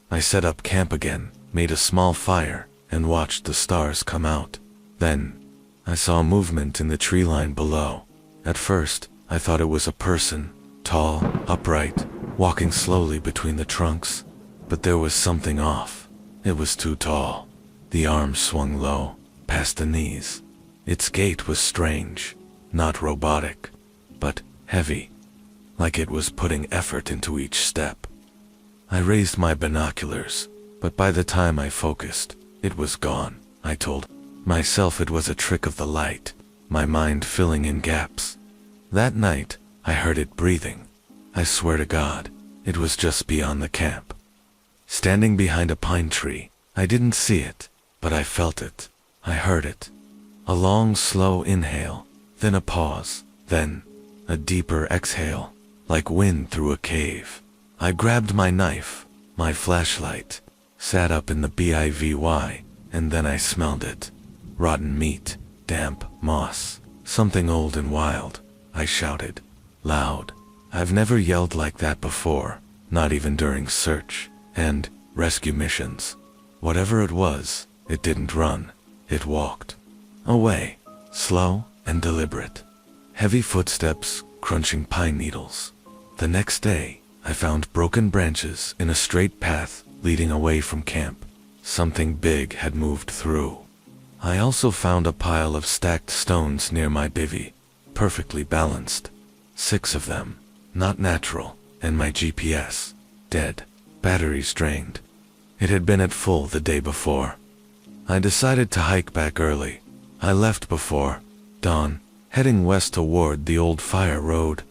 I set up camp again, made a small fire, and watched the stars come out. Then, I saw movement in the tree line below. At first, I thought it was a person, tall, upright, walking slowly between the trunks. But there was something off. It was too tall. The arms swung low, past the knees. Its gait was strange, not robotic, but heavy, like it was putting effort into each step. I raised my binoculars, but by the time I focused, it was gone. I told myself it was a trick of the light, my mind filling in gaps. That night, I heard it breathing. I swear to God, it was just beyond the camp. Standing behind a pine tree, I didn't see it, but I felt it. I heard it. A long, slow inhale, then a pause, then a deeper exhale, like wind through a cave. I grabbed my knife, my flashlight, sat up in the bivy, and then I smelled it. Rotten meat, damp moss, something old and wild. I shouted, loud. I've never yelled like that before, not even during search and rescue missions. Whatever it was, it didn't run, it walked. Away, slow and deliberate. Heavy footsteps crunching pine needles. The next day, I found broken branches in a straight path leading away from camp. Something big had moved through. I also found a pile of stacked stones near my bivvy, perfectly balanced. 6 of them, not natural, and my GPS, dead, batteries drained. It had been at full the day before. I decided to hike back early. I left before dawn, heading west toward the old fire road.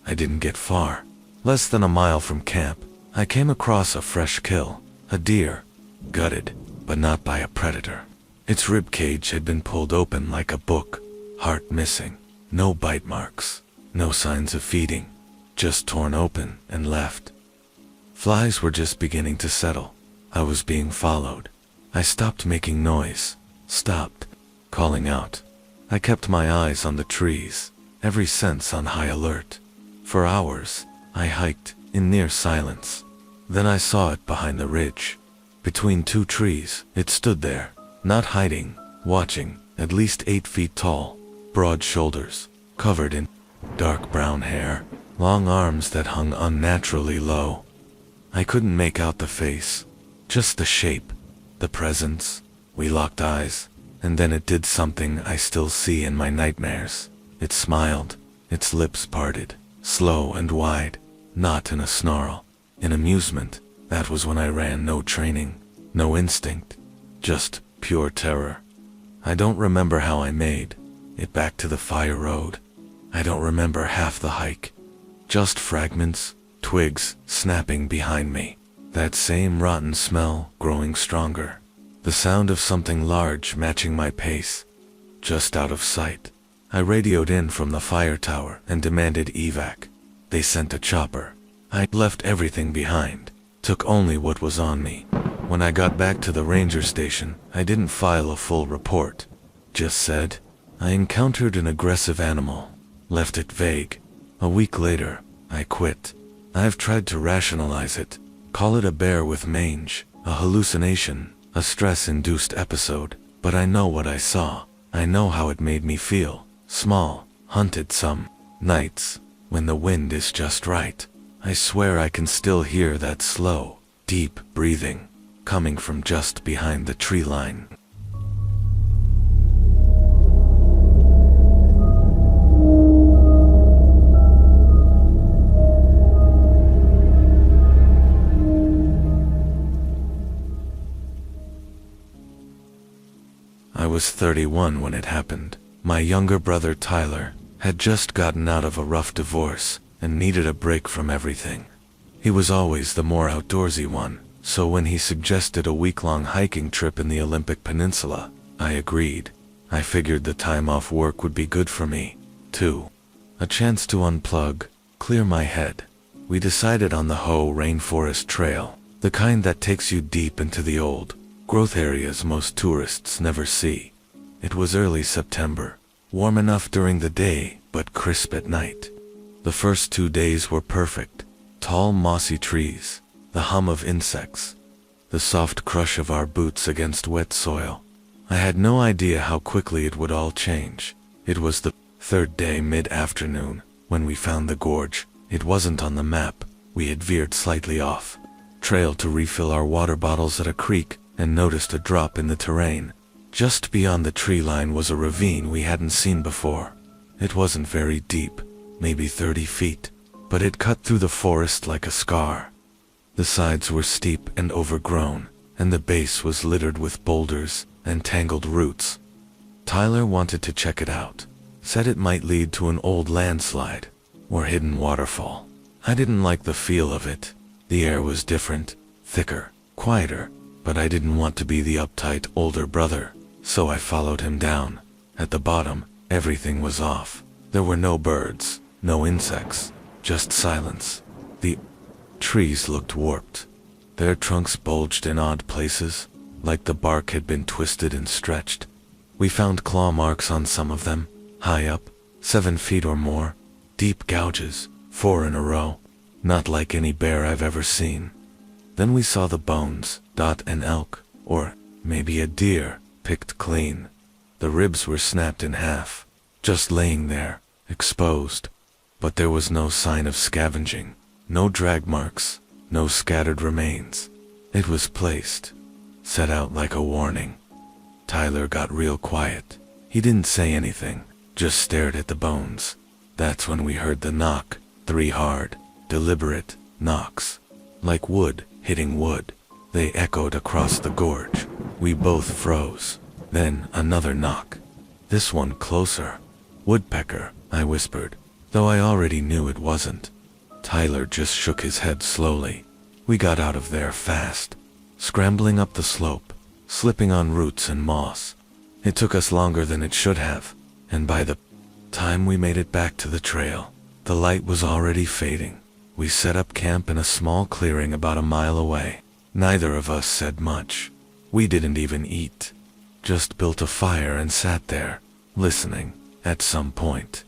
I didn't get far. Less than a mile from camp, I came across a fresh kill, a deer, gutted, but not by a predator. Its rib cage had been pulled open like a book, heart missing, no bite marks, no signs of feeding, just torn open and left. Flies were just beginning to settle. I was being followed. I stopped making noise, stopped calling out. I kept my eyes on the trees, every sense on high alert. For hours, I hiked in near silence. Then I saw it behind the ridge. Between 2 trees, it stood there, not hiding, watching, at least 8 feet tall, broad shoulders, covered in dark brown hair, long arms that hung unnaturally low. I couldn't make out the face, just the shape, the presence. We locked eyes, and then it did something I still see in my nightmares. It smiled, its lips parted, slow and wide, not in a snarl, in amusement. That was when I ran. No training, no instinct, just pure terror. I don't remember how I made it back to the fire road. I don't remember half the hike. Just fragments, twigs snapping behind me. That same rotten smell growing stronger. The sound of something large matching my pace. Just out of sight. I radioed in from the fire tower and demanded evac. They sent a chopper. I left everything behind, took only what was on me. When I got back to the ranger station, I didn't file a full report. Just said, I encountered an aggressive animal. Left it vague. A week later, I quit. I've tried to rationalize it. Call it a bear with mange, a hallucination, a stress-induced episode. But I know what I saw. I know how it made me feel. Small, hunted some nights, when the wind is just right. I swear I can still hear that slow, deep breathing, coming from just behind the tree line. Hey, 31 when it happened. My younger brother Tyler had just gotten out of a rough divorce and needed a break from everything. He was always the more outdoorsy one, so when he suggested a week-long hiking trip in the Olympic Peninsula, I agreed. I figured the time off work would be good for me, too. A chance to unplug, clear my head. We decided on the Hoh Rainforest Trail, the kind that takes you deep into the old growth areas most tourists never see. It was early September, warm enough during the day, but crisp at night. The first 2 days were perfect. Tall mossy trees, the hum of insects, the soft crush of our boots against wet soil. I had no idea how quickly it would all change. It was the third day mid-afternoon when we found the gorge. It wasn't on the map. We had veered slightly off trail to refill our water bottles at a creek and noticed a drop in the terrain. Just beyond the tree line was a ravine we hadn't seen before. It wasn't very deep, maybe 30 feet, but it cut through the forest like a scar. The sides were steep and overgrown, and the base was littered with boulders and tangled roots. Tyler wanted to check it out, said it might lead to an old landslide or hidden waterfall. I didn't like the feel of it. The air was different, thicker, quieter, but I didn't want to be the uptight older brother, so I followed him down. At the bottom, everything was off. There were no birds, no insects, just silence. The trees looked warped. Their trunks bulged in odd places, like the bark had been twisted and stretched. We found claw marks on some of them, high up, 7 feet or more, deep gouges, 4 in a row, not like any bear I've ever seen. Then we saw the bones, an elk, or maybe a deer, picked clean. The ribs were snapped in half, just laying there, exposed. But there was no sign of scavenging, no drag marks, no scattered remains. It was placed, set out like a warning. Tyler got real quiet. He didn't say anything, just stared at the bones. That's when we heard the knock, 3 hard, deliberate knocks, like wood hitting wood. They echoed across the gorge. We both froze. Then another knock. This one closer. Woodpecker, I whispered, though I already knew it wasn't. Tyler just shook his head slowly. We got out of there fast, scrambling up the slope, slipping on roots and moss. It took us longer than it should have, and by the time we made it back to the trail, the light was already fading. We set up camp in a small clearing about a mile away. Neither of us said much. We didn't even eat. Just built a fire and sat there, listening. At some point,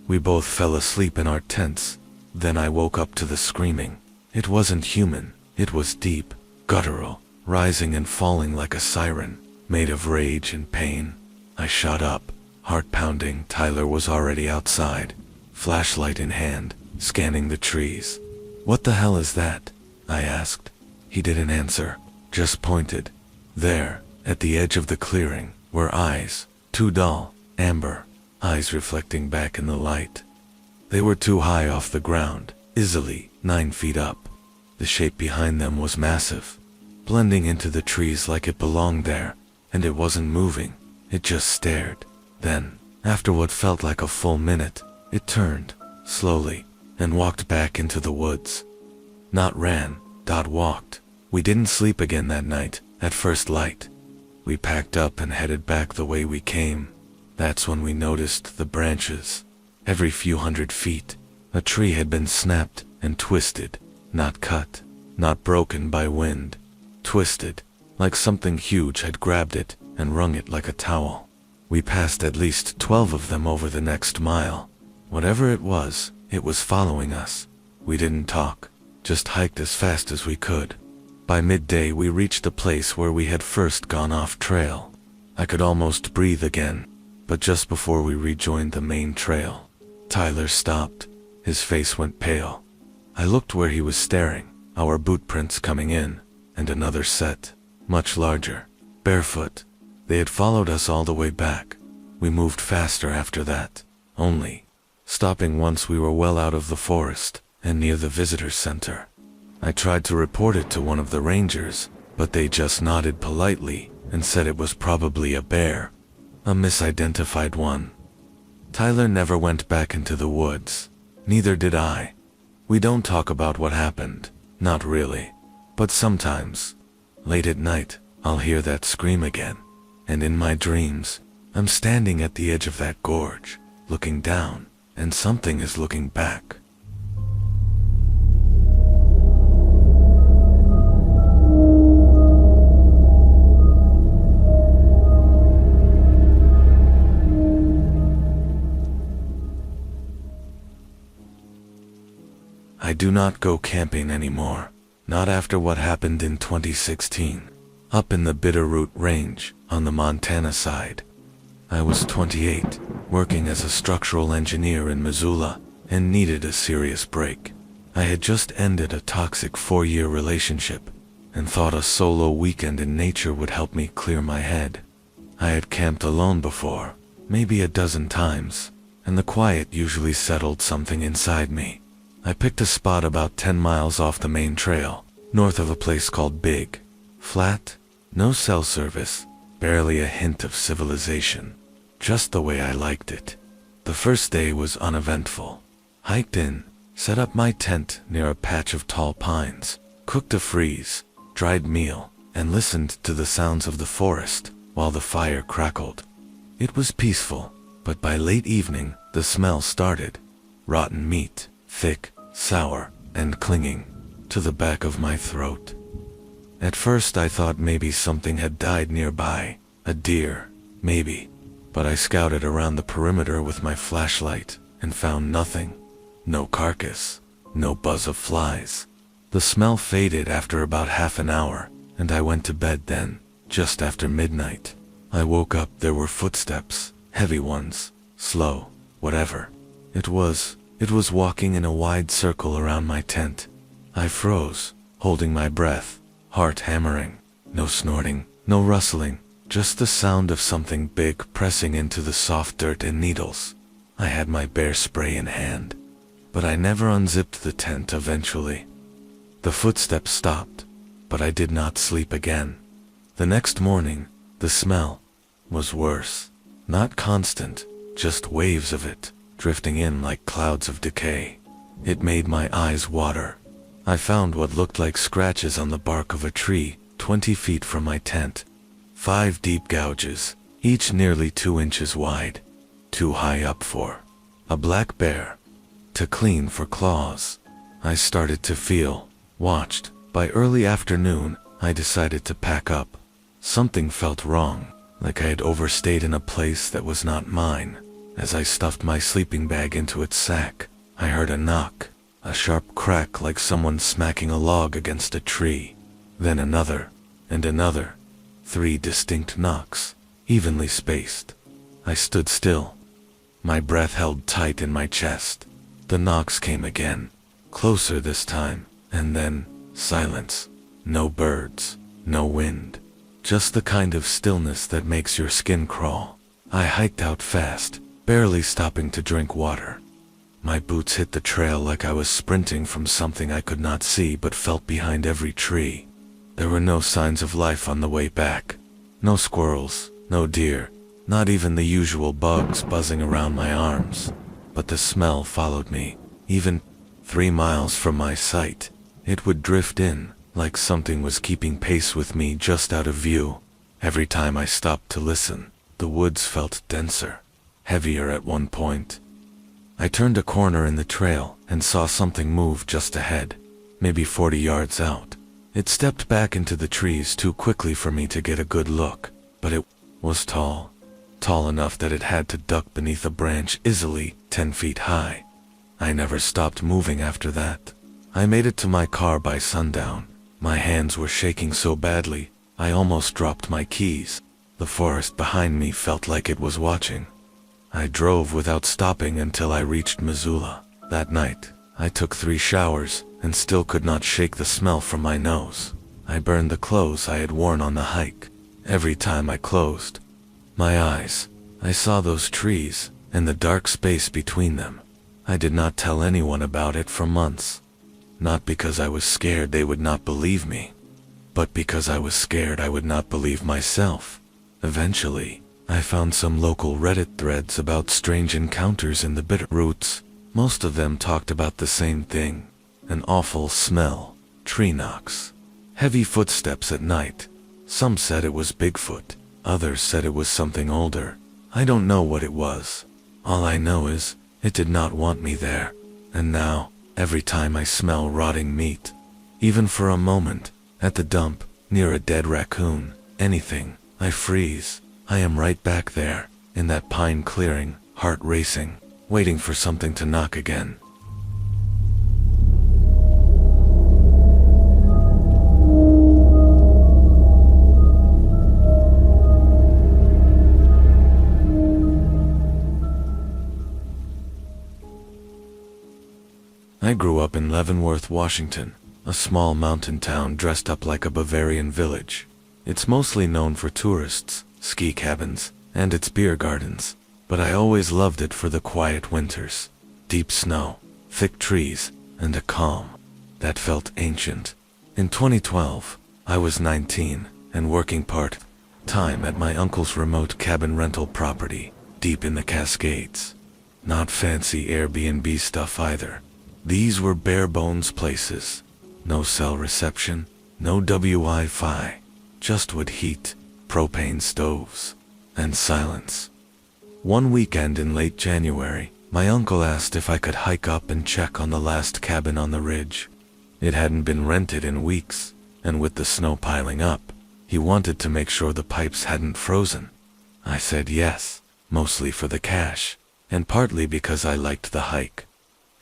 we both fell asleep in our tents. Then I woke up to the screaming. It wasn't human. It was deep, guttural, rising and falling like a siren, made of rage and pain. I shot up, heart pounding. Tyler was already outside, flashlight in hand, scanning the trees. "What the hell is that?" I asked. He didn't answer, just pointed. There, at the edge of the clearing, were eyes, 2 dull, amber eyes reflecting back in the light. They were too high off the ground, easily 9 feet up. The shape behind them was massive, blending into the trees like it belonged there, and it wasn't moving. It just stared. Then, after what felt like a full minute, it turned, slowly, and walked back into the woods. Not ran, walked. We didn't sleep again that night, at first light. We packed up and headed back the way we came. That's when we noticed the branches. Every few hundred feet, a tree had been snapped and twisted, not cut, not broken by wind. Twisted, like something huge had grabbed it and wrung it like a towel. We passed at least 12 of them over the next mile. Whatever it was following us. We didn't talk, just hiked as fast as we could. By midday we reached the place where we had first gone off trail. I could almost breathe again, but just before we rejoined the main trail, Tyler stopped. His face went pale. I looked where he was staring, our boot prints coming in, and another set, much larger, barefoot. They had followed us all the way back. We moved faster after that, only stopping once we were well out of the forest and near the visitor center. I tried to report it to one of the rangers, but they just nodded politely and said it was probably a bear. A misidentified one. Tyler never went back into the woods. Neither did I. We don't talk about what happened. Not really. But sometimes, late at night, I'll hear that scream again. And in my dreams, I'm standing at the edge of that gorge, looking down, and something is looking back. I do not go camping anymore. Not after what happened in 2016. Up in the Bitterroot Range, on the Montana side. I was 28, working as a structural engineer in Missoula, and needed a serious break. I had just ended a toxic 4-year relationship, and thought a solo weekend in nature would help me clear my head. I had camped alone before, maybe a dozen times, and the quiet usually settled something inside me. I picked a spot about 10 miles off the main trail, north of a place called Big. Flat, no cell service, barely a hint of civilization. Just the way I liked it. The first day was uneventful. Hiked in, set up my tent near a patch of tall pines, cooked a freeze-dried meal, and listened to the sounds of the forest while the fire crackled. It was peaceful, but by late evening, the smell started. Rotten meat, thick, sour, and clinging to the back of my throat. At first I thought maybe something had died nearby, a deer, maybe, but I scouted around the perimeter with my flashlight and found nothing. No carcass, no buzz of flies. The smell faded after about half an hour, and I went to bed then, just after midnight. I woke up, there were footsteps, heavy ones, slow, whatever. It was walking in a wide circle around my tent. I froze, holding my breath, heart hammering. No snorting, no rustling, just the sound of something big pressing into the soft dirt and needles. I had my bear spray in hand, but I never unzipped the tent eventually. The footsteps stopped, but I did not sleep again. The next morning, the smell was worse. Not constant, just waves of it, drifting in like clouds of decay. It made my eyes water. I found what looked like scratches on the bark of a tree 20 feet from my tent. 5 deep gouges, each nearly 2 inches wide. Too high up for a black bear to clean for claws. I started to feel watched. By early afternoon, I decided to pack up. Something felt wrong, like I had overstayed in a place that was not mine. As I stuffed my sleeping bag into its sack, I heard a knock. A sharp crack like someone smacking a log against a tree. Then another, and another. 3 distinct knocks, evenly spaced. I stood still. My breath held tight in my chest. The knocks came again, closer this time, and then silence. No birds, no wind. Just the kind of stillness that makes your skin crawl. I hiked out fast, barely stopping to drink water. My boots hit the trail like I was sprinting from something I could not see but felt behind every tree. There were no signs of life on the way back. No squirrels, no deer, not even the usual bugs buzzing around my arms. But the smell followed me, even 3 miles from my sight. It would drift in, like something was keeping pace with me just out of view. Every time I stopped to listen, the woods felt denser, heavier at one point. I turned a corner in the trail and saw something move just ahead, maybe 40 yards out. It stepped back into the trees too quickly for me to get a good look, but it was tall enough that it had to duck beneath a branch easily 10 feet high. I never stopped moving after that. I made it to my car by sundown. My hands were shaking so badly, I almost dropped my keys. The forest behind me felt like it was watching. I drove without stopping until I reached Missoula. That night, I took 3 showers and still could not shake the smell from my nose. I burned the clothes I had worn on the hike. Every time I closed my eyes, I saw those trees and the dark space between them. I did not tell anyone about it for months. Not because I was scared they would not believe me, but because I was scared I would not believe myself. Eventually, I found some local Reddit threads about strange encounters in the bitter roots. Most of them talked about the same thing. An awful smell, tree knocks, heavy footsteps at night. Some said it was Bigfoot, others said it was something older. I don't know what it was. All I know is, it did not want me there. And now, every time I smell rotting meat, even for a moment, at the dump, near a dead raccoon, anything, I freeze. I am right back there, in that pine clearing, heart racing, waiting for something to knock again. I grew up in Leavenworth, Washington, a small mountain town dressed up like a Bavarian village. It's mostly known for tourists, ski cabins, and its beer gardens, but I always loved it for the quiet winters, deep snow, thick trees, and a calm that felt ancient. In 2012, I was 19 and working part-time at my uncle's remote cabin rental property, deep in the Cascades. Not fancy Airbnb stuff either. These were bare-bones places. No cell reception, no Wi-Fi, just wood heat, propane stoves, and silence. One weekend in late January, my uncle asked if I could hike up and check on the last cabin on the ridge. It hadn't been rented in weeks, and with the snow piling up, he wanted to make sure the pipes hadn't frozen. I said yes, mostly for the cash, and partly because I liked the hike.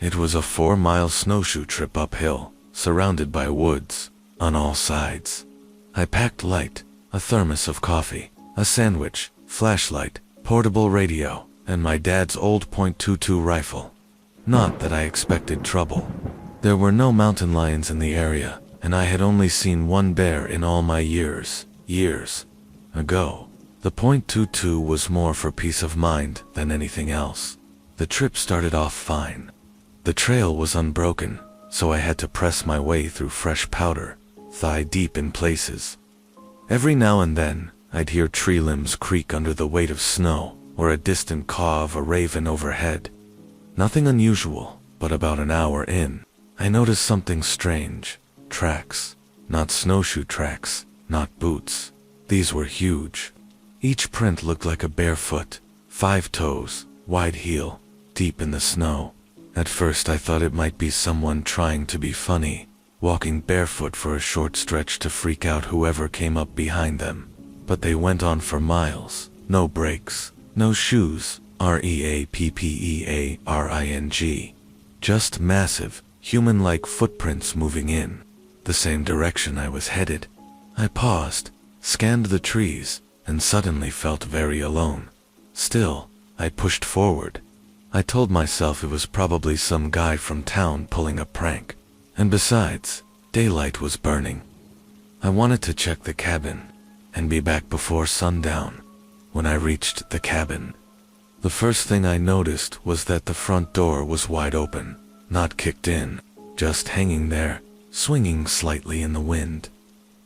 It was a 4-mile snowshoe trip uphill, surrounded by woods, on all sides. I packed light, a thermos of coffee, a sandwich, flashlight, portable radio, and my dad's old .22 rifle. Not that I expected trouble. There were no mountain lions in the area, and I had only seen one bear in all my years ago. The .22 was more for peace of mind than anything else. The trip started off fine. The trail was unbroken, so I had to press my way through fresh powder, thigh deep in places. Every now and then, I'd hear tree limbs creak under the weight of snow, or a distant caw of a raven overhead. Nothing unusual, but about an hour in, I noticed something strange. Tracks. Not snowshoe tracks, not boots. These were huge. Each print looked like a bare foot, 5 toes, wide heel, deep in the snow. At first I thought it might be someone trying to be funny, walking barefoot for a short stretch to freak out whoever came up behind them. But they went on for miles, no breaks, no shoes, REAPPEARING. Just massive, human-like footprints moving in the same direction I was headed. I paused, scanned the trees, and suddenly felt very alone. Still, I pushed forward. I told myself it was probably some guy from town pulling a prank. And besides, daylight was burning. I wanted to check the cabin and be back before sundown. When I reached the cabin, the first thing I noticed was that the front door was wide open, not kicked in, just hanging there, swinging slightly in the wind.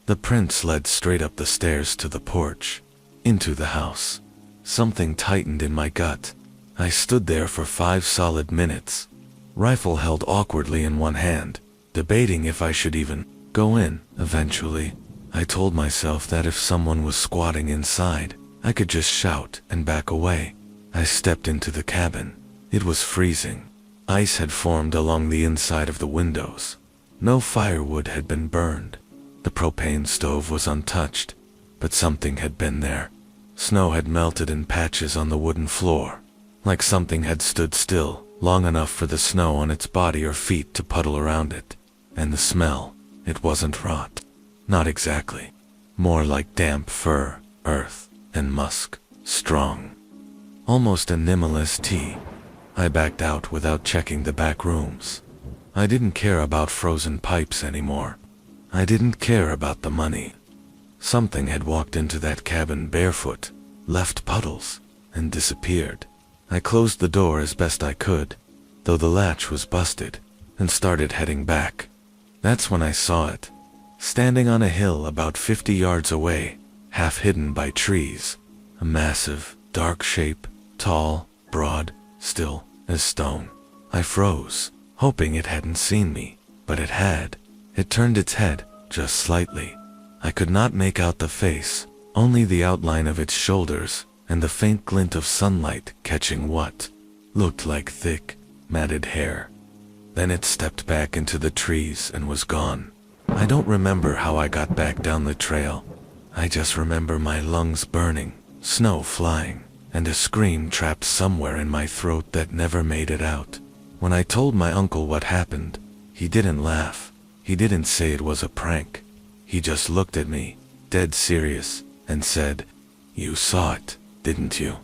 The prints led straight up the stairs to the porch, into the house. Something tightened in my gut. I stood there for 5 solid minutes, rifle held awkwardly in one hand, debating if I should even go in. Eventually, I told myself that if someone was squatting inside, I could just shout and back away. I stepped into the cabin. It was freezing. Ice had formed along the inside of the windows. No firewood had been burned. The propane stove was untouched, but something had been there. Snow had melted in patches on the wooden floor, like something had stood still long enough for the snow on its body or feet to puddle around it. And the smell, it wasn't rot. Not exactly. More like damp fur, earth, and musk. Strong. Almost a nimulous tea. I backed out without checking the back rooms. I didn't care about frozen pipes anymore. I didn't care about the money. Something had walked into that cabin barefoot, left puddles, and disappeared. I closed the door as best I could, though the latch was busted, and started heading back. That's when I saw it, standing on a hill about 50 yards away, half hidden by trees. A massive, dark shape, tall, broad, still as stone. I froze, hoping it hadn't seen me, but it had. It turned its head, just slightly. I could not make out the face, only the outline of its shoulders, and the faint glint of sunlight catching what looked like thick, matted hair. Then it stepped back into the trees and was gone. I don't remember how I got back down the trail. I just remember my lungs burning, snow flying, and a scream trapped somewhere in my throat that never made it out. When I told my uncle what happened, he didn't laugh. He didn't say it was a prank. He just looked at me, dead serious, and said, "You saw it, didn't you?"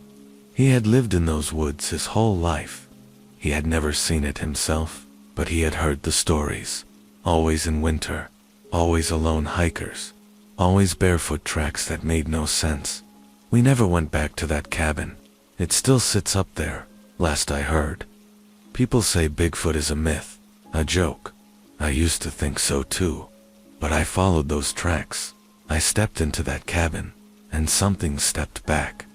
He had lived in those woods his whole life. He had never seen it himself, but he had heard the stories. Always in winter, always alone hikers, always barefoot tracks that made no sense. We never went back to that cabin. It still sits up there, last I heard. People say Bigfoot is a myth, a joke. I used to think so too. But I followed those tracks. I stepped into that cabin, and something stepped back.